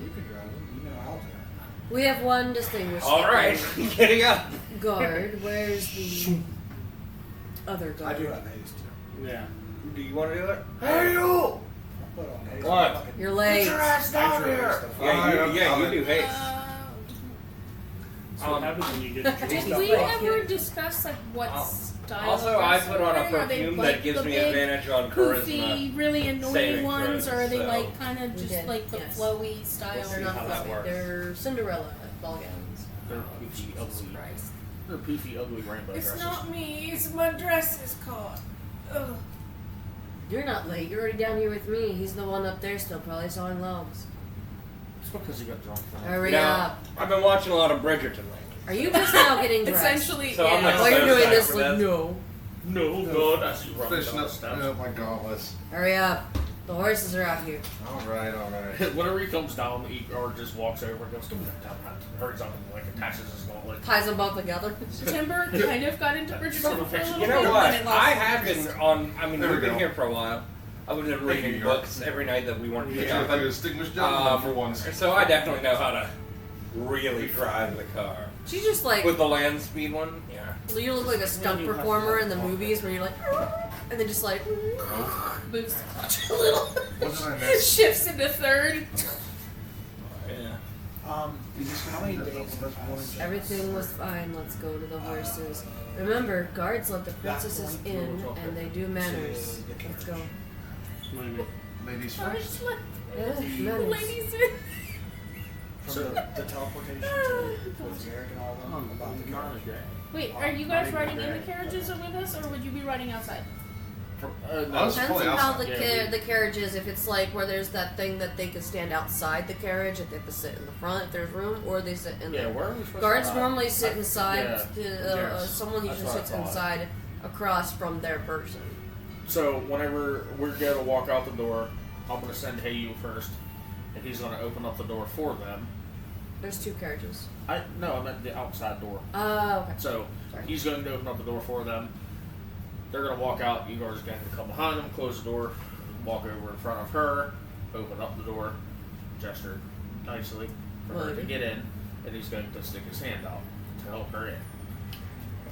S4: You can drive it. You know how to.
S5: We have one distinguished.
S6: All right, getting up.
S5: Guard. Where's the other
S4: I
S5: guard?
S4: do have haste too.
S2: Yeah.
S6: Do you want to do it?
S4: Hey you! I'll put on haste.
S6: What?
S4: Fucking-
S5: You're late.
S4: Get your ass down here!
S6: Yeah, you do haste.
S2: So what happens when you get
S7: Did
S2: drunk?
S7: we ever discuss like what style?
S6: Also,
S7: of
S6: I
S7: dress
S6: put
S7: they're
S6: on a
S7: wearing? Are they,
S6: perfume
S7: like,
S6: that gives
S7: the
S6: me
S7: big,
S6: advantage on
S7: poofy,
S6: charisma.
S7: really annoying
S6: saving
S7: ones,
S6: throws,
S7: or are they
S6: so-
S7: like kind of
S5: We
S7: just
S5: did,
S7: like the
S5: yes.
S7: flowy style?
S5: They're
S6: see
S5: not
S6: how that
S5: fluffy.
S6: works.
S5: They're Cinderella ball gowns.
S1: They're poofy, ugly.
S7: Christ.
S1: They're poofy, ugly rainbow
S7: It's
S1: dresses.
S7: not me. It's my dress is caught. Ugh.
S5: You're not late. You're already down here with me. He's the one up there still, probably sawing logs.
S1: It's because you got drunk.
S5: Hurry
S6: Now,
S5: up.
S6: I've been watching a lot of Bridgerton lately.
S5: Are you just now getting dressed?
S7: Essentially,
S6: So I'm
S7: yeah.
S6: like,
S5: While you're
S6: so
S5: doing
S6: excited
S5: this,
S6: for
S5: like,
S6: this.
S5: no.
S1: No, God, I see wrong
S8: Fishing up
S1: stuff.
S8: my gauntlets.
S5: Hurry up. The horses are out here.
S8: Alright.
S1: Whenever he comes down, or just walks over and goes, "Come down," hurries up and like attaches his gauntlet.
S5: Ties them both together.
S7: Timber kind of got into Bridgerton for a little
S6: You know
S7: bit,
S6: what?
S7: and it lost
S6: I
S7: its
S6: have
S7: interest.
S6: been on. I mean,
S8: There
S6: we've
S8: we
S6: been
S8: go.
S6: here for a while. I've been reading
S8: you.
S6: books every night that we weren't
S8: Get
S6: here.
S8: you like a distinguished gentleman for once.
S6: So I definitely know how to really drive the car.
S5: She's just like,
S6: With the land speed one, yeah.
S5: you look like a stunt performer in the movies where you're like, and then just like,
S7: Moves the clutch a little.
S8: What did I miss?
S7: Shifts into third.
S6: Yeah.
S4: How many days have passed?
S5: everything was fine. Let's go to the horses. Remember, guards let the princesses in, and they do manners. Let's go.
S8: Ladies
S7: I
S8: first.
S7: just let
S5: Yeah,
S7: the
S5: manners.
S7: ladies in.
S4: From the teleportation to with Eric and all of them about the carriage.
S7: Wait, are you guys riding in the carriages with us, or would you be riding outside?
S1: No,
S8: Us?
S5: Depends
S8: Fully
S5: on how
S8: outside.
S5: the carriage is. If it's like where there's that thing that they can stand outside the carriage, if they have to sit in the front if there's room, or they sit in
S1: yeah,
S5: the
S1: where are we supposed
S5: guards
S1: to ride?
S5: normally sit inside.
S1: Yes.
S5: Someone
S1: That's
S5: usually
S1: what I
S5: sits
S1: thought.
S5: inside across from their person.
S1: So whenever we're going to walk out the door, I'm going to send Hayu first, and he's going to open up the door for them.
S5: There's two carriages.
S1: I meant the outside door.
S5: Oh, okay.
S1: So
S5: Sorry.
S1: he's going to open up the door for them. They're going to walk out. Igor's going to come behind them, close the door, walk over in front of her, open up the door, gesture nicely for her to
S5: Right.
S1: get in, and he's going to stick his hand out to help her in.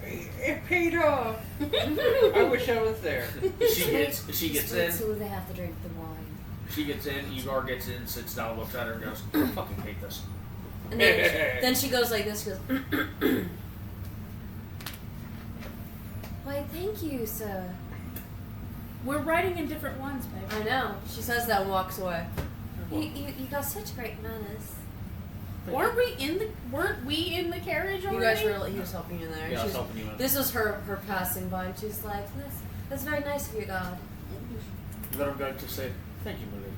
S6: It paid off. I wish I was there.
S1: She gets in.
S5: So they have to drink the wine.
S1: She gets in. Igor gets in, sits down, looks at her, and goes, "I fucking hate this."
S5: And then she goes like this. She goes. Why, thank you, sir.
S7: We're riding in different ones, babe.
S5: I know. She says that and walks away. You got such great manners.
S7: Weren't we in the carriage already?
S5: You guys were. He was helping you there.
S1: Yeah, I was
S5: She's-
S1: helping you in.
S5: This was her passing by, and she's like, "That's very nice of you, God."
S1: Then I'm going to say, "Thank you, my lady."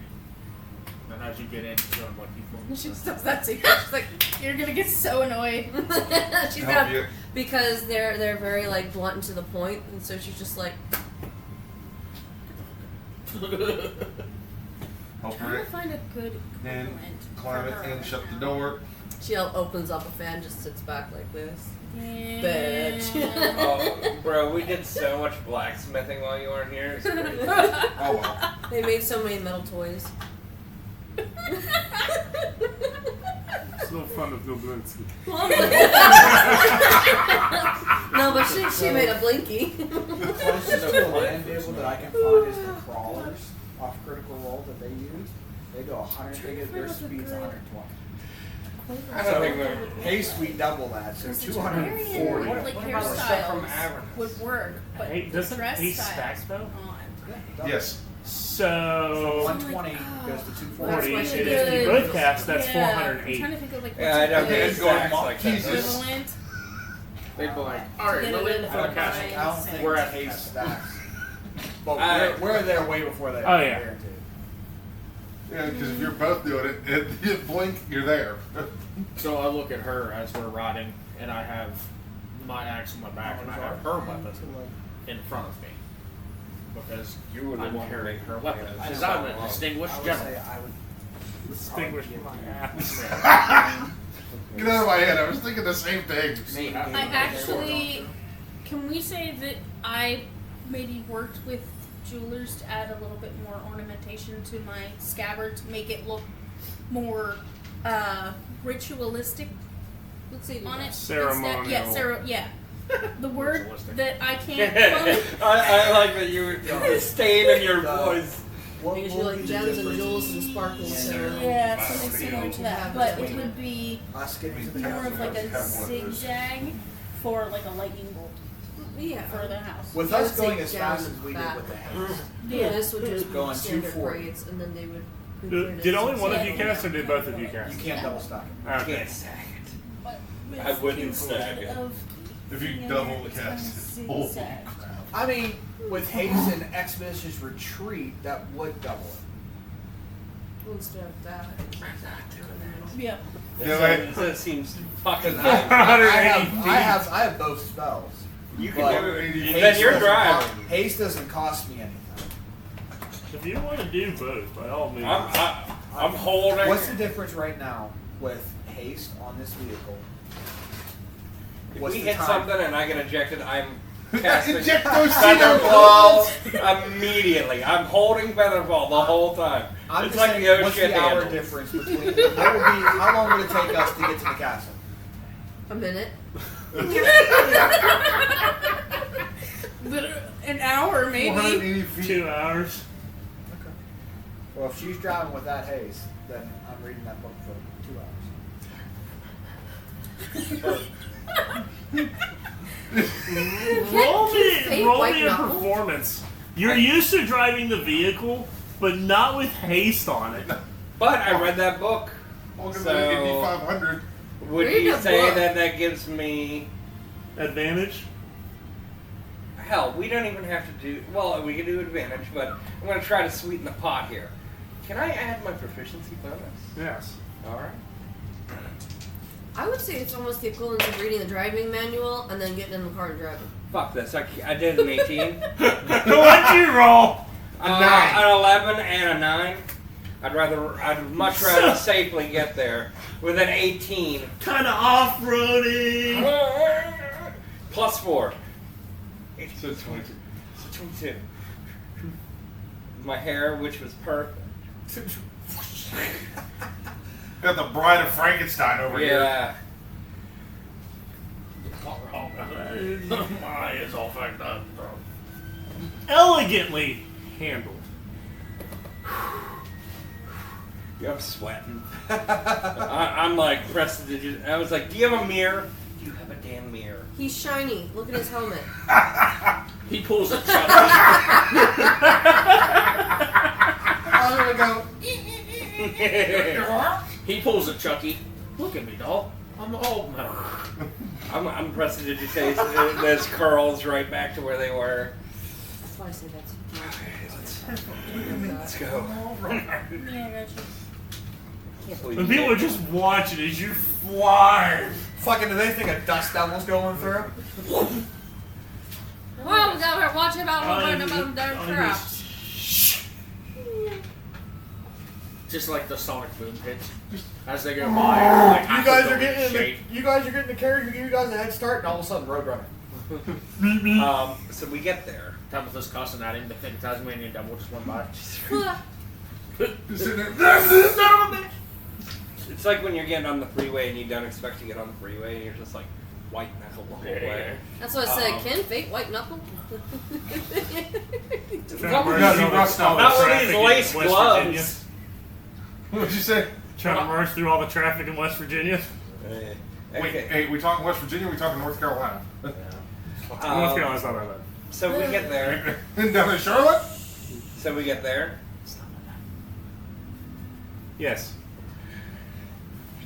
S1: And as you get in, you're going like you
S7: She just does that too. She's like, you're gonna get so annoyed.
S5: She's
S8: Help
S5: got
S8: you.
S5: because they're very like blunt and to the point, and so she's just like,
S8: Help
S7: Trying
S8: her
S7: to find a good
S8: in,
S7: equivalent.
S8: climb
S7: for
S8: it
S7: her
S8: in,
S7: right
S8: shut the
S7: now.
S8: door.
S5: She opens up a fan, just sits back like this.
S7: Yeah.
S5: Bitch.
S6: Oh, bro, we did so much blacksmithing while you weren't here. It's crazy.
S8: Oh well.
S5: They made so many metal toys.
S2: It's no fun of Goblinsky.
S5: No, but she made a blinky.
S4: The closest to a land vehicle that I can find is the crawlers off Critical Role that they use. They go 100, they get their speed's 120.
S6: I don't think we're.
S4: Haste, we double that, so 240.
S7: Like
S6: What about the stuff from
S7: hairstyles
S6: Avernus?
S7: would work, but
S2: Hey, doesn't
S7: dress
S2: Haste
S7: styles
S2: stack though?
S7: on.
S8: Yes.
S4: From
S2: So
S4: 120 goes to 240.
S2: 40.
S5: That's
S2: And
S5: really
S2: if you
S7: good.
S2: both cast, that's
S7: Yeah, I'm
S2: 480.
S7: trying to think of like
S6: Yeah, I don't think
S7: what's
S6: it's
S7: a
S6: going
S7: good
S6: like that.
S8: Jesus.
S7: equivalent.
S1: They'd be like, alright,
S7: Get
S1: we're
S7: it
S1: leaving
S7: in
S1: for the
S7: the
S1: castle.
S7: front.
S4: I don't think
S1: We're at
S4: Haste
S1: Haste.
S4: stacks. But
S6: I-
S4: we're there way before they
S2: Oh, yeah.
S4: guaranteed.
S8: Yeah, because if you're both doing it, and you blink, you're there.
S1: So I look at her as we're riding, and I have my axe on my back, and I have her weapon in front of me. Because
S6: You were the
S1: I'm
S6: one
S1: carrying her weapon.
S6: Yeah,
S1: Because
S6: I
S1: I'm
S6: know.
S1: a distinguished
S4: I would
S1: general.
S4: say I would
S2: Distinguished my ass.
S8: Get out of my head. I was thinking the same thing.
S4: maybe
S7: I actually, can we say that I maybe worked with jewelers to add a little bit more ornamentation to my scabbard to make it look more ritualistic
S5: Let's see.
S7: on it?
S2: Ceremonial.
S7: Yeah. The word
S1: Ritualistic.
S7: that I can't
S6: I like that you were staying in your voice.
S5: Because you like gems and jewels and sparkles.
S7: yeah, something similar to that. But it would be
S4: us getting to the
S7: more of like a
S8: Have one of those.
S7: zigzag for like a lightning bolt
S5: Yeah.
S7: for the house.
S4: With
S5: I
S4: us
S5: would say
S4: going as fast
S5: gems
S4: as we did
S5: back.
S4: with the Haste.
S5: Yeah, this would just
S4: Going
S5: be standard
S4: 240.
S5: braids, and then they would.
S2: Did only one of you cast, or did both of you cast?
S4: You can't double stack it.
S6: I
S2: Okay.
S6: can't stack it. I wouldn't stack it.
S8: If you double the cast, holy crap.
S4: I mean, with Haste and Expeditious Retreat, that would double it.
S5: Instead of that.
S7: Yeah.
S8: Yeah, right.
S6: That seems fucking.
S4: I
S2: 180 feet.
S4: have both spells.
S6: You
S4: But
S6: can do it.
S4: Haste
S6: Then you're
S4: doesn't
S6: driving.
S4: Haste doesn't cost me anything.
S2: If you want to do both, by all means.
S6: I'm holding.
S4: What's the difference right now with Haste on this vehicle?
S6: If
S4: What's
S6: we
S4: the
S6: hit
S4: time?
S6: something and I get ejected, I'm casting
S8: Inject those
S6: Featherball immediately. I'm holding Featherball the whole time.
S4: I'm
S6: It's
S4: just
S6: like
S4: saying,
S6: the
S4: what's
S6: ocean
S4: the hour
S6: handle.
S4: difference between? What would be? How long would it take us to get to the castle?
S5: A minute.
S7: But an hour maybe.
S8: 480 feet.
S2: 2 hours.
S4: Okay. Well, if she's driving with that Haste, then I'm reading that book for 2 hours.
S2: Roll
S5: Fake
S2: me
S5: white
S2: a
S5: knuckle?
S2: performance. You're used to driving the vehicle, but not with haste on it.
S6: But I read that book.
S8: Welcome
S6: So-
S8: to Indy 500.
S6: Would
S5: Read
S6: you
S5: a
S6: say
S5: book.
S6: that gives me?
S2: Advantage?
S6: Hell, we don't even have to do. Well, we can do advantage, but I'm going to try to sweeten the pot here. Can I add my proficiency bonus?
S2: Yes.
S6: All right.
S5: I would say it's almost the equivalent of reading the driving manual and then getting in the car and driving.
S6: Fuck this. I did an 18.
S2: What'd you roll?
S6: A 9. An 11 and a 9. I'd much rather safely get there with an 18.
S2: Kind of off-roading.
S6: Plus 4.
S8: So 22.
S6: So 22. My hair, which was perfect.
S8: Got the Bride of Frankenstein over here.
S6: Yeah.
S1: My eye is all fucked up.
S2: Elegantly handled.
S6: Yeah, I'm sweating. I'm like pressing. I was like, "Do you have a mirror? Do you have a damn mirror?"
S5: He's shiny. Look at his helmet.
S1: He pulls a Chucky.
S4: Oh, there we go.
S1: He pulls a Chucky. Look at me, doll. I'm all metal.
S6: I'm pressing digitates those curls right back to where they were.
S5: That's why I say that's.
S6: Let's go.
S7: Yeah, gotcha.
S2: And people are just watching as you fly.
S4: Fucking, do they think a dust devil's going through?
S7: Well, we got her watching about
S2: I'm
S7: one of them
S2: just-
S7: crap.
S1: Just like the sonic boom hits as they go by. Like
S4: You guys are getting the carriage. We give you guys a head start, and all of a sudden, Roadrunner.
S6: So we get there.
S1: Tabitha's cussing at him. They think Tasmanian devil just went by.
S8: Just sitting there. Son of a bitch!
S6: It's like when you're getting on the freeway and you don't expect to get on the freeway and you're just like white knuckle the whole way.
S5: That's what I said. Can fate white knuckle?
S6: Not with these lace gloves.
S8: What'd you say?
S2: Trying to merge through all the traffic in West Virginia.
S6: Okay.
S8: Wait, hey, we talking West Virginia? Or we talking North Carolina?
S2: North Carolina's not that bad.
S6: So we get there.
S8: And down in Charlotte?
S6: So we get there.
S2: Yes.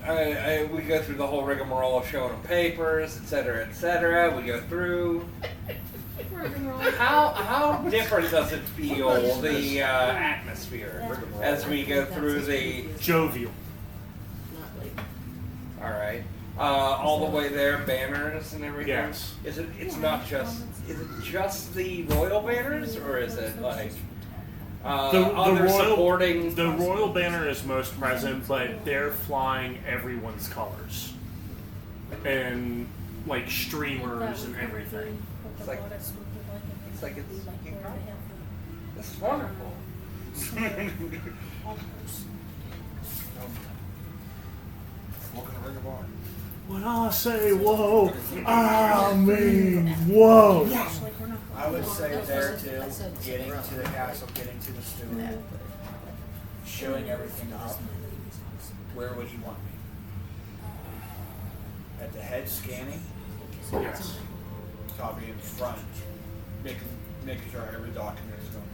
S6: We go through the whole rigmarole of showing them papers, etc., etc. We go through. How different does it feel, the atmosphere, as we go through the...
S2: Jovial.
S6: Alright. All the way there, banners and everything?
S2: Yes.
S6: Is it just the royal banners, or is it like...
S2: The royal banner is most present, but they're flying everyone's colors and like streamers and everything.
S6: It's like it's this is wonderful.
S8: Welcome to Ring of Honor.
S2: When I say whoa, I mean whoa.
S4: I would say there too, getting to the castle, getting to the steward, showing everything up. Where would he want me? At the head scanning?
S2: Yes.
S4: So I'll be in front, making sure every document is going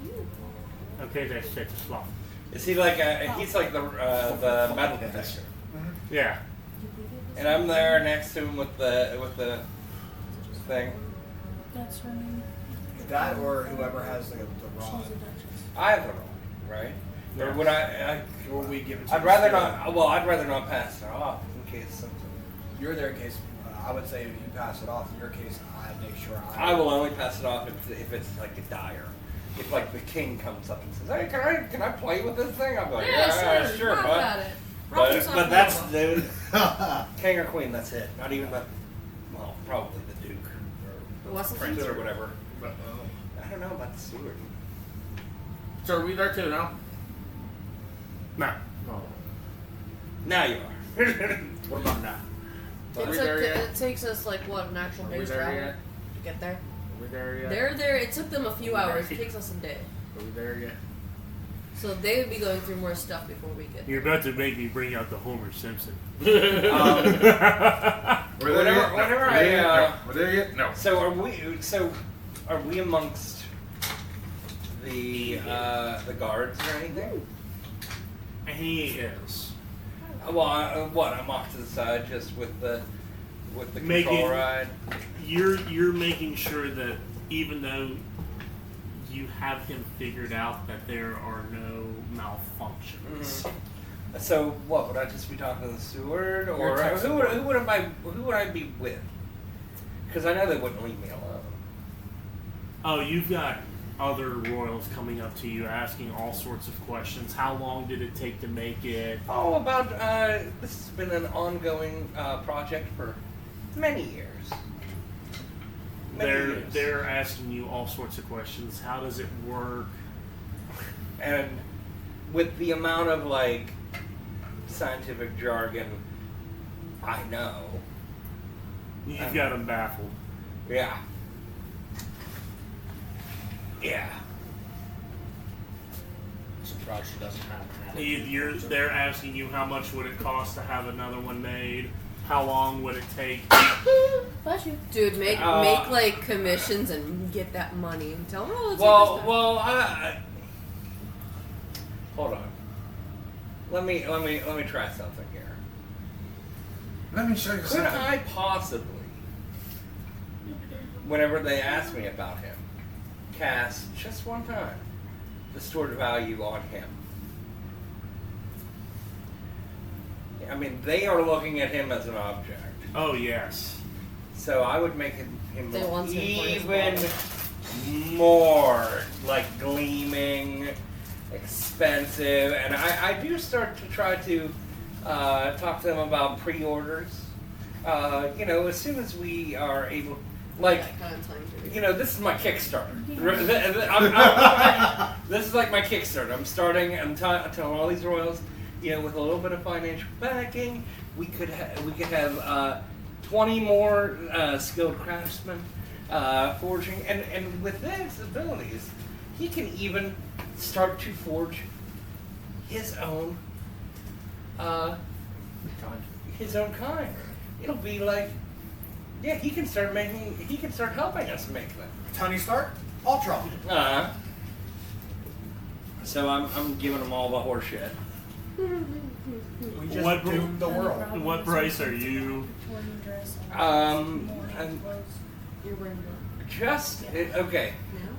S4: through.
S2: Okay, that's set to slot.
S6: Is he like he's like the metal detector?
S2: Yeah.
S6: And I'm there next to him with the thing.
S7: That's her name.
S4: That or whoever has the rod.
S6: I have the rod, right? Or would I
S4: Or we give it to
S6: I'd
S4: the
S6: rather
S4: steward.
S6: not. Well, I'd rather not pass it off in case something.
S4: You're there in case, I would say if you pass it off, in your case, I'd make sure
S6: I will only pass it off if it's like a dire. If like the king comes up and says, "Hey, can I play with this thing?" I'm like, "Yeah, sure,
S7: Rob
S6: bud."
S7: got it.
S6: But that's the king or queen. That's it. Not even probably the duke or
S5: What's the
S6: prince
S5: thing?
S6: or whatever. I don't know about the steward.
S1: So are we there too now?
S2: No.
S6: Now you are.
S1: What about now? Are we there yet?
S5: It takes us like what, an actual
S1: Are we
S5: day's
S1: there
S5: travel
S1: yet?
S5: to get there.
S1: Are we there yet?
S5: They're there. It took them a few hours. It takes us a day.
S1: Are we there yet?
S5: So they would be going through more stuff before we get there.
S2: You're about to make me bring out the Homer Simpson.
S8: We're there yet?
S6: Whenever
S8: No. We're there yet? No.
S6: So are we amongst the guards or anything?
S2: He is.
S6: Well, I'm off to the side just with the
S2: Make
S6: control
S2: it-
S6: ride.
S2: You're making sure that even though you have him figured out, that there are no malfunctions.
S6: So what would I just be talking to the steward, or
S4: Your tech
S6: who would I be with? Because I know they wouldn't leave me alone.
S2: Oh, you've got other royals coming up to you asking all sorts of questions. How long did it take to make it?
S6: Oh, about this has been an ongoing project for many years.
S2: They're asking you all sorts of questions. How does it work?
S6: And with the amount of like scientific jargon I know,
S2: You've got them baffled.
S6: yeah.
S1: Surprised she doesn't have that.
S2: They're asking you how much would it cost to have another one made? How long would it take?
S7: Bless you.
S5: Dude, make like commissions and get that money and tell them. Oh,
S6: Well, hold on. Let me try something here.
S8: Let me show you
S6: Could
S8: something.
S6: I possibly, whenever they ask me about him, cast just one time the stored value on him? I mean, they are looking at him as an object.
S2: Oh yes.
S6: So I would make him
S5: They want him for his
S6: even
S5: body.
S6: more like gleaming expensive, and I do start to try to talk to them about pre-orders. As soon as we are able, like, this is my Kickstarter. This is like my Kickstarter. I'm telling all these royals, with a little bit of financial backing, we could have 20 more skilled craftsmen forging, and with his abilities, he can even start to forge his own kind. It'll be like, he can start helping us make them.
S4: Tony Stark, Ultron.
S6: So I'm giving them all the horse shit.
S4: We just doomed the world.
S2: What price are you?
S6: Okay.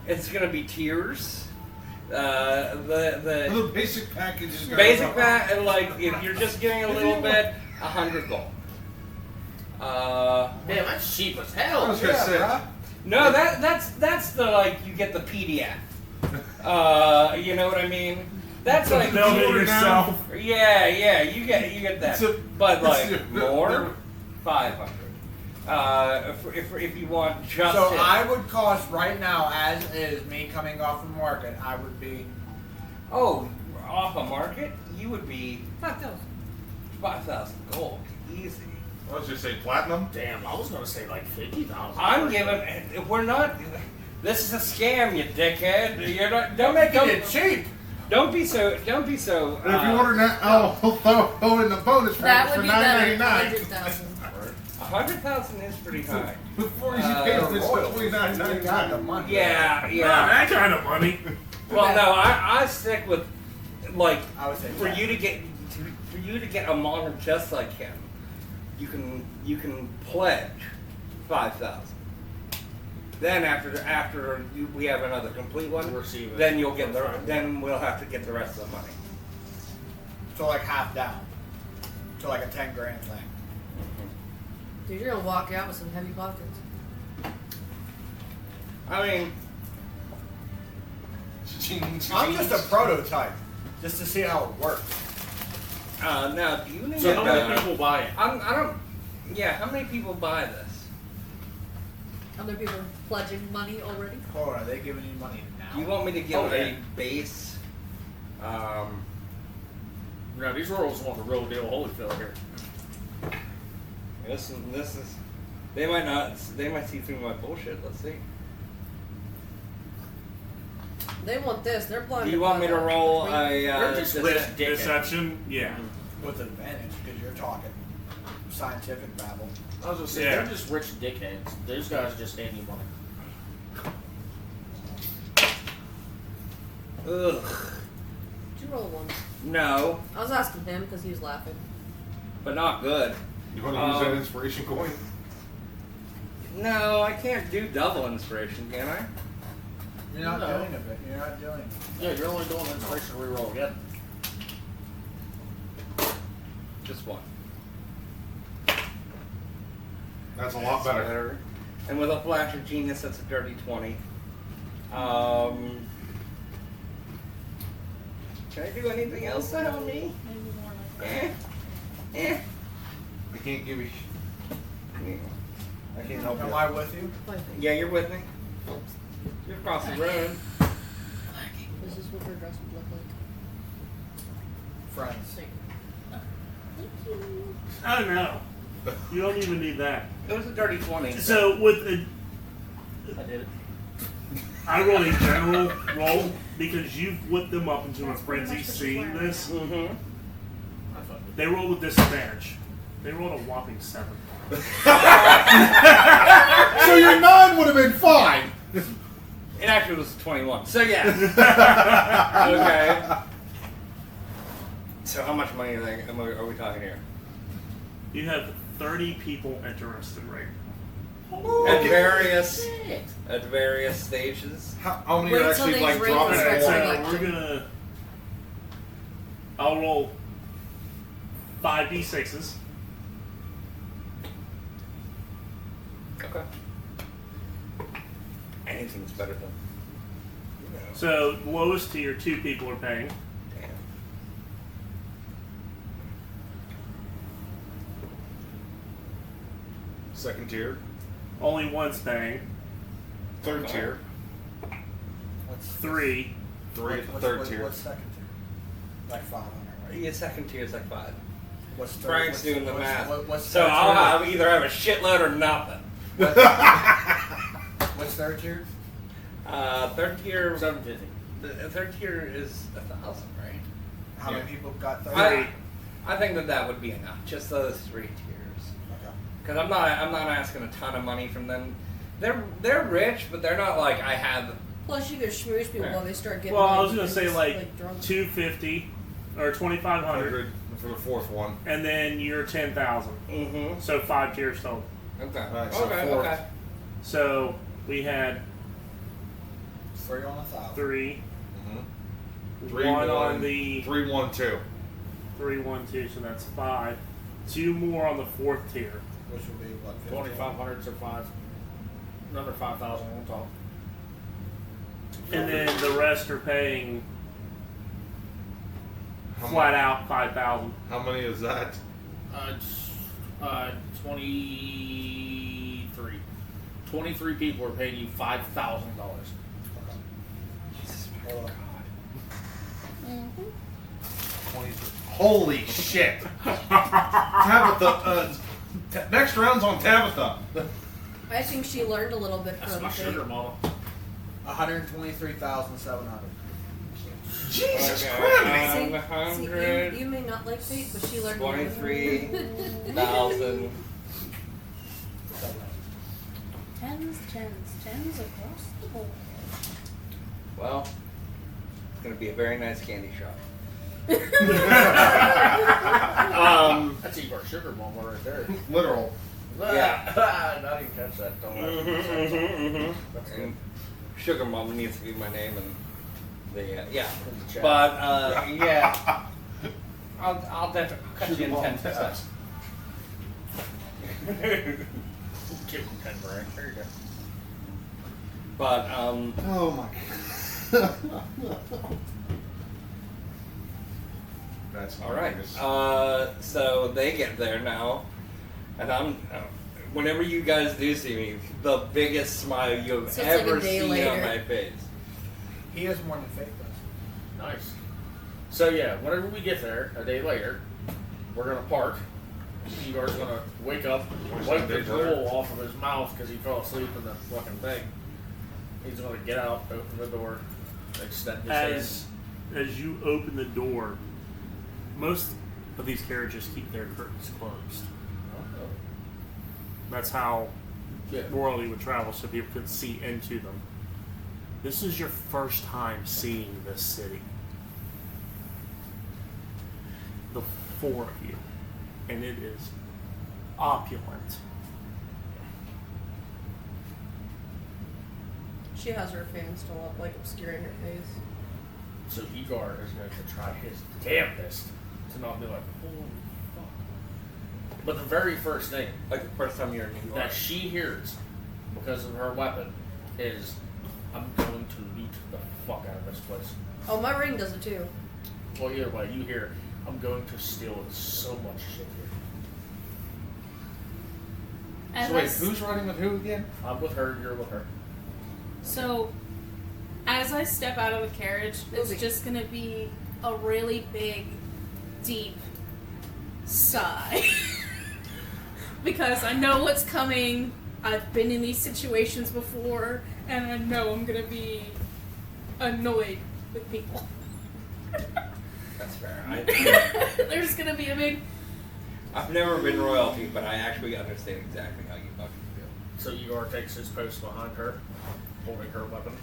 S6: It's gonna be tiers. The
S8: basic package is
S6: basic pack, like if you're just getting a little bit, 100 gold.
S1: Damn, that's cheap as hell.
S8: I was gonna say.
S6: No, that's the you get the PDF. You know what I mean? That's like
S2: build it yourself.
S6: Yeah, you get that. But more, 500. If you want just.
S4: So I would cost right now, as is, me coming off the market, I would be.
S6: Oh, off a market, you would be 5,000 gold, easy.
S8: I was just say platinum.
S1: Damn, I was gonna say like 50,000.
S6: I'm giving. We're not. This is a scam, you dickhead. You're not. Don't make it cheap. Don't be so.
S8: And if you order that, I'll throw in the bonus
S7: That
S8: package
S7: would
S8: for
S7: be better.
S8: $9.99.
S6: 100,000 is pretty high.
S8: Before you pay this $29.99.
S6: Yeah.
S2: Not that kind of money.
S6: Well, no, I stick with
S4: I would say
S6: for you to get a model just like him, you can pledge 5,000. Then after we have another complete one, then you'll get then we'll have to get the rest of the money.
S4: So half down. So a 10 grand thing.
S5: Dude, you're gonna walk out with some heavy pockets.
S6: I mean,
S4: I'm just a prototype, just to see how it works.
S6: now do you need?
S1: So how many people buy it?
S6: I don't. Yeah, how many people buy this?
S9: Other people pledging money already?
S4: Hold on, are they giving you money now?
S6: Do you want me to give a base?
S1: These royals want the real deal Holyfield here.
S6: This is. They might see through my bullshit. Let's see.
S5: They want this. They're blind.
S6: Do you want me to roll
S2: Deception? Yeah.
S4: With advantage, because you're talking scientific babble.
S1: I was gonna say, they're just rich dickheads. Those guys just ain't any money.
S6: Ugh.
S5: Did you roll one?
S6: No,
S5: I was asking him because he was laughing.
S6: but not good.
S8: You want to use that inspiration coin?
S6: No, I can't do double inspiration, can I?
S4: You're not doing it. You're not doing it.
S1: Yeah, you're only doing inspiration reroll again.
S6: Just one.
S8: That's a lot better.
S6: And with a flash of genius, that's a dirty 20. Can I do anything else to help me?
S8: I can't give you.
S6: I can't help
S4: Am
S6: you.
S4: I with you?
S6: Yeah, you're with me. You're across the road.
S5: This is what her dress would look like.
S4: Friends.
S2: Oh no. You don't even need that.
S6: It was a dirty 20.
S2: So with a,
S1: I did it.
S2: I roll a general roll because you've whipped them up into a frenzy seeing this.
S6: Mm-hmm.
S2: They roll with disadvantage. They rolled a whopping 7.
S8: So your 9 would have been fine.
S6: It actually was 21. So yeah. Okay. So how much money are we talking here?
S2: You have 30 people interested right
S6: At various stages.
S8: How many
S5: Wait
S8: are
S5: till
S8: actually
S5: they bring
S8: dropping
S5: this
S8: it?
S5: back
S2: So
S5: Election.
S2: we're gonna. I'll roll 5d6s.
S6: Okay. Anything's better than.
S2: So lowest tier, 2 people are paying.
S6: Damn.
S8: Second tier.
S2: Only one's paying.
S8: Third
S6: Okay.
S8: tier.
S4: What's
S2: 3.
S8: Third tier.
S4: What's second tier? Like 500, right?
S6: Yeah, second tier is like 5.
S4: What's third?
S6: Frank's doing the math.
S4: What's
S6: So
S4: third
S6: I'll
S4: tier?
S6: either have a shitload or nothing.
S4: What's third tier?
S6: Third tier.
S1: 750.
S6: The third tier is 1,000, right?
S4: How many people got third?
S6: I think that would be enough. Just those 3 tiers.
S4: Okay.
S6: Because I'm not asking a ton of money from them. They're rich, but they're not like I have.
S5: Plus, you can schmooze people
S6: Yeah.
S5: while they start getting.
S2: Well, I
S5: like,
S2: was gonna say like
S5: drunk.
S2: 250 or 2,500,
S8: 100 for the fourth one.
S2: and then you're 10,000.
S6: Mm-hmm.
S2: So 5 tiers total.
S6: Okay.
S8: Alright, so
S6: okay.
S8: fourth.
S6: Okay.
S2: So we had
S4: 3 on 1,000.
S2: 3,
S8: Mm-hmm.
S2: 1 on the
S8: 3, 1, 2.
S2: 3, 1, 2, so that's 5. 2 more on the 4th tier.
S4: Which would be what?
S1: 2,500 or 5. Another 5,000 on top.
S2: And then the rest are paying
S8: How
S2: flat
S8: many-
S2: out 5,000.
S8: How many is that?
S1: 23. 23 people are paying you $5,000.
S4: Hold on.
S7: Mm-hmm.
S8: 23. Holy shit! Tabitha, next round's on Tabitha.
S5: I think she learned a little bit
S1: That's
S5: from
S1: my
S5: Fate.
S1: sugar mama.
S4: 123,700.
S8: Jesus
S6: Okay.
S8: Christ!
S5: See,
S6: 100.
S5: you may not like Fate, but she learned a little bit.
S6: 23,000.
S7: Tens across the board.
S6: Well, it's gonna be a very nice candy shop.
S1: That's Igor's sugar mama right there.
S8: Literal.
S6: Yeah.
S1: Not even catch that. Don't
S6: Mm-hmm,
S1: That's good.
S6: And Sugar Mama needs to be my name, and the yeah.
S1: In the chat.
S6: But yeah, I'll definitely cut you in 10%.
S1: Give him 10 grand. There you go.
S6: But
S8: Oh my god. That's
S6: all right.
S8: hilarious.
S6: So they get there now, and I'm. Whenever you guys do see me, the biggest smile you've
S5: So it's like a
S6: ever
S5: day
S6: seen
S5: later.
S6: on my face.
S4: He has more than Fate does.
S1: Nice. So yeah, whenever we get there, a day later, we're gonna park. Igor's gonna wake up, wipe the drool off of his mouth because he fell asleep in the fucking thing. He's gonna get out, open the door, extend his hand.
S2: As you open the door, most of these carriages keep their curtains closed. That's how
S1: Yeah.
S2: royalty would travel, so people could see into them. This is your first time seeing this city. The 4 of you. And it is opulent.
S5: She has her fan still up, like obscuring her face.
S1: So Igor is going to try his damnedest to not be like, holy fuck. But the very first thing
S6: Like the first time you're in New York.
S1: that she hears because of her weapon is, I'm going to loot the fuck out of this place.
S5: Oh, my ring does it too.
S1: Well, either way, you hear, I'm going to steal so much shit here.
S7: As
S8: So
S7: I
S8: wait,
S7: s-
S8: who's riding with who again?
S1: I'm with her, you're with her.
S7: So, as I step out of the carriage, it's
S5: Movie.
S7: just gonna be a really big, deep sigh. Because I know what's coming, I've been in these situations before, and I know I'm gonna be annoyed with people.
S6: That's fair.
S7: There's gonna be a big.
S6: I've never been royalty, but I actually understand exactly how you fucking feel.
S1: So Igor takes his post behind her, holding her weapon.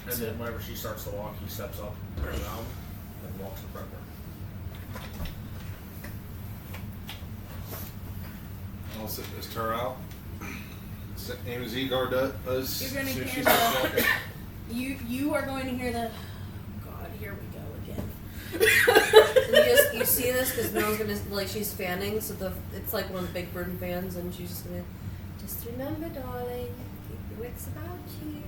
S1: And then whenever she starts to walk, he steps up, turns around, and walks in front of her.
S8: I'll sit this her out. Name is Igor does.
S7: You're gonna
S8: So
S7: hear
S8: she's
S7: the.
S8: walking.
S7: You are going to hear the. God, here we go again.
S5: You see this because no one's gonna like she's fanning, so it's like one of the big burden fans, and she's just gonna just remember, darling, keep your wits about you.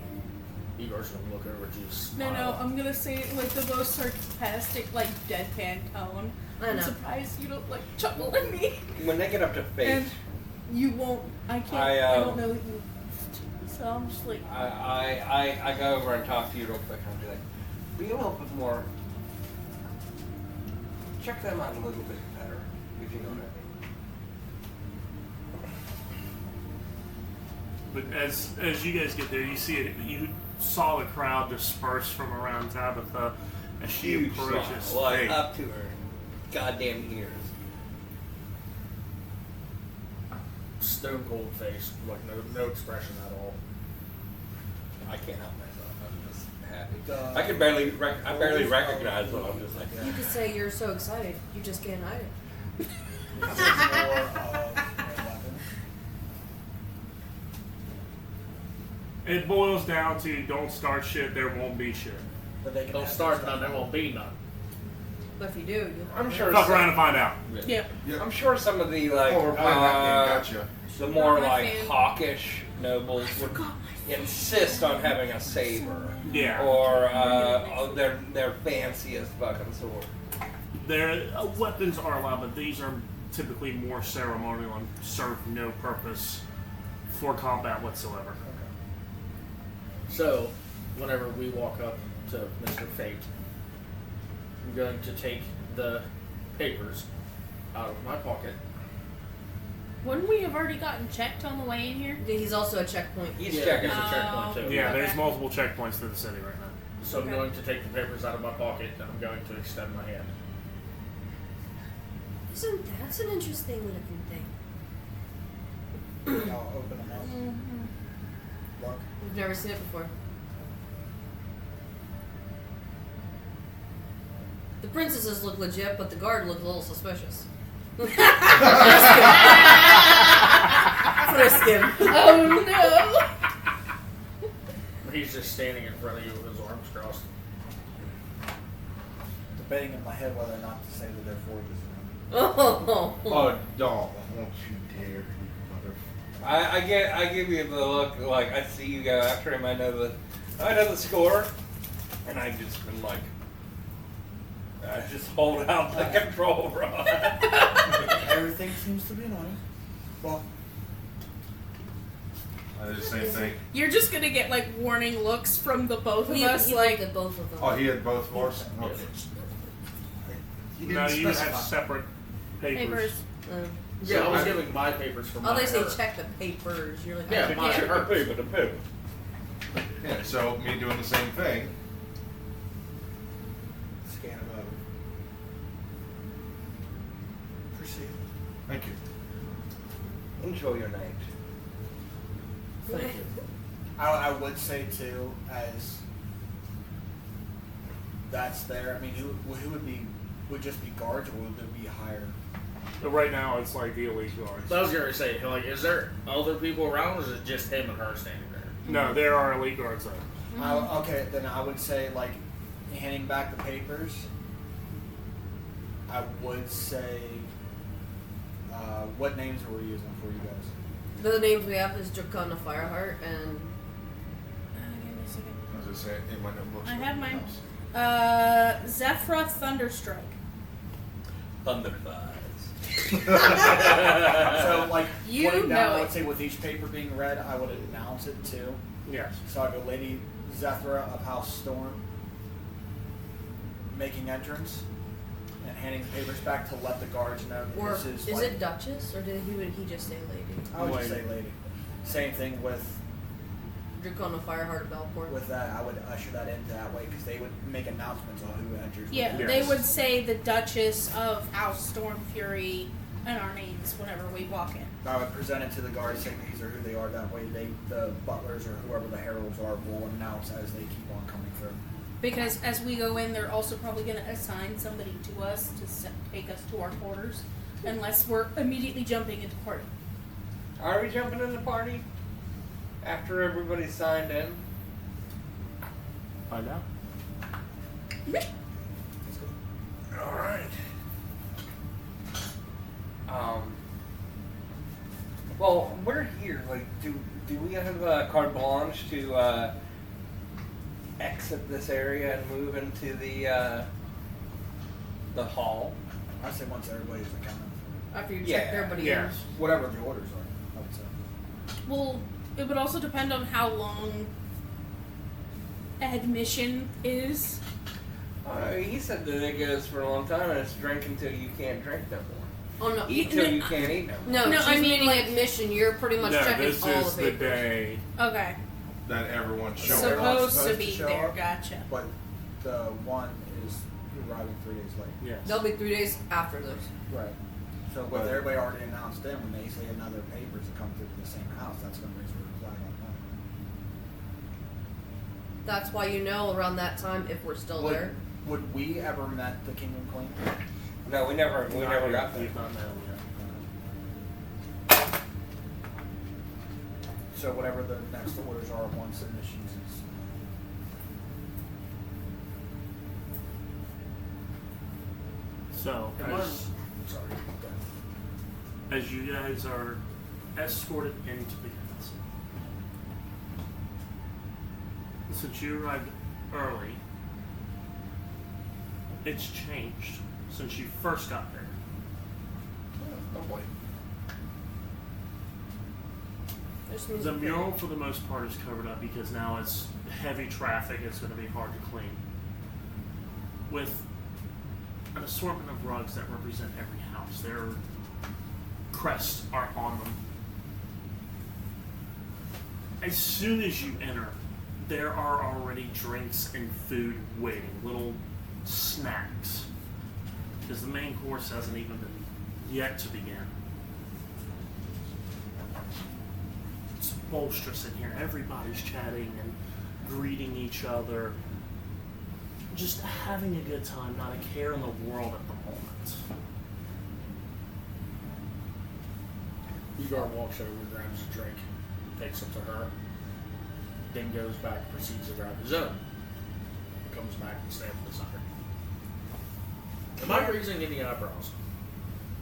S1: Igor's gonna look over at you.
S7: No,
S1: Smile.
S7: I'm gonna say it like the most sarcastic, like deadpan tone.
S5: I
S7: I'm
S5: know.
S7: surprised you don't like chuckle at me.
S6: When they get up to fate,
S7: And you won't. I can't. I don't know that you. So I'm just like.
S6: I go over and talk to you real quick and I'll be like, be a little bit more. Check them out a little bit better, if you know what I mean.
S2: But as you guys get there, you see it. You saw the crowd disperse from around Tabitha as she
S6: Huge
S2: approaches.
S6: smile, like
S2: Faith.
S6: up to her goddamn ears.
S1: Stone cold face, like no expression at all.
S6: I can't help myself. I'm just happy.
S4: The-
S6: I can barely recognize them. I'm just like,
S5: You could say you're so excited, you just can't hide it.
S4: More of a weapon.
S2: It boils down to don't start shit, there won't be shit.
S4: But they can
S1: Don't
S4: have
S1: start
S4: their
S1: none, there
S4: stuff.
S1: won't be none.
S5: But if you do, you'll
S6: I'm sure.
S2: Fuck around and find out.
S7: Yeah.
S8: Yeah.
S6: I'm sure some of the like
S8: Oh, we're playing that game. Gotcha.
S6: the more
S7: Not my
S6: like
S7: fan.
S6: hawkish nobles would insist on having a saber.
S2: Yeah.
S6: Or their fanciest fucking sword.
S2: Their weapons are allowed, but these are typically more ceremonial and serve no purpose for combat whatsoever.
S1: So, whenever we walk up to Mr. Fate, I'm going to take the papers out of my pocket.
S7: Wouldn't we have already gotten checked on the way in here?
S5: He's also a checkpoint.
S6: He's
S1: Yeah,
S6: checking.
S1: there's a checkpoint too.
S2: Yeah,
S7: Okay.
S2: there's multiple checkpoints through the city right now.
S1: So I'm
S7: Okay.
S1: going to take the papers out of my pocket and I'm going to extend my hand.
S5: That's an interesting looking thing.
S4: I'll open them up. Look.
S5: We've never seen it before. The princesses look legit, but the guard looked a little suspicious. That's what I skimmed.
S7: Oh no!
S1: He's just standing in front of you with his arms crossed.
S4: Debating in my head whether or not to say that they're forges.
S5: Oh.
S8: Oh, don't you dare, you mother.
S6: I give you the look like I see you go after him. I know the score, and I just been like, I just hold out the control rod.
S4: Everything seems to be in order. Well,
S8: I did the same thing.
S7: You're just gonna get like warning looks from the both of
S5: He
S7: us,
S5: looked
S7: like
S5: at both of them.
S8: Oh, he had both of ours? Okay. He
S2: No,
S8: didn't
S2: you have
S8: specify.
S2: separate papers.
S7: papers.
S1: Yeah, I was giving my papers from
S5: Oh,
S1: my
S5: they say
S1: her.
S5: check the papers. You're like,
S1: Yeah,
S5: oh,
S1: mine
S7: Yeah.
S1: hurt.
S6: The poop.
S8: Yeah, so me doing the same thing.
S4: scan them over. Proceed.
S8: Thank you.
S6: Enjoy your night.
S4: Thank you. I would say too, as that's there. I mean, who would just be guards, or would there be higher?
S2: But right now, it's like the elite guards.
S1: I was going to say, like, is there other people around, or is it just him and her standing there?
S2: No, there are elite guards though.
S4: Okay, then I would say like handing back the papers. I would say, what names are we using for you guys?
S5: The names we have is Dracona Fireheart and
S7: Give me a second.
S8: I was just saying, in my notebooks.
S7: I have mine.
S8: Else.
S7: Zephra Thunderstrike.
S6: Thunderflies.
S4: So like
S7: You
S4: putting
S7: know
S4: down,
S7: it.
S4: let's say with each paper being read, I would announce it too.
S2: Yes.
S4: So I go, Lady Zethra of House Storm, making entrance, and handing the papers back to let the guards know that
S5: or
S4: this
S5: is
S4: like,
S5: it Duchess or would he just say lady?
S4: I would just
S2: Lady.
S4: say lady. Same thing with
S5: Dracona Fireheart of Belport.
S4: that. I would usher that in that way because they would make announcements on who enters.
S7: Yeah,
S2: Yes.
S7: they would say the Duchess of House Storm Fury and our names whenever we walk in.
S4: I would present it to the guards saying these are who they are. That way, the butlers or whoever the heralds are will announce as they keep on coming through.
S7: Because as we go in, they're also probably going to assign somebody to us to take us to our quarters, unless we're immediately jumping into party.
S6: Are we jumping in the party after everybody's signed in?
S2: Find out.
S6: All right. Well, we're here. Like, do we have carte blanche to exit this area and move into the hall.
S4: I say once everybody's accounted
S5: After you
S6: Yeah,
S5: check everybody
S2: yes.
S4: for, whatever the orders are, I would say.
S7: Well, it would also depend on how long admission is.
S6: He said that it goes for a long time and it's drink until you can't drink no more.
S5: Oh no.
S6: Eat till you can't eat no more.
S5: No,
S7: No,
S5: she's
S7: I mean,
S5: meaning
S7: like-
S5: admission. You're pretty much
S2: No,
S5: checking
S2: this
S5: all
S2: is
S5: the
S2: the
S5: papers.
S2: day.
S7: Okay.
S8: That everyone's
S4: So
S8: showing
S4: they're
S8: up.
S4: not
S7: Supposed to
S4: supposed
S7: be
S4: to show
S7: there.
S4: up?
S7: Gotcha.
S4: But the one is arriving 3 days late.
S2: Yes.
S5: They'll be 3 days after this.
S4: Right. So with
S8: But-
S4: everybody already announced in, when they say another papers that come through the same house, that's going to raise a red flag on them.
S5: That's why you know around that time if we're still there.
S4: Would we ever met the king and queen?
S6: No, we never got there.
S2: We've not met him yet.
S4: So whatever the next orders are once admissions is.
S2: So,
S4: Am I-
S2: as,
S4: Sorry. go ahead.
S2: as you guys are escorted into the castle, since you arrived early, it's changed since you first got there.
S8: Oh boy.
S5: Just means
S2: The mural, for the most part, is covered up because now it's heavy traffic. It's going to be hard to clean. With an assortment of rugs that represent every house, their crests are on them. As soon as you enter, there are already drinks and food waiting, little snacks, because the main course hasn't even been yet to begin. It's boisterous in here. Everybody's chatting and greeting each other. Just having a good time, not a care in the world at the moment.
S1: Egar walks over, grabs a drink, takes it to her, then goes back, proceeds to grab his own. Comes back and stands beside her. Am I raising any eyebrows?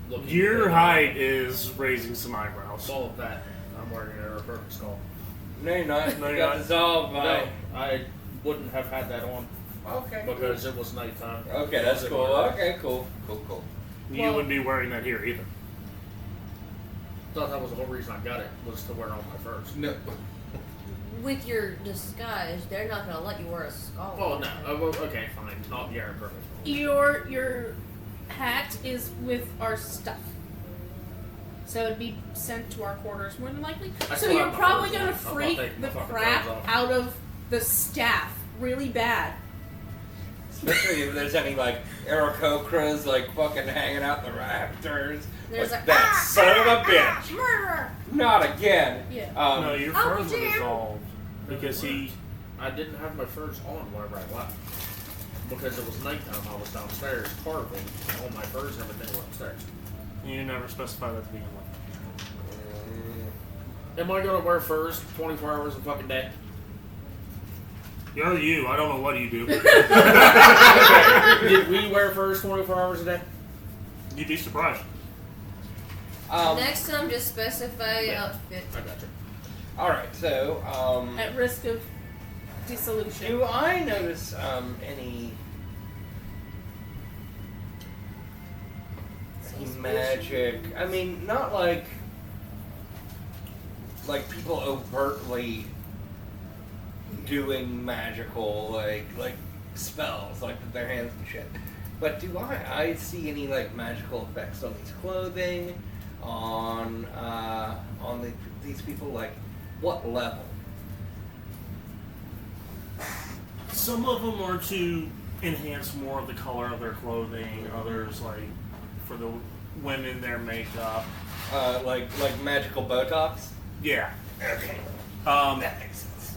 S1: Looking
S2: Your
S1: at
S2: height is raising some eyebrows.
S1: all of that. I'm wearing an Air Purple skull.
S6: No, you're not.
S2: No,
S6: You
S2: you're
S6: got
S2: not.
S6: dissolved by.
S1: No, I wouldn't have had that on
S6: Okay.
S1: because it was nighttime.
S6: Okay, that's
S1: It
S6: cool.
S1: was-
S6: Okay, cool. Cool.
S2: You
S7: Well-
S2: wouldn't be wearing that here either.
S1: Thought that was the whole reason I got it, was to wear on my furs.
S8: No.
S5: with your disguise, they're not gonna let you wear a skull.
S1: Oh no. Oh, well, okay, fine. Not the Air Purple.
S7: Your hat is with our stuff. So it'd be sent to our quarters more than likely.
S1: I
S7: So
S1: still
S7: you're
S1: have my
S7: probably
S1: furs
S7: gonna
S1: on. I'm not
S7: freak
S1: taking
S7: the
S1: my fucking
S7: crap
S1: furs off.
S7: out of the staff really bad.
S6: Especially if there's any like Aarakocras like fucking hanging out in the rafters.
S5: There's
S6: like
S5: a
S6: that son of a bitch.
S5: murderer.
S6: Not again.
S7: Yeah.
S2: No, your
S5: Oh,
S2: furs were
S5: dear.
S2: dissolved because he.
S1: I didn't have my furs on whenever I left. Because it was nighttime, I was downstairs carving. All my furs and everything were upstairs.
S2: You never specified that to begin with.
S1: Am I gonna wear furs 24 hours a fucking day?
S2: You're you. I don't know what you do.
S1: Did we wear furs 24 hours a day?
S2: You'd be surprised.
S5: Next time, just specify
S1: Yeah.
S5: outfit.
S1: I got you.
S6: All right, so
S7: At risk of dissolution.
S6: do I notice any magic? I mean, not like people overtly doing magical like spells like with their hands and shit. But do I see any like magical effects on these clothing, on these people? Like what level?
S2: Some of them are to enhance more of the color of their clothing. Others, like for the women, their makeup.
S6: Like magical Botox.
S2: Yeah.
S6: Okay, that makes sense.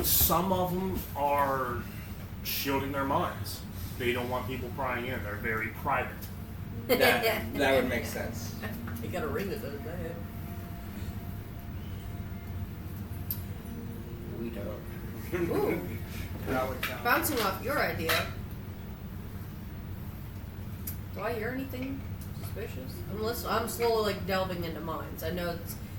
S2: Some of them are shielding their minds. They don't want people prying in. They're very private.
S6: That would make sense.
S5: You got a ring that does that.
S6: We don't.
S5: Ooh,
S4: That would count.
S5: bouncing off your idea. Do I hear anything suspicious? I'm slowly like delving into mines. I know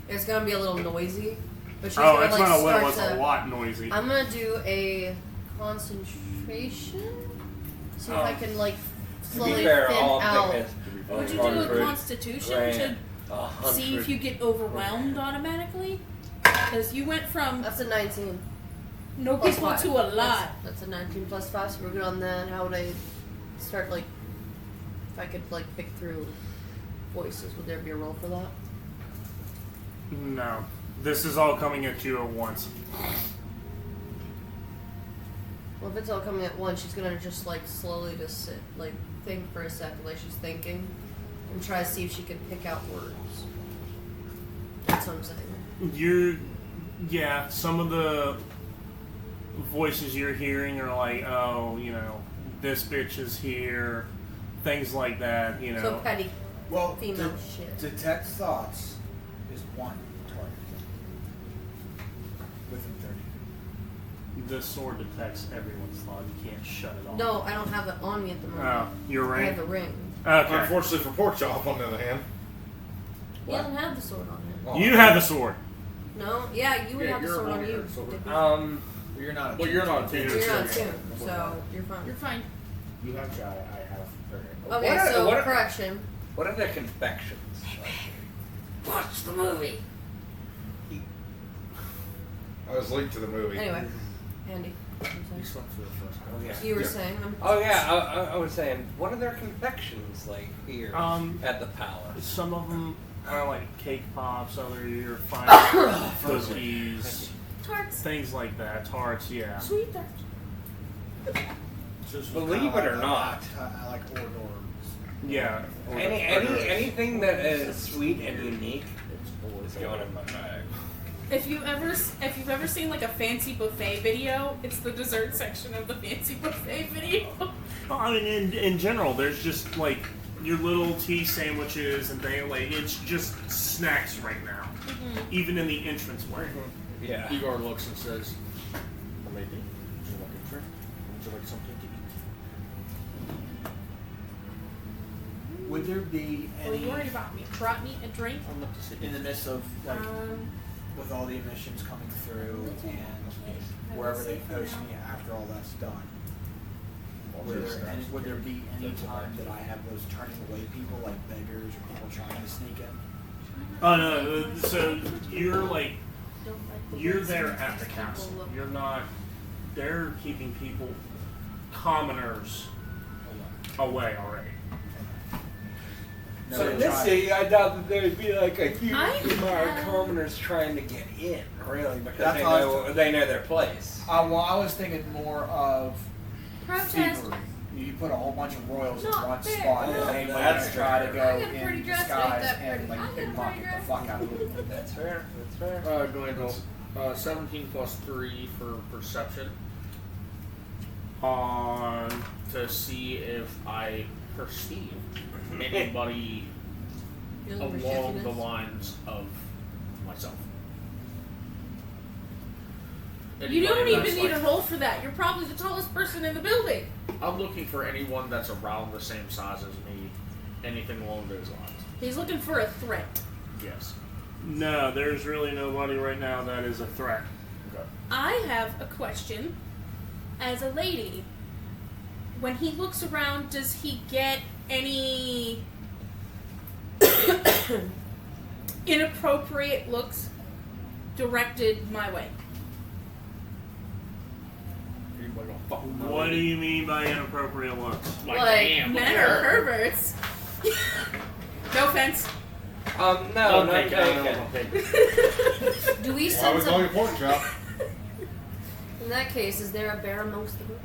S5: it's gonna be a little noisy, But she's
S2: Oh,
S5: gonna,
S2: it's
S5: like,
S2: gonna win.
S5: start
S2: Was a lot noisy.
S5: I'm gonna do a concentration. See if I can like
S6: To
S5: slowly
S6: be fair,
S5: thin
S6: all
S5: out.
S6: thickness.
S7: Would you do a constitution to
S6: 100.
S7: see if you get overwhelmed automatically? Because you went from
S5: That's a 19.
S7: no
S5: Plus
S7: people
S5: 5.
S7: to a lot.
S5: That's a 19 plus 5, so we're good on that. How would I start, like, if I could, like, pick through voices, would there be a roll for that?
S2: No. This is all coming at you at once.
S5: Well, if it's all coming at once, she's gonna just, like, slowly just sit, like, think for a second, like she's thinking, and try to see if she can pick out words. That's what I'm saying.
S2: Yeah, some of the voices you're hearing are like, oh, you know, this bitch is here, things like that, you know.
S5: So petty
S4: Well,
S5: female shit.
S4: detect thoughts is one target within 30 feet.
S2: This sword detects everyone's thought. You can't shut it off.
S5: No, I don't have it on me at the moment.
S2: Oh, your
S5: I
S2: ring?
S5: have the ring.
S2: Okay.
S8: Unfortunately for Porkchop, on the other hand.
S5: He doesn't have the sword on him.
S6: Oh.
S2: You have the sword.
S5: No? Yeah, you would
S1: Yeah,
S5: have the
S1: you're
S5: sword
S1: a
S5: on
S1: warrior,
S5: you.
S1: so
S5: Digby.
S4: Well, you're not.
S1: Well, you're not a
S5: You're
S1: teacher.
S5: not tuned, so you're fine.
S7: You're fine.
S10: You have shy, I have.
S5: Okay,
S6: What are-
S5: so
S6: what are-
S5: correction.
S6: What are the confections?
S5: Watch the movie.
S8: I was linked to the movie.
S5: Anyway, Andy.
S1: You slept through the first one.
S6: Oh yeah.
S5: You were saying.
S6: Oh yeah, I was saying, what are their confections like here at the palace?
S2: Some of them are like cake pops, other are fine cookies,
S7: Tarts.
S2: things like that. Tarts, yeah.
S7: Sweet tarts.
S6: Believe it or not,
S4: I like hors d'oeuvres.
S2: Yeah.
S6: anything that is sweet and unique is going in my bag.
S7: If you've ever seen like a fancy buffet video, it's the dessert section of the fancy buffet video.
S2: Well, I mean, in general, there's just like your little tea sandwiches and they like it's just snacks right now, even in the entranceway.
S6: Yeah.
S1: Igor looks and says, "Maybe. Would you like a drink? Would you like something to eat?"
S4: Would there be
S7: Are you
S4: any
S7: worried about me? Brought me a drink.
S1: I'm up to sit.
S4: in the midst of like with all the emissions coming through and wherever they post me after all that's done? Would there be any time that I have those turning away people like beggars or people trying to sneak in?
S2: Oh no! So you're like
S7: Don't like the
S2: you're
S7: way
S2: there
S7: some
S2: at the
S7: people
S2: castle.
S7: look.
S2: You're not. They're keeping people, commoners, away already.
S4: No,
S6: So
S4: they
S6: in this
S4: try-
S6: city, I doubt that there'd be like a huge
S7: I
S6: amount of
S7: have-
S6: commoners trying to get in, really, because
S4: That's how I was-
S6: they know their place.
S4: well, I was thinking more of
S7: Protest.
S4: thievery. You put a whole bunch of royals in
S7: Not
S4: one
S7: fair.
S4: spot,
S6: Yeah,
S4: and anybody
S6: that's
S4: gonna try to
S6: fair.
S4: go
S7: I got a pretty
S4: in
S7: dress, ain't
S4: disguise
S7: that
S4: and
S7: pretty?
S4: like
S7: I got a pretty
S4: pickpocket the
S7: dress.
S4: fuck out of them.
S6: That's fair. That's fair.
S1: Glendale, 17 plus 3 for perception to see if I perceive anybody
S5: Feeling
S1: along the
S5: perceptionist?
S1: lines of myself.
S7: You don't
S1: Anybody
S7: even
S1: that's
S7: need
S1: like-
S7: a roll for that. You're probably the tallest person in the building.
S1: I'm looking for anyone that's around the same size as me. Anything along those lines.
S7: He's looking for a threat.
S1: Yes.
S2: No, there's really nobody right now that is a threat.
S1: Okay.
S7: I have a question. As a lady, when he looks around, does he get any inappropriate looks directed my way?
S1: Anybody gonna fucking know
S2: What do
S1: me?
S2: you mean by inappropriate looks?
S1: Like,
S5: Like,
S1: damn, look
S7: Men
S1: at
S7: are
S1: her.
S7: perverts. No offense.
S6: No,
S1: Don't
S6: not
S1: take it. I
S6: taken.
S1: don't take it.
S5: Do we
S8: I
S5: send
S8: was going
S5: some?
S8: Pork Chop.
S5: In that case, is there a bear amongst the group?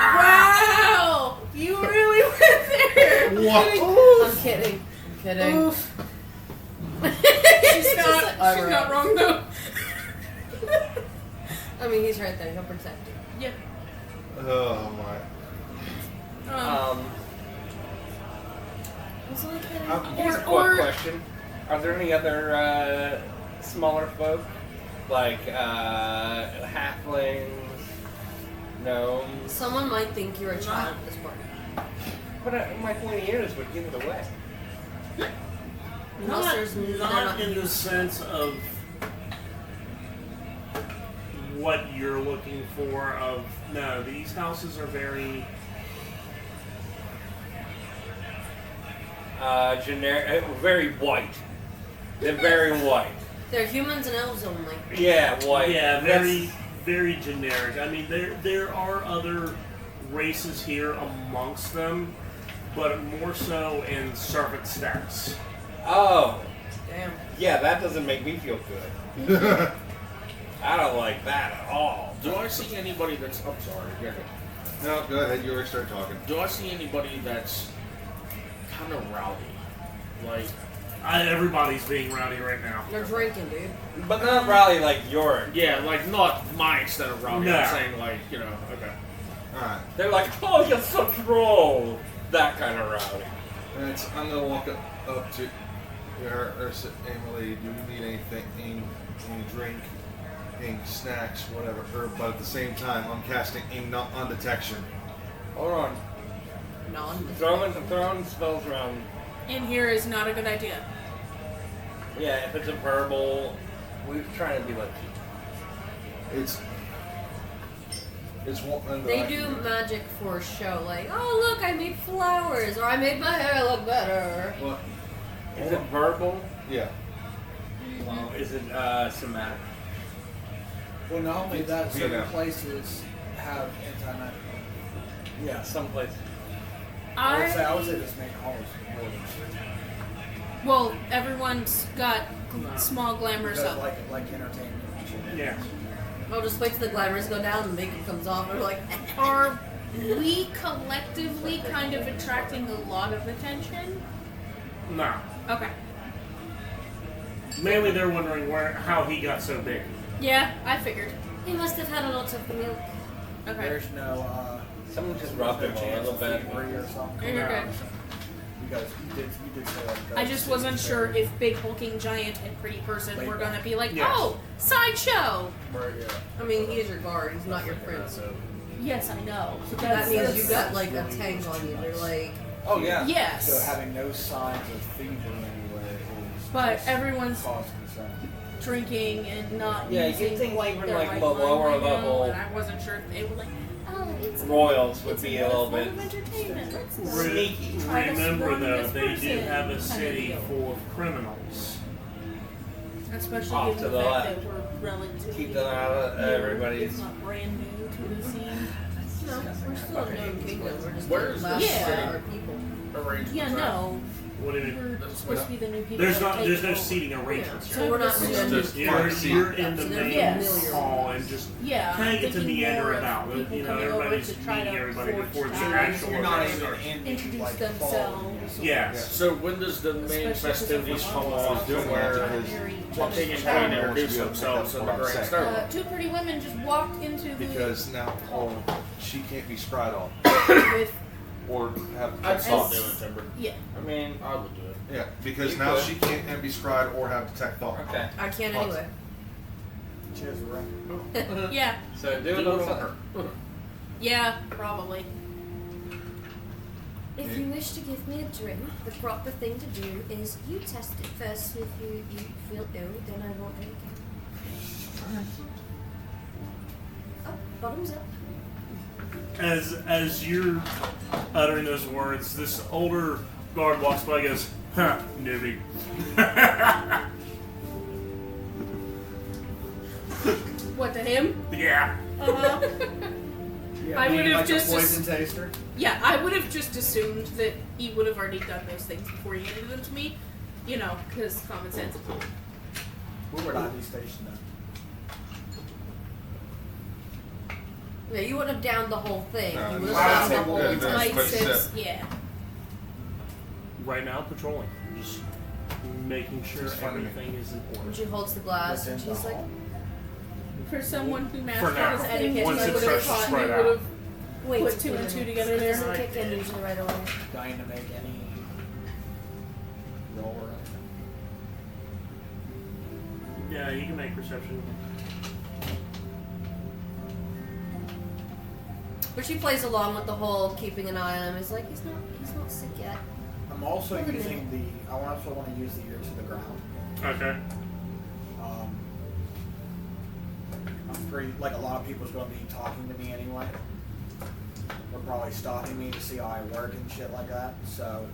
S7: Wow! You really went there.
S8: What?
S5: I'm kidding. I'm kidding.
S7: Oof. She's not wrong though.
S5: I mean, he's right there. He'll protect you.
S7: Yeah.
S8: Oh my.
S6: Here's a quick
S7: or-
S6: question: are there any other smaller folk, like halflings, gnomes?
S5: Someone might think you're a child at this point.
S6: But my point is, would give it away.
S5: Unless they're not
S2: in the
S5: used.
S2: sense of what you're looking for. No, these houses are very
S6: generic, very white. They're very white.
S5: They're humans and elves only.
S6: Yeah, white.
S2: Yeah, very, very generic. I mean, there are other races here amongst them, but more so in servant status.
S6: Oh,
S5: Damn.
S6: yeah, that doesn't make me feel good. I don't like that at all.
S1: Do I see anybody that's... I'm sorry. Go ahead.
S8: No, go ahead. You already started talking.
S1: Do I see anybody that's kind of rowdy? Like...
S2: Everybody's being rowdy right now.
S5: They're drinking, dude.
S6: But not rally like yours.
S1: Yeah, like not my extent of rowdy.
S2: No.
S1: I'm saying like, you know, okay.
S8: Alright.
S6: They're like, oh, you're so droll. That kind of rowdy.
S8: I'm gonna walk up to her or say, Emily, do you need anything, any drink, any snacks, whatever? But at the same time, I'm casting on detection.
S6: Hold on. Throwing spells around.
S7: In here is not a good idea.
S6: Yeah, if it's a verbal, we're trying to be like it's one.
S5: They do magic for show, like, oh look, I made flowers, or I made my hair look better.
S8: What?
S6: Is it verbal?
S8: Yeah.
S6: Well, is it somatic?
S4: Well, not only that, certain
S8: Yeah.
S4: places have anti-magic.
S6: Yeah, some places.
S4: I would say this main hall is more than
S7: Well, everyone's got small glamours
S4: because
S7: up.
S4: like entertainment. and shit.
S2: Yeah.
S5: I'll just wait till the glamours go down and the makeup comes off, and we're like,
S7: Are we collectively kind of attracting a lot of attention?
S2: No.
S7: Okay.
S2: Mainly they're wondering how he got so big.
S7: Yeah, I figured.
S5: he must have had a lot of milk.
S7: Okay.
S4: There's no
S6: Someone just rubbed him a little bit.
S4: or something.
S7: You're good.
S4: Because you did say that.
S7: I just wasn't sure if big hulking giant and pretty person were gonna be like,
S2: Yes.
S7: oh, sideshow.
S4: Yeah.
S5: I mean, he is your guard, he's not your prince.
S7: Yes, I know.
S5: That means you got like a tank on you. They're like,
S6: Oh yeah.
S7: Yes.
S4: So having no signs of thievery anywhere is
S7: But
S4: just
S7: everyone's
S4: cause concern.
S7: drinking and not
S6: Yeah, you'd
S7: using
S6: think
S7: like
S6: even,
S7: their
S6: like,
S7: right
S6: the
S7: mind
S6: lower
S7: right now,
S6: level
S7: and I wasn't sure if they were like, oh, it's
S6: Royals would
S7: it's
S6: be a little bit
S7: form of entertainment. Let's go.
S6: sneaky.
S7: Try to
S2: Remember
S7: swarm
S2: though,
S7: this
S2: they do
S7: person
S2: have a
S7: kind of
S2: city
S7: deal.
S2: full of criminals.
S7: Especially
S6: Off
S7: given
S6: to
S7: the
S6: the
S7: fact
S6: left.
S7: that we're relatively
S6: Keep them out of
S7: new.
S6: everybody's.
S7: It's not brand new to the scene.
S5: no, we're still a known kingdom. We're just
S1: Where is
S5: last
S7: this city?
S5: our people.
S1: Arrangements
S7: Yeah,
S1: are.
S7: no.
S2: What do you mean?
S7: We're supposed to be the new people.
S2: There's
S7: that take
S2: no
S7: over.
S2: seating arrangements
S5: So
S2: here.
S5: we're not
S7: It's
S5: doing
S8: just-
S2: You're in the
S5: So they're
S2: main
S7: Yes.
S2: hall and just
S7: Yeah,
S2: kind of get to
S7: thinking
S2: meander
S7: more of
S2: about.
S7: people
S2: You know,
S7: coming over
S2: everybody's
S7: to try
S2: meeting
S7: to
S2: everybody
S7: forge
S2: before the
S7: ties.
S2: actual
S4: You're not
S2: event
S4: even
S2: starts.
S4: in
S7: Introduce
S4: like,
S7: themselves.
S2: Yes.
S1: So when does the main
S7: Especially
S1: festivities
S7: because
S1: come
S7: we're
S1: on
S7: all
S1: to where King and Queen introduce themselves in the grand stairwell?
S7: Two pretty women just walked into the
S8: Because now she can't be scried on
S7: with
S8: or have
S1: I'd stop
S7: As-
S1: doing it, Timber.
S7: yeah.
S6: I mean,
S1: I would do it.
S8: Yeah, because
S6: You
S8: now
S6: could.
S8: she can't be scried or have detect thought.
S6: okay.
S5: I can't anyway.
S4: Cheers, right?
S7: Yeah,
S6: So do it
S1: Do
S6: on
S1: it on
S6: her.
S7: yeah, probably.
S11: If you wish to give me a drink, the proper thing to do is you test it first. If you feel ill, then I won't drink it. Oh, bottoms up.
S2: As you're uttering those words, this older guard walks by and goes, "Huh, newbie."
S7: What, to him?
S2: Yeah.
S7: Uh-huh.
S4: Yeah,
S7: I
S4: being
S7: would've
S4: like
S7: just-
S4: a poison taster.
S7: Yeah, I would have just assumed that he would have already done those things before he handed them to me. You know, because common sense.
S4: Where would I be stationed then?
S5: Yeah, you wouldn't have downed the whole thing.
S8: No,
S5: You would
S8: just-
S5: have downed the
S8: Yeah,
S5: whole
S8: that's
S5: entire.
S7: Like,
S8: what she
S7: since,
S8: said.
S7: yeah.
S2: Right now, patrolling, just making sure
S8: Just finding
S2: everything is in
S5: And
S2: order.
S5: she holds the glass and she's like,
S7: For someone who
S2: For
S7: mastered
S2: now.
S7: his etiquette,
S2: Once
S7: I
S2: it
S7: would have
S2: starts to
S7: thought he
S2: spread
S7: would
S2: out.
S7: have
S11: Wait,
S7: put two and two together
S11: It
S7: there.
S11: doesn't kick in usually right away.
S4: Dying to make any roll or anything.
S2: Yeah, you can make perception.
S5: but she plays along with the whole keeping an eye on him. Is like he's not sick yet.
S4: I'm also using the. I also want to use the ear to the ground.
S2: Okay.
S4: I'm pretty. Like a lot of people's going to be talking to me anyway. They're probably stalking me to see how I work and shit like that. So.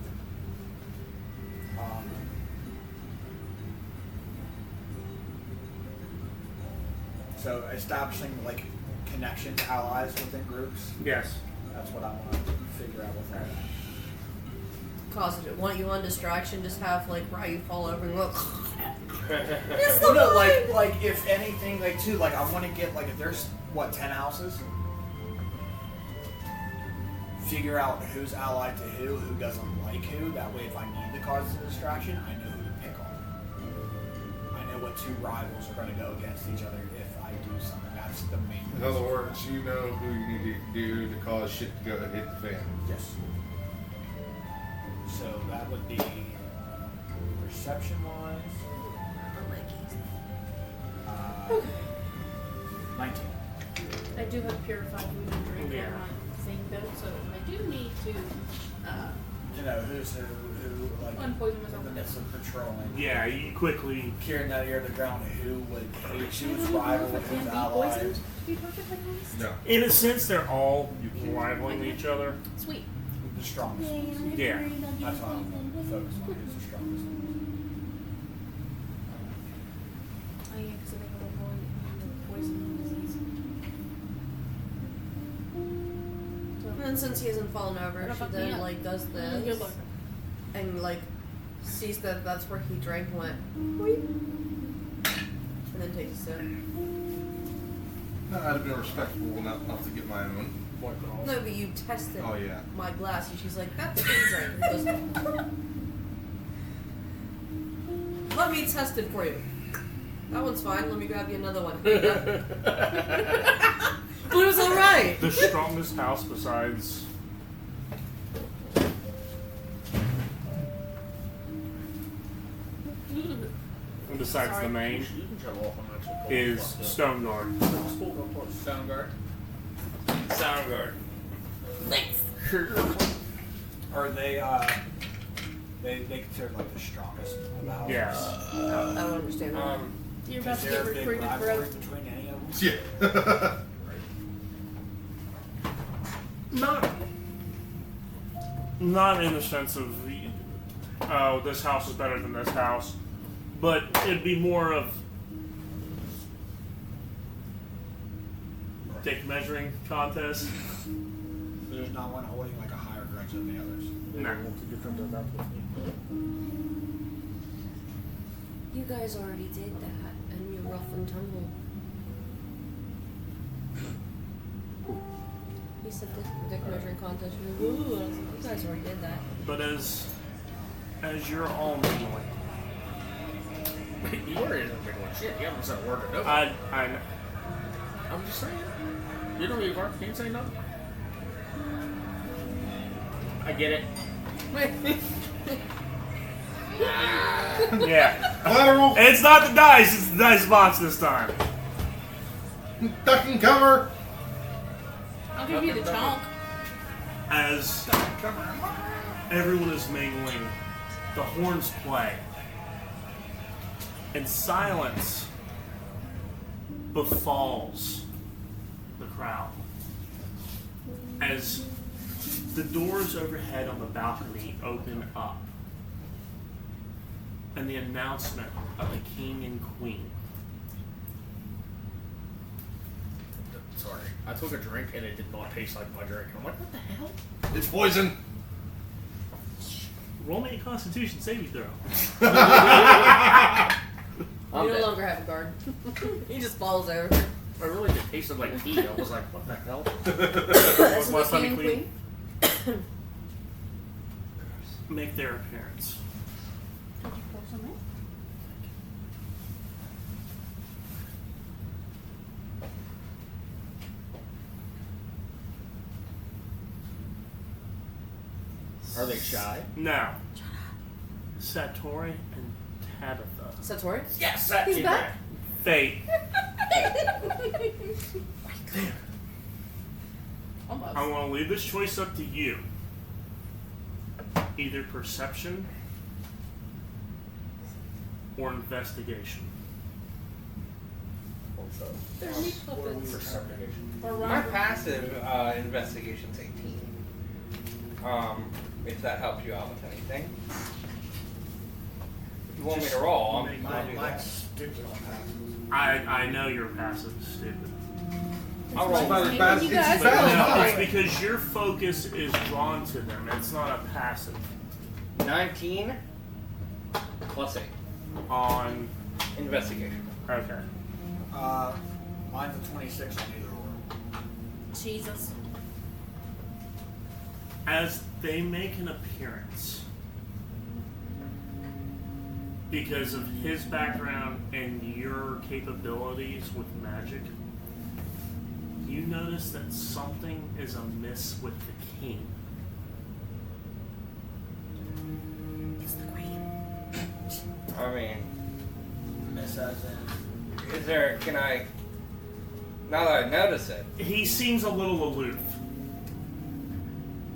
S4: So establishing like connections, allies within groups.
S2: Yes.
S4: That's what I want to figure out with that.
S5: Cause it. Want you on distraction? Just have like Ryu fall over and look.
S4: Well, no, like if anything, like too, like I want to get like if there's what 10 houses, figure out who's allied to who doesn't like who. That way, if I need to cause a distraction, I know who to pick on. I know what two rivals are going to go against each other if I do something. That's the main.
S8: In other words, you know who you need to do to cause shit to go hit the fan.
S4: Yes. So that would be perception wise. 19.
S7: I do have purified food and drink on my thing though, so I do need to
S4: You know who's who like
S7: unpoison myself.
S4: in the midst of patrolling.
S2: Yeah, you quickly.
S4: Carrying that ear to the ground, who would hate who's rival with who's allies.
S8: No.
S2: In a sense, they're all rivaling each other.
S7: Sweet.
S4: The strongest.
S2: Yeah.
S4: That's why I'm focused on who's the strongest.
S7: Oh yeah, because I think I'll avoid poison disease.
S5: And then since he hasn't fallen over,
S7: Don't
S5: she
S7: fuck me
S5: then
S7: up.
S5: like does
S7: Good
S5: this
S7: luck.
S5: and like sees that that's where he drank and went, "Weep," and then takes a sip.
S8: No, I'd have been respectful enough not to get my own.
S5: No, but you tested
S8: Oh, yeah.
S5: my glass, and she's like, "That's what you drank." And he goes, "Let me test it for you. That one's fine. Let me grab you another one." But it was all right.
S2: The strongest house besides. Besides the main is Stone Guard.
S1: Soundguard.
S6: Soundguard.
S4: Are they they considered like the strongest of the houses?
S2: Yes.
S5: I don't understand that.
S7: You're about
S4: Is
S7: to
S4: there
S7: get
S4: a big
S7: recruited, bro.
S4: rivalry between any of them?
S8: Yeah.
S2: Not in the sense of, oh, this house is better than this house, but it'd be more of dick measuring contest.
S4: There's not one holding like a higher grudge than the others.
S2: No.
S5: You guys already did that, and you're rough and tumble. He said dick measuring contest. Ooh, you guys already did that.
S2: But as you're all mingling,
S1: You already didn't make one shit. You haven't said a word to nobody. I'm just saying. You don't need Mark. You can say nothing. I get it.
S2: yeah.
S8: Collateral.
S2: It's not the dice, it's the dice box this time.
S8: Duck and cover.
S7: I'll give you the chonk.
S2: As everyone is mingling, the horns play, and silence befalls the crowd. As the doors overhead on the balcony open up, and the announcement of the king and queen.
S1: Sorry. I took a drink and it did not taste like my drink. I'm like, what the hell?
S8: It's poison.
S2: Roll me a Constitution saving throw.
S5: You no longer have a guard. He just falls over.
S1: I really did tasted like tea. I was like, what the hell?
S5: That's
S2: What's
S5: the
S2: funny,
S5: king and
S2: queen?
S5: queen.
S2: Make their appearance.
S7: Did you pour some in?
S1: Are they shy?
S2: Now, Satori and Tabitha.
S5: Satori?
S1: Yes, that
S5: He's
S1: came
S5: back.
S2: Fate.
S7: Almost.
S2: I want to leave this choice up to you. Either perception or investigation.
S7: They're neat puppets. Or
S6: My
S7: Robert.
S6: passive investigation's 18. If that helps you out with anything. If you want me to roll, I'll do
S4: Mine's
S6: that.
S4: stupid on passes.
S2: I know your passive is stupid.
S6: I'll roll.
S8: About as bad as
S7: You
S8: it's
S7: guys
S2: But
S8: bad as
S2: no,
S8: mine.
S2: it's because your focus is drawn to them. It's not a passive.
S6: 19 plus 8.
S2: On
S6: Investigation.
S2: okay.
S4: Mine's a 26 on either or.
S7: Jesus.
S2: As they make an appearance, because of his background and your capabilities with magic, you notice that something is amiss with the king.
S5: It's the queen.
S6: I mean,
S4: Miss as in.
S6: is there, can I, now that I notice it,
S2: He seems a little aloof.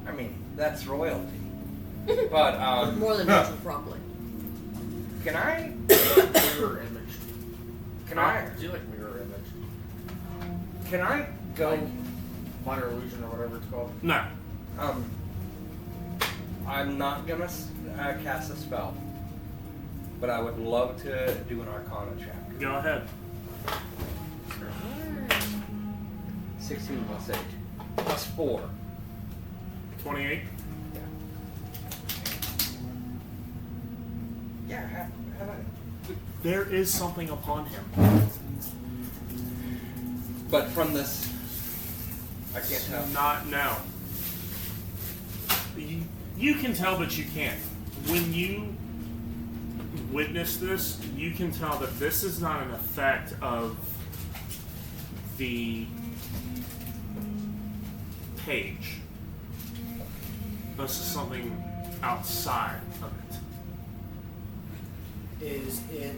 S6: I mean, that's royalty. But,
S5: More than neutral, probably.
S6: can I,
S1: Mirror image.
S6: can I,
S1: Do you like mirror image?
S6: can I go,
S1: Minor illusion or whatever it's called.
S2: No.
S6: I'm not gonna cast a spell, but I would love to do an Arcana check.
S2: Go ahead.
S6: 16 plus 8. Plus 4.
S2: 28.
S6: Yeah, have I?
S2: There is something upon him.
S6: But from this, I can't tell.
S2: Not now. You can tell, but you can't. When you witness this, you can tell that this is not an effect of the page. This is something outside of it.
S4: Is it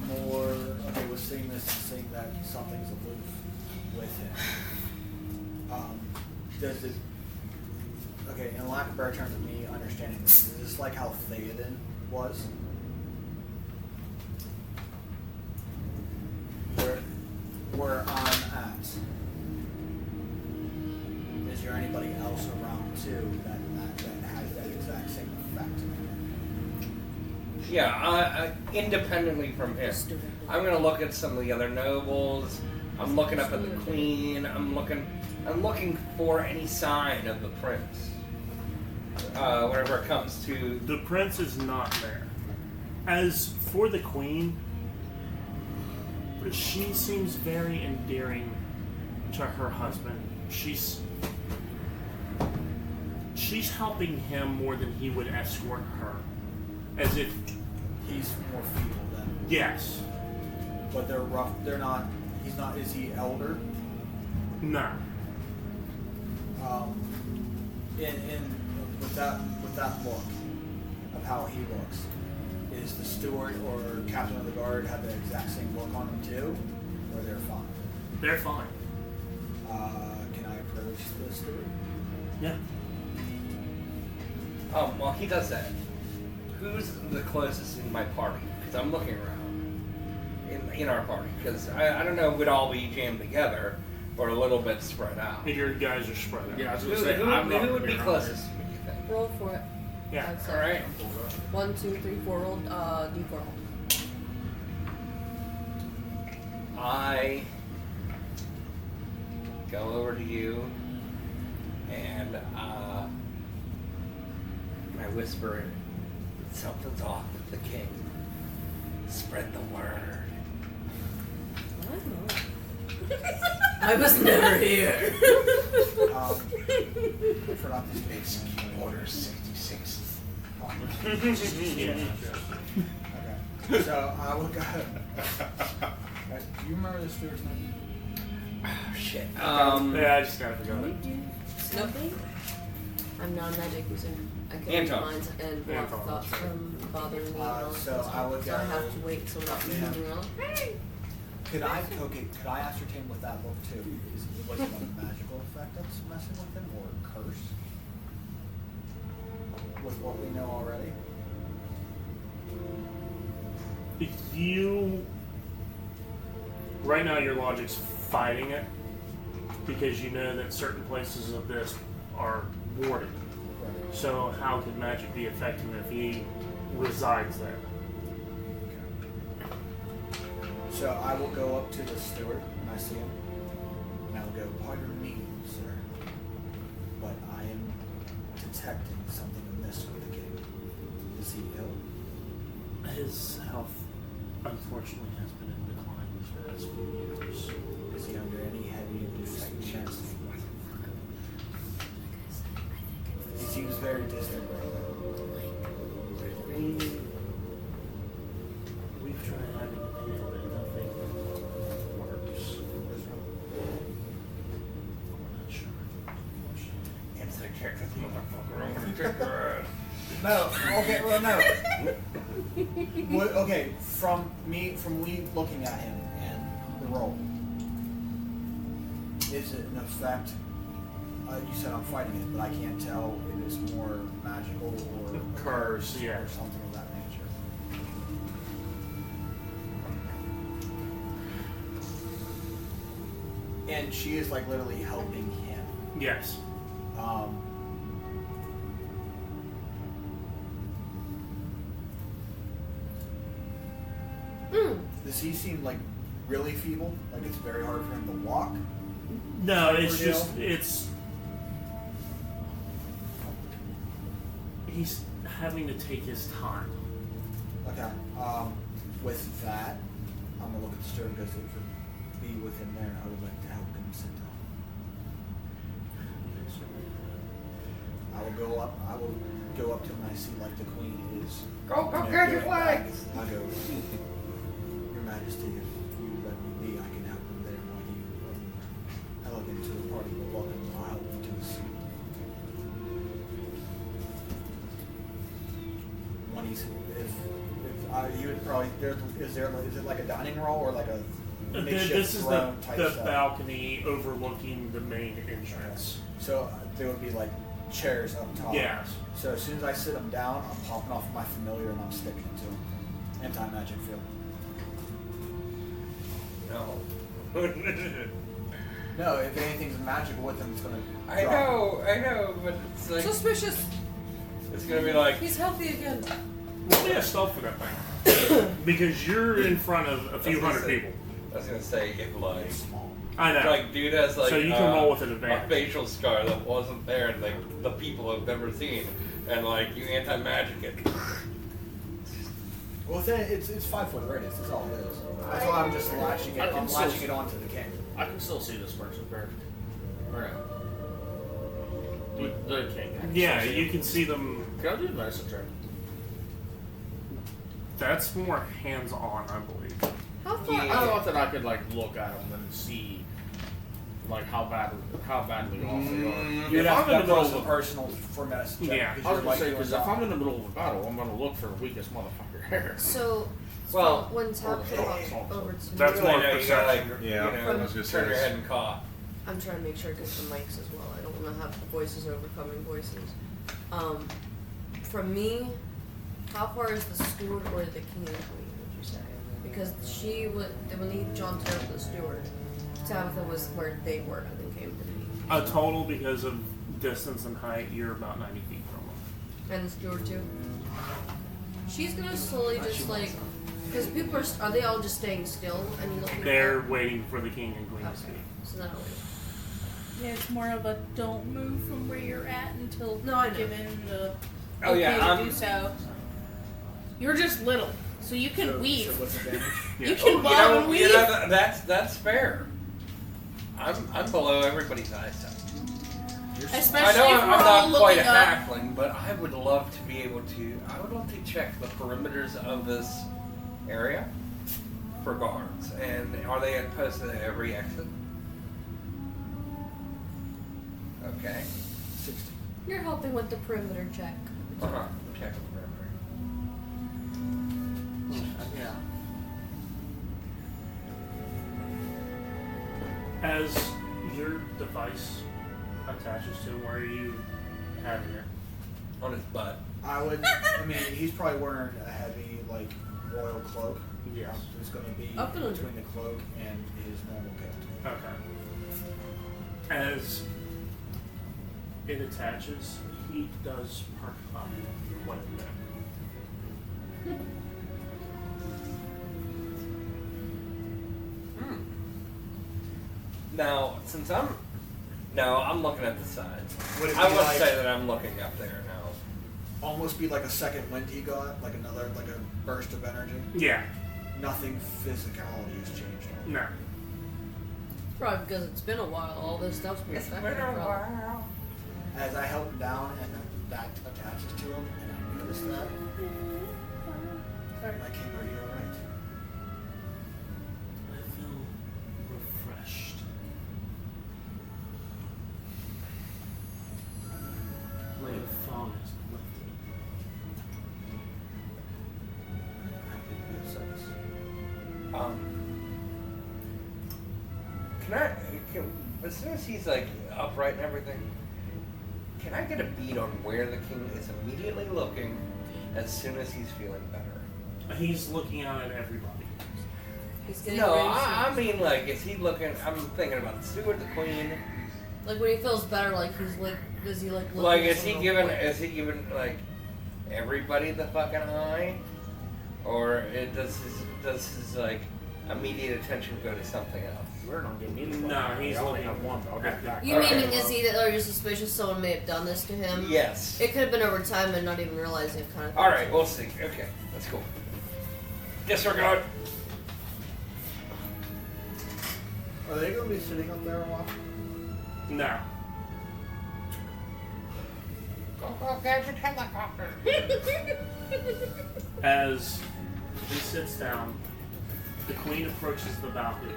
S4: more okay with seeing this and seeing that something's aloof with him? Does it okay, in lack of better terms of me understanding this, is this like how Theoden was? Where I'm at. Is there anybody else around too that has that exact same effect?
S6: Yeah, independently from him. I'm gonna look at some of the other nobles. I'm looking up at the queen. I'm looking for any sign of the prince. Whenever it comes to
S2: The prince is not there. As for the queen, she seems very endearing to her husband. She's helping him more than he would escort her. As if
S4: He's more feeble than.
S2: yes.
S4: But they're rough. They're not. He's not. Is he elder?
S2: No.
S4: With that look of how he looks, is the steward or captain of the guard have the exact same look on him too, or they're fine?
S2: They're fine.
S4: Can I approach the steward?
S2: Yeah.
S6: while he does that, who's the closest in my party? Because I'm looking around in our party. Because I don't know if we'd all be jammed together or a little bit spread out.
S2: Your guys are spread out.
S1: Yeah, I was
S6: Who,
S1: gonna say,
S6: who-
S1: I'm not
S6: who would be
S1: around
S6: closest to me, you think?
S5: Roll for it.
S2: Yeah.
S5: I'd say.
S6: All right.
S5: 1, 2, 3, 4. Roll D4.
S6: I go over to you and I whisper, something's off with the king. Spread the word.
S5: I was never here.
S4: I forgot this base.
S8: Order 66.
S2: Yeah.
S4: Okay. So I will go. Guys, do you remember the steward's name?
S6: Oh, shit.
S2: Yeah, I just gotta forget it.
S5: Nothing. I'm non-magic user. I can read
S6: Anton.
S5: minds and block
S2: Anton,
S5: thoughts
S2: that's right.
S5: from bothering me. and all
S4: So
S5: that
S4: I
S5: stuff.
S4: would
S5: So I
S4: go-
S5: have to wait till not
S4: Yeah.
S5: moving around.
S4: Could I ascertain with that look too? Was it a magical effect that's messing with him, or a curse? with what we know already?
S2: Right now your logic's fighting it because you know that certain places of this are warded. So how could magic be effective if he resides there?
S4: So I will go up to the steward when I see him, and I will go, "Pardon me, sir, but I am detecting something amiss with the king. Is he ill?"
S2: His health, unfortunately, has been in decline these past few years.
S4: Is he under any heavy infection? He seems very distant right now.
S2: We've tried having him healed and nothing works. I'm not sure.
S6: It's like check this motherfucker. I'm gonna check her out.
S4: No, okay, well, no. What, okay, from me looking at him and the roll, is it an effect? You said I'm fighting it, but I can't tell if it's more magical or a
S2: Curse, yeah.
S4: or something of that nature. And she is like literally helping him.
S2: Yes.
S4: Does he seem like really feeble? Like it's very hard for him to walk?
S2: No, it's
S4: Ordeal?
S2: just he's having to take his time.
S4: Okay. With that, I'm gonna look at the steward and go, "If it be within there, I would like to help him sit down." I will go up to him and I see like the queen is.
S6: Go get your flags!
S4: I go, "Your Majesty, if you let me be, I can help him there while you elegant to the party will welcome. I'll help him to his seat." When he's, you would probably, is it like a dining roll or like a makeshift
S2: This is
S4: throne type
S2: the
S4: setup?
S2: balcony overlooking the main entrance.
S4: So there would be like chairs up top.
S2: Yes.
S4: So as soon as I sit him down, I'm popping off my familiar and I'm sticking it to him. Anti-magic field.
S6: No.
S4: No, if anything's magical with him, it's gonna.
S6: I know, but it's like
S5: Suspicious.
S6: it's gonna be like
S5: He's healthy again.
S2: Roll me a stealth for that thing. Because you're in front of a few hundred people.
S6: I was gonna say if like
S2: I know.
S6: like dude has like
S2: So you can roll with an
S6: a
S2: advantage.
S6: facial scar that wasn't there and like the people have never seen, and like you anti-magic it.
S4: Well, it's 5 foot radius. That's all it is. That's why I'm just latching it. I'm latching it onto the king.
S1: I can still see this person perfect. Or no? The king. I can
S2: Yeah,
S1: still see
S2: you
S1: him.
S2: can see them.
S1: Can I do the medicine check?
S2: That's more hands-on, I believe.
S5: How far?
S1: I thought that I could like look at them and see like how badly off they are.
S4: You'd
S1: If
S4: have
S1: I'm in
S4: to
S1: the middle
S4: roll some
S1: of
S4: personal for medicine check.
S2: Yeah.
S4: because
S1: I was
S4: you're
S1: gonna
S4: like
S1: say
S4: doing
S1: because if
S4: that.
S1: I'm in the middle of a battle, I'm gonna look for the weakest motherfucker here.
S11: So,
S6: Well,
S11: when Tab
S1: or-
S11: walks over to
S2: That's
S11: me,
S2: more
S6: you
S2: perception.
S6: gotta, like,
S8: Yeah,
S6: you know,
S8: I was gonna say
S6: turn your
S8: this.
S6: head and cough.
S5: I'm trying to make sure I get the mics as well. I don't want to have voices overcoming voices. From me, how far is the steward or the king and queen, would you say? Because they would need John Terrell, the steward. Tabitha was where they were and then came to me.
S2: A total, because of distance and height, you're about 90 feet from them.
S5: And the steward too. She's gonna slowly just like, because people are they all just staying still and you looking
S2: They're waiting for the king and queen to
S5: Okay.
S2: speak.
S5: So now
S7: Yeah, it's more of a don't move from where you're at until
S5: No, I know.
S7: given the
S6: Oh, yeah,
S7: okay to do so. You're just little, so you can
S4: So
S7: weave.
S4: what's the damage?
S7: You can bob and
S6: You
S7: weave.
S6: know, that's fair. I'm below everybody's eyesight.
S7: Especially
S6: I know
S7: if
S6: I'm
S7: we're all
S6: not quite a
S7: looking up.
S6: halfling, but I would love to be able to. I would love to check the perimeters of this area for guards. And are they posted at every exit? Okay.
S4: 60.
S5: you're helping with the perimeter check.
S6: Check the perimeter.
S2: Yeah. As your device attaches to him, where are you having it?
S6: On his butt.
S4: I would. I mean, he's probably wearing a heavy, like, royal cloak.
S2: Yeah.
S4: It's going to be
S5: Up and
S4: between the cloak and his normal coat.
S2: Okay. As it attaches, he does perk up quite a bit.
S6: Now, since I'm looking at the sides.
S4: Would it
S6: I
S4: be
S6: would
S4: like-
S6: say that I'm looking up there now.
S4: Almost be like a second wind he got, like another, like a burst of energy.
S2: Yeah.
S4: Nothing physicality has changed.
S2: No.
S5: Probably because it's been a while. All this stuff's been affected. Probably.
S4: As I help him down and that attaches to him, and I notice that, I came, are you alright?
S2: I feel refreshed. My fog is lifted.
S6: As soon as he's like upright and everything, can I get a beat on where the king is immediately looking as soon as he's feeling better?
S2: He's looking out at everybody.
S5: He's getting
S6: No,
S5: ready to
S6: I mean like, is he looking? I'm thinking about the steward, the queen.
S5: like when he feels better, like he's like, does he like?
S6: Like,
S5: looking
S6: is he
S5: at
S6: giving?
S5: someone?
S6: Is he giving like everybody the fucking eye, or does his like immediate attention go to something else?
S10: We're not getting anything.
S2: No, he's
S10: I only
S2: looking-
S10: have one. I'll get back.
S5: You
S6: Alright.
S5: meaning is he that, or you're suspicious someone may have done this to him?
S6: Yes.
S5: It could have been over time and not even realizing it, kind of.
S6: All right, we'll see. Okay, that's cool. Disregard.
S4: Are they going to be sitting up there a while?
S2: No.
S6: Go get your helicopter.
S2: As he sits down, the queen approaches the balcony.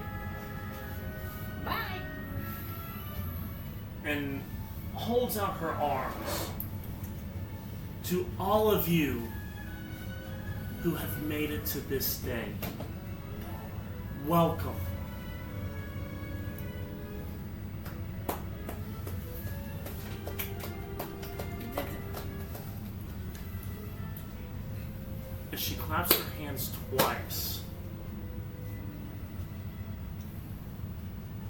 S7: Bye.
S2: And holds out her arms to all of you who have made it to this day. Welcome. As she claps her hands twice,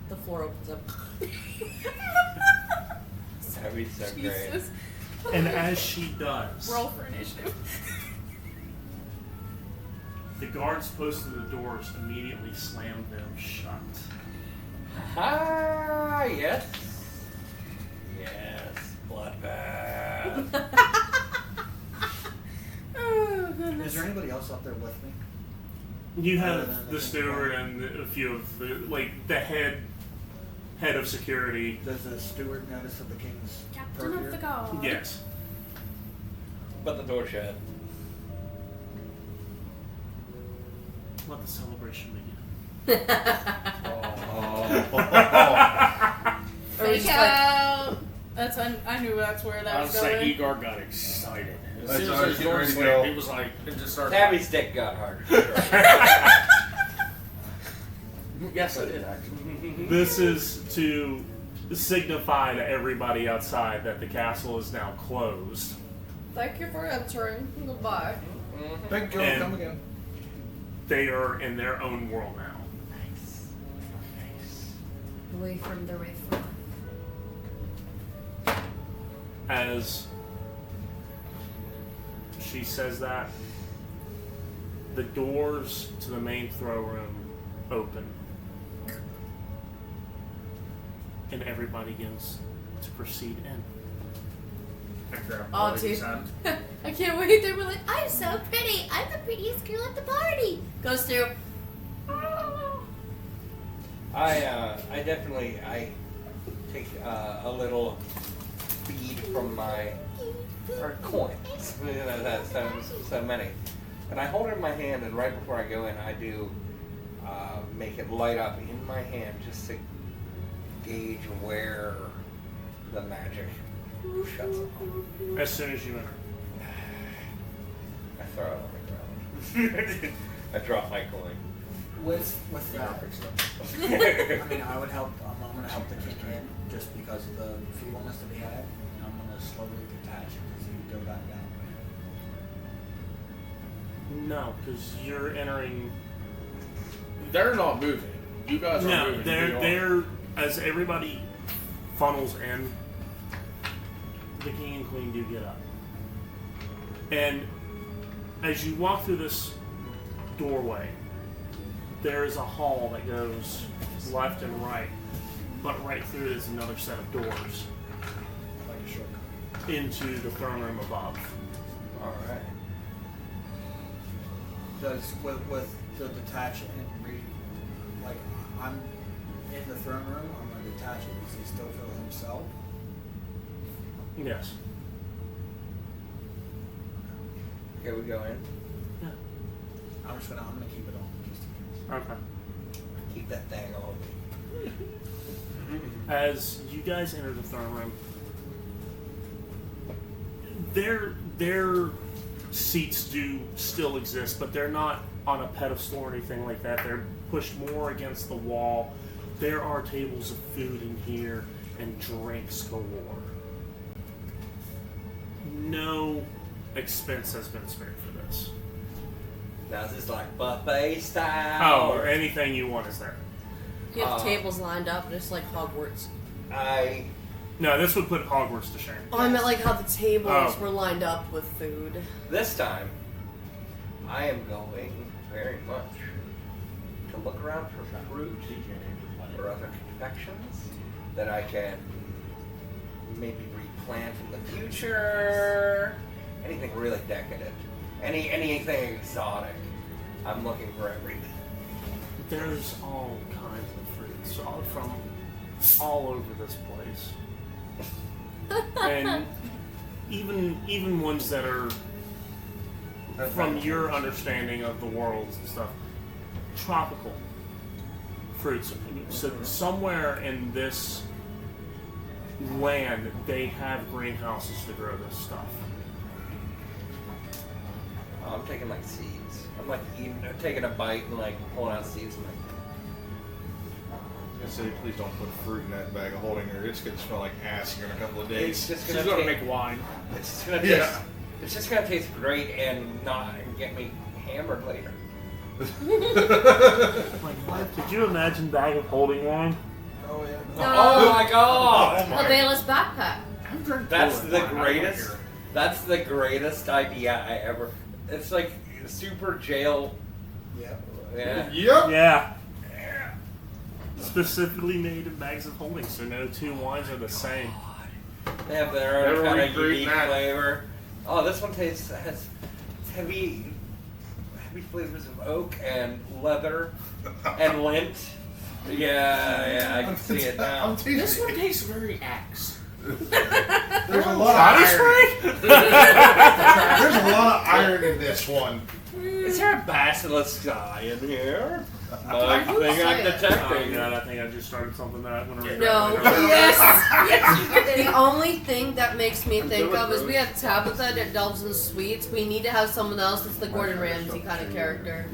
S5: The floor opens up.
S6: That'd be so great.
S7: Jesus.
S2: and as she does,
S7: Roll for initiative.
S2: the guards posted at the doors immediately slam them shut.
S6: Ah, yes. Yes. Bloodbath.
S7: Oh, goodness.
S4: Is there anybody else up there with me?
S2: You
S4: Other than
S2: have
S4: the
S2: the steward and a few of the the head of security.
S4: Does the steward notice that the king's
S7: Captain of
S4: perkier?
S7: the guard.
S2: Yes.
S6: But the door shut.
S2: Let the celebration begin.
S5: Or we
S7: Fake
S5: just like,
S7: out. That's I knew that's where that
S1: I
S7: was
S1: was saying
S7: going.
S1: Igor got excited. As
S8: That's
S1: soon
S8: all right,
S1: as his
S8: get
S1: door
S8: ready to
S1: slammed,
S8: go.
S1: he was like, it just started.
S6: Tabby's dick got harder.
S1: Yes, I did actually.
S2: This is to signify to everybody outside that the castle is now closed.
S5: thank you for entering. Goodbye.
S8: Thank you.
S2: And-
S8: Come again.
S2: They are in their own world now.
S5: Away from the riff.
S2: As she says that, the doors to the main throne room open. And everybody begins to proceed in.
S10: I grab
S5: Oh,
S10: Molly's
S5: dude.
S10: hand.
S5: I can't wait. They were like, I'm so pretty. I'm the prettiest girl at the party. Goes through.
S6: I definitely take a little bead from my or coins. You know, that's so many, and I hold it in my hand. And right before I go in, I do make it light up in my hand just to gauge where the magic shuts off.
S2: As soon as you enter.
S6: I throw it on the ground. I drop my coin.
S4: With that, I mean, I would help. I'm going to help the king in just because of the feebleness that he had, and I'm going to slowly detach him as he would go back down.
S2: No, because you're entering.
S1: They're not moving. You guys are
S2: No,
S1: moving.
S2: they're as everybody funnels in, the king and queen do get up. And as you walk through this doorway, there is a hall that goes left and right, but right through it is another set of doors
S4: Like a shortcut.
S2: into the throne room above.
S6: Alright.
S4: Does with the detach and read, like I'm in the throne room, I'm gonna detach it. Does he still feel himself?
S2: Yes.
S6: Okay, we go in.
S4: I'm gonna keep it on just in case.
S2: Okay.
S6: Keep that thing on me.
S2: As you guys enter the throne room, their seats do still exist, but they're not on a pedestal or anything like that. They're pushed more against the wall. There are tables of food in here and drinks galore. No expense has been spared for this.
S6: Now is this like buffet style?
S2: Oh, or anything you want is there.
S5: You have tables lined up, just like Hogwarts.
S2: No, this would put Hogwarts to shame.
S5: Oh, I meant like how the tables
S2: Oh.
S5: were lined up with food.
S6: This time, I am going very much to look around for fruit or other confections that I can maybe replant in the future. Anything really decadent. Anything exotic. I'm looking for everything.
S2: There's all kinds of fruits all from all over this place, and even ones that are from your understanding of the world and stuff, tropical fruits. So somewhere in this land, they have greenhouses to grow this stuff.
S6: I'm taking like seeds. I'm like taking a bite and like pulling out seeds. And like,
S8: I say, please don't put fruit in that bag of holding, or it's gonna smell like ass here in a couple of days.
S6: it's just
S1: She's
S6: gonna
S1: gonna
S6: take,
S1: make wine.
S6: It's just gonna taste. It's just gonna taste great and not get me hammered later.
S2: Like, what? Could you imagine bag of holding wine?
S4: Oh yeah.
S6: Oh my god!
S11: A Bayless backpack.
S6: That's the greatest. That's the greatest idea I ever. It's like super jail.
S4: Yep.
S6: Yeah.
S8: Yep.
S2: Yeah. Specifically made in bags of holding, so no two wines are the same.
S6: They have their own
S8: Never
S6: kind of
S8: regret
S6: unique
S8: that.
S6: flavor. Oh, this one has heavy flavors of oak and leather and lint. Yeah, I can see it now.
S1: This one tastes very Axe.
S8: There's a lot
S2: Body
S8: of iron.
S2: spray?
S8: There's a lot of iron in this one.
S6: Is there a basilisk guy in here?
S5: Are
S6: I
S5: you
S6: think I'm
S5: saying-
S2: Oh
S6: detecting.
S2: god, I think I just started something that I want to regret.
S5: No.
S2: later.
S5: Yes. The only thing that makes me think
S1: doing
S5: of is
S1: both.
S5: we have Tabitha that delves in sweets. We need to have someone else that's the Gordon Ramsay kind of character.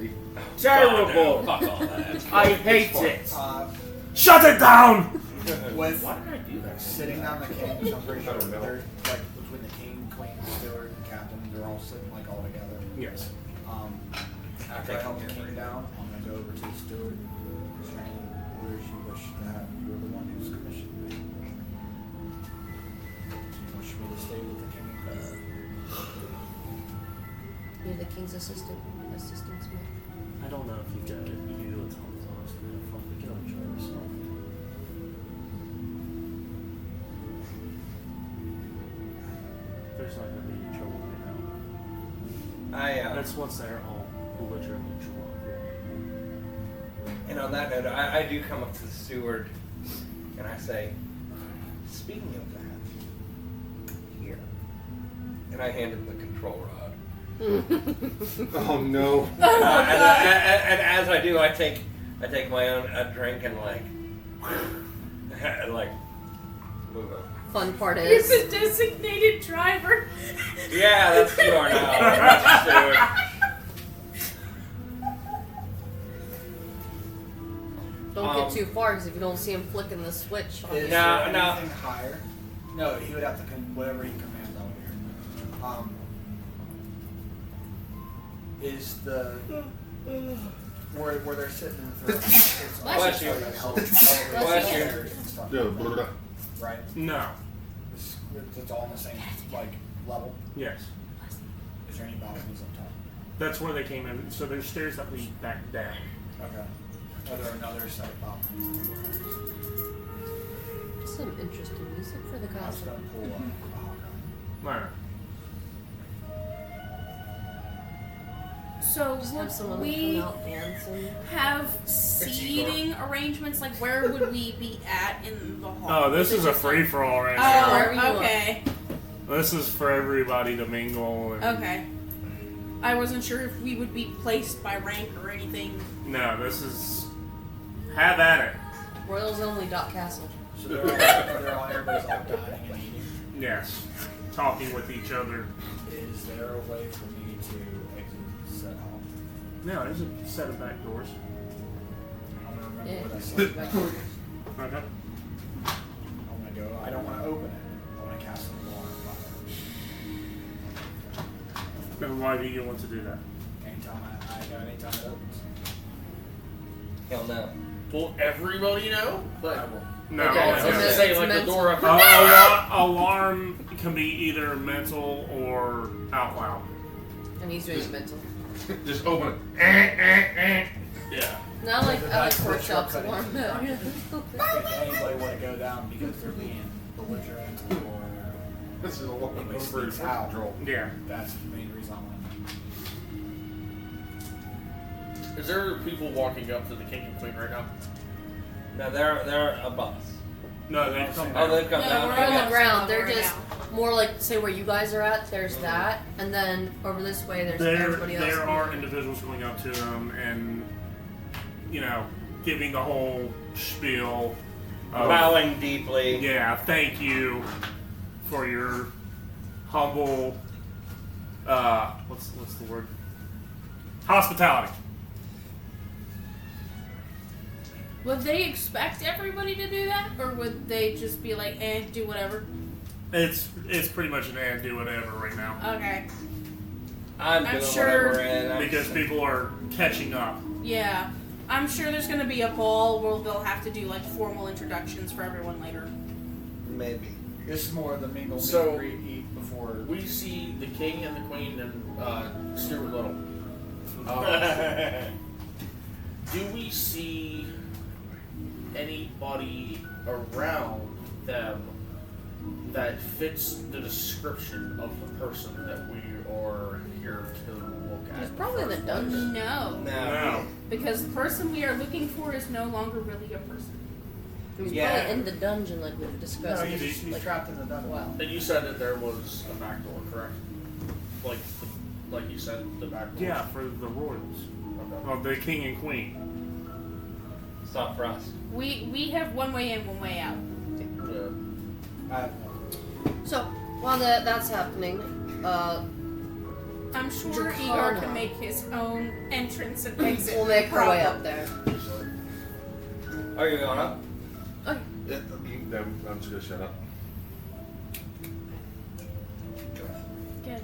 S1: Terrible.
S6: Fuck all that.
S1: I hate it.
S2: Shut it down!
S4: With
S1: Why did I do that?
S4: sitting down the kings, I'm pretty sure they're like between the king, queen, steward, and captain. They're all sitting like all together.
S2: Yes.
S4: After I help the king down, I'm gonna go over to the steward. Saying, where she wish to have you are the one who's commissioned me. Do you wish me to stay with the king and queen?
S5: You're the king's assistant. Assistant's man.
S2: I don't know if you get it. You do it, Tom's honest. Have fun. Get on enjoy yourself. There's not going to be any trouble right now. That's once they're all belligerently drunk.
S6: And on that note, I do come up to the steward and I say, speaking of that, here. And I hand him the control rod.
S8: Oh no.
S6: And as I do, I take my own drink and like move it.
S5: Fun part
S7: He's
S5: is
S7: the designated driver.
S6: Yeah, that's you are now. That's steward.
S5: don't get too far because if you don't see him flicking the switch on
S4: Is
S5: his
S4: there
S6: No.
S4: anything higher? No, he would have to whatever he commands out here. is the where they're sitting in the throne. It's
S6: Bless you. Bless you.
S8: Yeah, blah, blah.
S4: Right?
S2: No.
S4: It's all on the same like level.
S2: Yes.
S4: Is there any balconies up top?
S2: That's where they came in. So there's stairs that lead back down.
S4: Okay. Are there another set of balconies?
S5: Some interesting music for the
S4: I was
S5: castle.
S4: gonna pull a hawk.
S2: Right.
S7: So
S5: Just have someone
S7: would we
S5: come out dancing.
S7: have seating arrangements? Like, where would we be at in the hall?
S2: Oh, this is a free for all right now.
S5: Wherever you
S7: Oh,
S5: want.
S7: okay.
S2: This is for everybody to mingle. And
S7: Okay. I wasn't sure if we would be placed by rank or anything.
S2: No, this is. Have at it.
S5: Royals only. Castle.
S4: So they're all everybody's all dining and eating.
S2: Yes. Talking with each other.
S4: Is there a way for me to exit said hall?
S2: No, there's a set of back doors.
S4: I'm gonna remember
S5: Yeah.
S4: what I said.
S2: Okay.
S4: I'm gonna go. I don't want to open it. I want to cast an alarm.
S2: And why do you want to do that?
S4: Anytime anytime it opens.
S6: Hell no.
S1: Will everybody know? But
S4: I will.
S2: No.
S1: okay, I was
S2: no.
S1: gonna say
S5: It's
S1: like the
S5: mental.
S1: door up.
S2: Alarm can be either mental or out loud.
S5: And he's doing it mental.
S8: Just open it.
S1: Yeah.
S5: Not like I like
S4: That's
S5: pork
S4: what
S5: chops
S4: shortcutting
S5: alarm.
S4: is. If anybody want to go down because they're being belligerent or
S8: This is a lot of
S4: anybody
S8: over
S4: sneaks out,
S8: control.
S2: Yeah.
S4: that's the main reason I want to.
S1: Is there people walking up to the king and queen right now?
S6: No, they're above us.
S2: No, they've come
S6: Oh,
S2: down.
S6: they've come
S7: No,
S6: down.
S5: We're on the
S7: Okay.
S5: ground. They're
S7: We're
S5: just more like say where you guys are at. There's that, and then over this way there's everybody else.
S2: There are individuals going up to them and, giving the whole spiel. Of,
S6: Bowing deeply.
S2: yeah, thank you for your humble, what's the word? Hospitality.
S7: Would they expect everybody to do that, or would they just be like, do whatever?
S2: It's pretty much an and do whatever right now.
S7: Okay.
S6: I'm
S7: I'm
S6: doing
S7: sure-
S6: whatever, and
S2: Because people are catching up.
S7: Yeah. I'm sure there's going to be a ball where they'll have to do like formal introductions for everyone later.
S6: maybe.
S4: This is more of the mingle,
S1: So-
S4: meet, greet, eat before.
S1: We see the king and the queen and Stuart Little. Do we see anybody around them that fits the description of the person that we are here to look at?
S5: It's probably in the dungeon.
S7: No.
S2: No.
S7: Because the person we are looking for is no longer really a person.
S5: He's
S6: Yeah.
S5: probably in the dungeon like we've discussed.
S4: No, he's
S5: like,
S4: trapped in the dungeon.
S5: wow.
S1: And you said that there was a back door, correct? Like you said, the back door.
S2: Yeah, for the royals.
S1: Okay.
S2: Well, the king and queen.
S6: It's not for us.
S7: We have one way in, one way out.
S1: Yeah.
S4: I have no.
S5: So while that's happening,
S7: I'm sure
S5: Dracana.
S7: Igor can make his own entrance and exit.
S5: we'll make our way
S7: problem.
S5: up there.
S6: Are you going up?
S5: Okay.
S8: Yeah, I'm just gonna shut up.
S7: Good.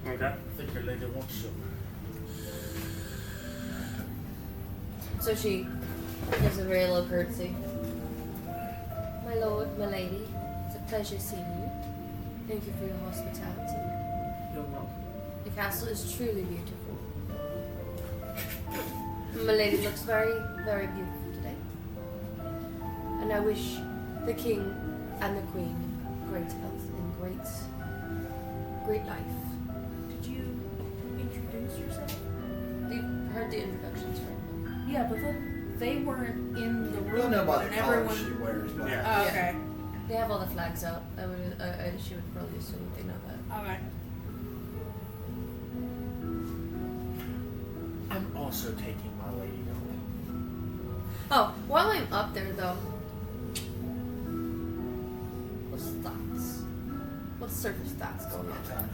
S2: Okay.
S1: I think your lady wants some.
S5: So she gives a very low curtsy. My lord, my lady, it's a pleasure seeing you. Thank you for your hospitality.
S1: You're welcome.
S5: The castle is truly beautiful. My lady looks very, very beautiful today. And I wish the king and the queen great health and great life.
S7: Did you introduce yourself?
S5: You've heard the introductions from them.
S7: Yeah, but they weren't in the
S4: We
S7: room
S4: don't know about
S7: when
S4: the color
S7: everyone.
S4: she wears, but
S2: Yeah.
S7: Oh, okay.
S5: They have all the flags up. She would probably assume they know that.
S7: Okay.
S1: I'm also taking my lady home.
S5: Oh, while I'm up there though, what's stats? What's surface stats going on?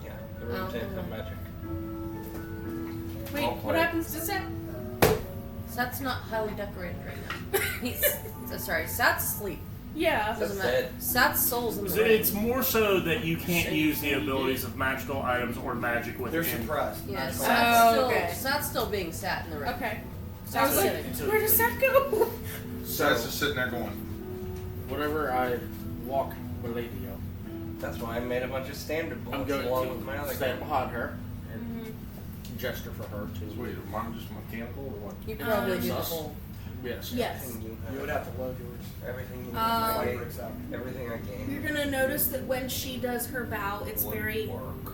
S6: Yeah. The room's
S5: Oh,
S6: into
S5: okay.
S6: magic.
S7: Wait,
S6: All
S7: what
S6: played.
S7: happens to Seth?
S5: Sat's not highly decorated right now. He's sorry, Sat's asleep.
S7: Yeah.
S5: Doesn't
S6: That's
S5: matter.
S6: it.
S5: Sat's soul's in the
S2: So
S5: ring.
S2: it's more so that you can't use the abilities of magical items or magic
S4: They're
S2: within.
S4: suppressed.
S5: Yeah,
S4: Magical
S5: Sat's,
S7: Oh,
S5: still,
S7: okay.
S5: Sat's still being sat in the ring.
S7: Okay.
S5: So
S7: I was like, where does that go?
S8: So it's just sitting there going.
S1: Whenever I walk Milady,
S6: That's why I made a bunch of standard
S1: I'm
S6: bullets
S1: going
S6: along with my
S1: to
S6: other
S1: stand
S6: gun.
S1: behind her and gesture for her to.
S8: Wait, mine just mechanical or what?
S5: You probably do the
S1: Sus.
S5: whole.
S1: Yes.
S7: Yes.
S6: Everything you
S4: You would
S6: have.
S4: have to load yours.
S6: Everything you
S7: Um,
S6: have.
S4: Light breaks out.
S6: Everything I gain.
S7: You're gonna notice that when she does her bow, it's
S6: would
S7: very
S6: work.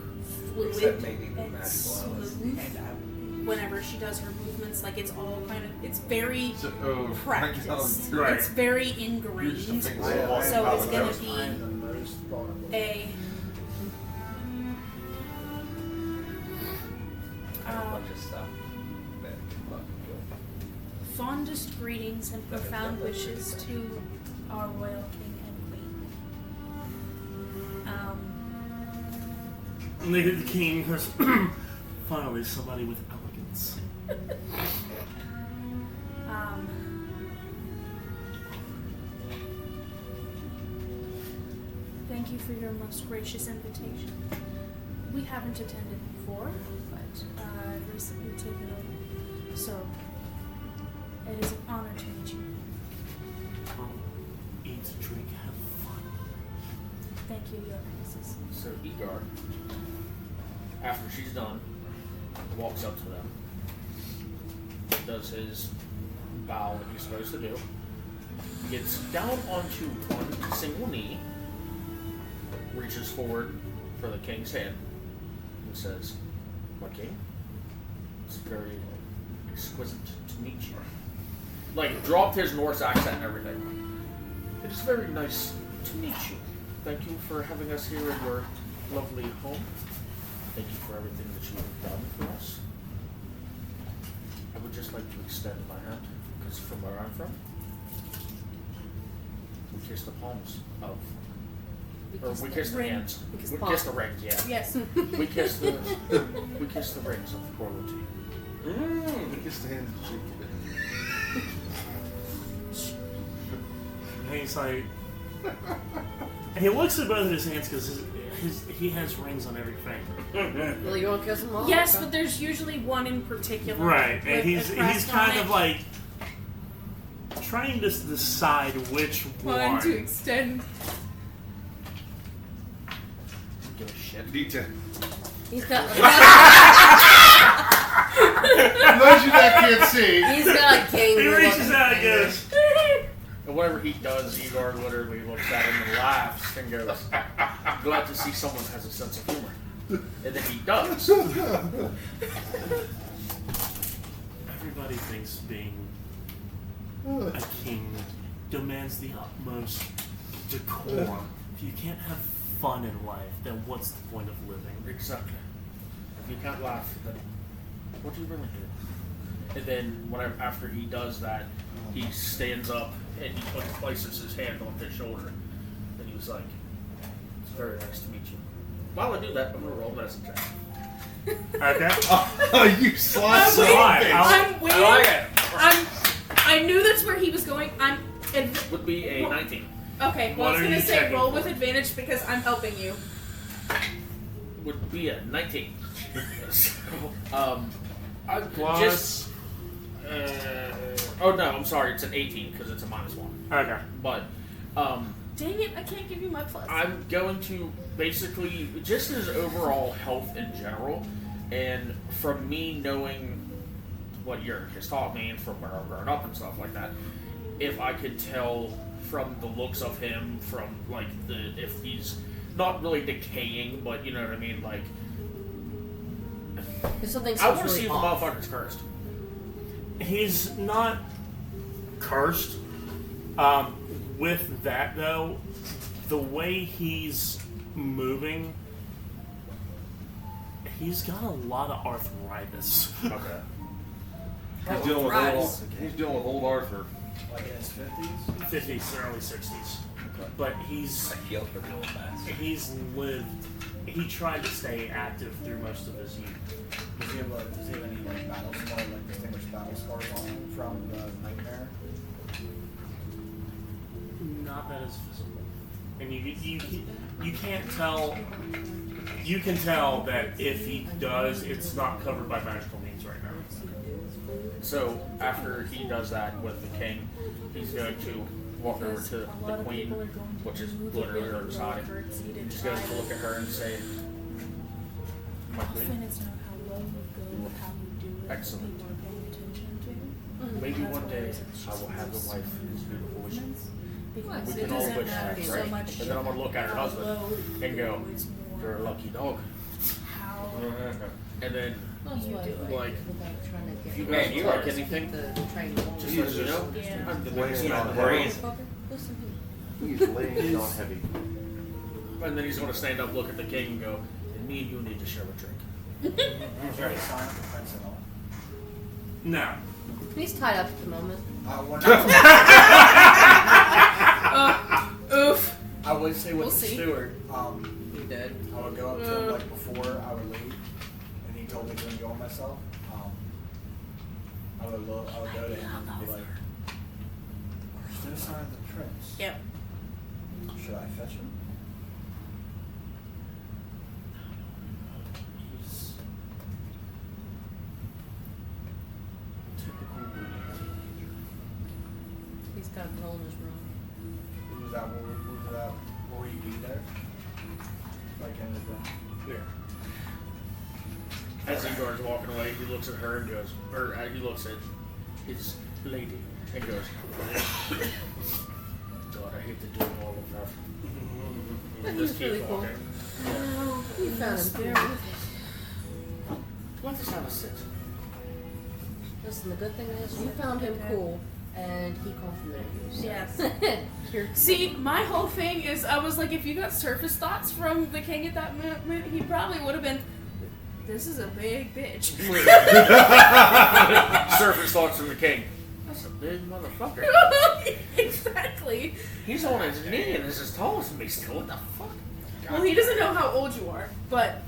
S7: fluid
S6: Except maybe the
S7: and
S6: magical elements.
S7: smooth.
S4: And
S7: Whenever she does her movements, like it's all kind of, it's very
S8: So, oh,
S7: practiced.
S2: Right.
S7: It's very
S8: You're just a
S7: ingrained.
S8: thing
S4: I am
S7: So it's gonna
S4: the
S7: be
S4: most vulnerable.
S7: a
S6: I have a bunch of stuff that could fucking kill.
S7: fondest greetings and profound wishes to our royal king and queen.
S2: And the king goes, finally, somebody with elegance.
S7: Um, thank you for your most gracious invitation. We haven't attended before, but I've recently taken over, so it is an honor to meet you.
S2: Eat, drink, have fun.
S7: Thank you, Your Highnesses.
S1: So Egar, after she's done, walks up to them, does his bow that he's supposed to do, gets down onto one single knee, reaches forward for the king's hand, and says, "My king, it's very exquisite to meet you." Like, dropped his Norse accent and everything. "It is very nice to meet you. Thank you for having us here in your lovely home. Thank you for everything that you have done for us. I would just like to extend my hand, because from where I'm from, we kiss the palms of, or we kiss the
S7: ring.
S1: hands.
S5: We kiss
S1: We
S5: palms.
S1: kiss the rings, yeah.
S7: Yes.
S1: We kiss the rings of royalty.
S8: I guess the hands shake a bit.
S2: And he's like, he looks at both of his hands because he has rings on every finger.
S5: Well, you won't kiss them all?
S7: Yes,
S5: Okay.
S7: but there's usually one in particular.
S2: Right,
S7: with
S2: and
S7: a
S2: he's
S7: crest
S2: kind
S7: on
S2: of
S7: it.
S2: like trying to decide which
S7: Trying
S2: one.
S7: to extend.
S1: Give a shit.
S8: D10.
S5: He's got
S8: Those you that can't see.
S5: he's got a king.
S2: He reaches out and goes,
S1: And whatever he does, Igor literally looks at him and laughs and goes, "Glad to see someone has a sense of humor." And then he does.
S2: everybody thinks being a king demands the utmost decorum. If you can't have fun in life, then what's the point of living?
S1: Exactly. If you can't laugh, then what do you really do? And then whenever after he does that, he stands up and he places his hand on his shoulder. And he was like, "It's very nice to meet you." While I do that, I'm gonna roll a medicine check.
S2: Okay.
S8: Oh, you slide
S2: So
S7: I'm waiting.
S6: I like it.
S7: I knew that's where he was going.
S1: Would be a 19.
S7: Okay, well, I
S2: What
S7: was
S2: are
S7: gonna
S2: you
S7: say
S2: checking
S7: roll
S2: for?
S7: with advantage because I'm helping you.
S1: Would be a 19. So, I just.
S2: Plus.
S1: Oh no, I'm sorry. It's an 18 because it's a -1.
S2: Okay.
S1: But
S7: Dang it! I can't give you my plus.
S1: I'm going to basically just his overall health in general, and from me knowing what Yerk has taught me and from where I've grown up and stuff like that, if I could tell from the looks of him, from like if he's not really decaying, but you know what I mean, like
S5: If something
S1: I want
S5: seems
S1: to see
S5: really
S1: if the
S5: off.
S1: motherfucker's cursed.
S2: He's not cursed. With that though, the way he's moving, he's got a lot of arthritis.
S1: Okay.
S8: He's dealing with
S5: Right.
S8: old. He's dealing with old Arthur.
S4: Like in his 50s?
S2: 50s, early 60s. But he's
S6: I feel for the old bastard.
S2: lived. He tried to stay active through most of his youth.
S4: Does he have any like battle scars, like distinguished battle scars on him from the nightmare?
S2: not that is visible, and you can't tell. You can tell that if he does, it's not covered by magical means right now.
S1: So after he does that with the king, he's going to walk over to the queen, which is literally her side. He's going to look at her and say, "My queen,
S7: Often it's not how low you go, how you do it.
S1: Excellent.
S7: People are paying attention to.
S1: Maybe one day I will have a wife as beautiful as you.
S7: Because
S1: We
S7: it
S1: can all
S7: doesn't
S1: wish
S7: matter
S1: that,
S7: so
S1: right?"
S7: much
S1: And then I'm going to look at her
S7: how
S1: husband
S7: low
S1: and go,
S7: you is more
S1: "You're a lucky dog."
S7: how
S1: And then,
S5: That's
S7: You
S5: why,
S7: do it.
S1: like,
S5: without trying to
S1: if
S5: get
S1: you
S6: Man,
S1: guys
S6: you
S1: like
S6: are
S1: anything,
S5: the train along.
S1: just let you know,
S7: Yeah.
S1: I'm the
S8: Laying
S1: biggest man
S8: on
S1: in the world.
S6: brazen.
S5: Fucker, listen to me.
S8: He's laying not heavy.
S1: And then he's going to stand up, look at the king, and go, "And me and you need to share a drink."
S4: Is there any sign of the prince at all?
S2: No.
S5: He's tied up at the moment.
S7: oof.
S4: I would say with
S7: We'll
S4: the
S7: see.
S4: steward,
S5: He did.
S4: I would go up to him like before I would leave, and he told me to enjoy myself. I would go to him and be like, "There's no sign of the prince.
S7: Yep.
S4: Should I fetch him?"
S1: He's typical teenager.
S5: He's got a girl in his room.
S4: Was that will you be there? Like in his room?
S1: Yeah. As Igor's walking away, he looks at her and goes, or he looks at his lady and goes, "God, I hate to do all of that."
S5: But
S1: And
S5: he
S1: just
S5: was really
S1: keeps
S5: cool.
S1: walking.
S5: You found him cool.
S1: Let us have a sit.
S5: Listen, the good thing is you found him cool, and he complimented you. So.
S7: Yes.
S5: You're
S7: See, my whole thing is, I was like, if you got surface thoughts from the king at that moment, he probably would have been, "This is a big bitch."
S1: Surface thoughts from the king. That's a big motherfucker.
S7: Exactly.
S1: He's on his knee and is as tall as me still. What the fuck?
S7: Well, he doesn't know how old you are, but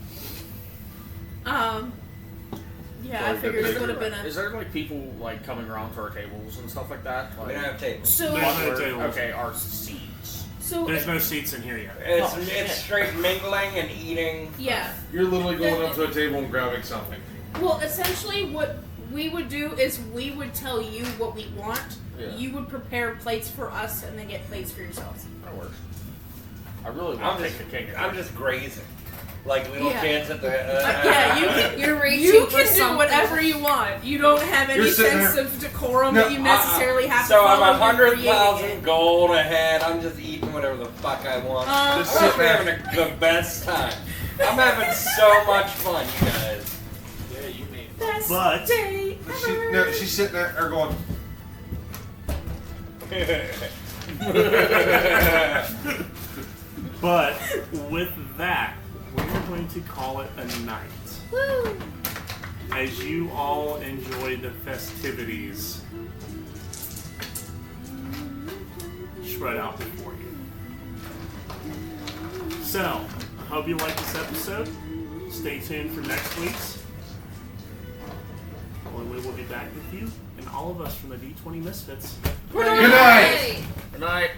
S7: yeah, I figured it would have been
S1: Is there like people like coming around to our tables and stuff like that?
S6: We
S1: Like,
S6: don't have tables.
S7: so.
S2: There's no
S1: or-
S2: tables.
S1: okay, our seats.
S7: So
S2: There's no seats in here yet.
S6: It's
S1: Oh, shit.
S6: it's straight mingling and eating.
S7: yeah.
S8: You're literally going up to a table and grabbing something.
S7: Well, essentially, what we would do is we would tell you what we want.
S1: Yeah.
S7: You would prepare plates for us, and then get plates for yourselves.
S1: That works. I really
S6: I'm
S1: want to
S6: just
S1: take the king.
S6: I'm just grazing, like little
S7: Yeah.
S6: kids at the.
S7: Yeah, you can.
S5: You're reaching
S7: You
S5: for
S7: can do
S5: something.
S7: whatever you want. You don't have any
S8: You're sitting
S7: sense
S8: there-
S7: of decorum
S8: No,
S7: that you necessarily have to
S6: So
S7: follow.
S6: I'm
S7: when you're
S6: 100,000
S7: creating it.
S6: gold ahead. I'm just eating whatever the fuck I want.
S8: Just
S6: I'm
S8: sit there.
S6: having the best time. I'm having so much fun, you guys.
S1: Yeah, you mean.
S7: Best
S2: But-
S7: day ever.
S8: She's sitting there or going,
S2: But with that, we're going to call it a night.
S7: Woo.
S2: As you all enjoy the festivities spread out before you. So, I hope you liked this episode. Stay tuned for next week's, when we will be back with you and all of us from the D20 Misfits.
S8: "Good night."
S1: Good night.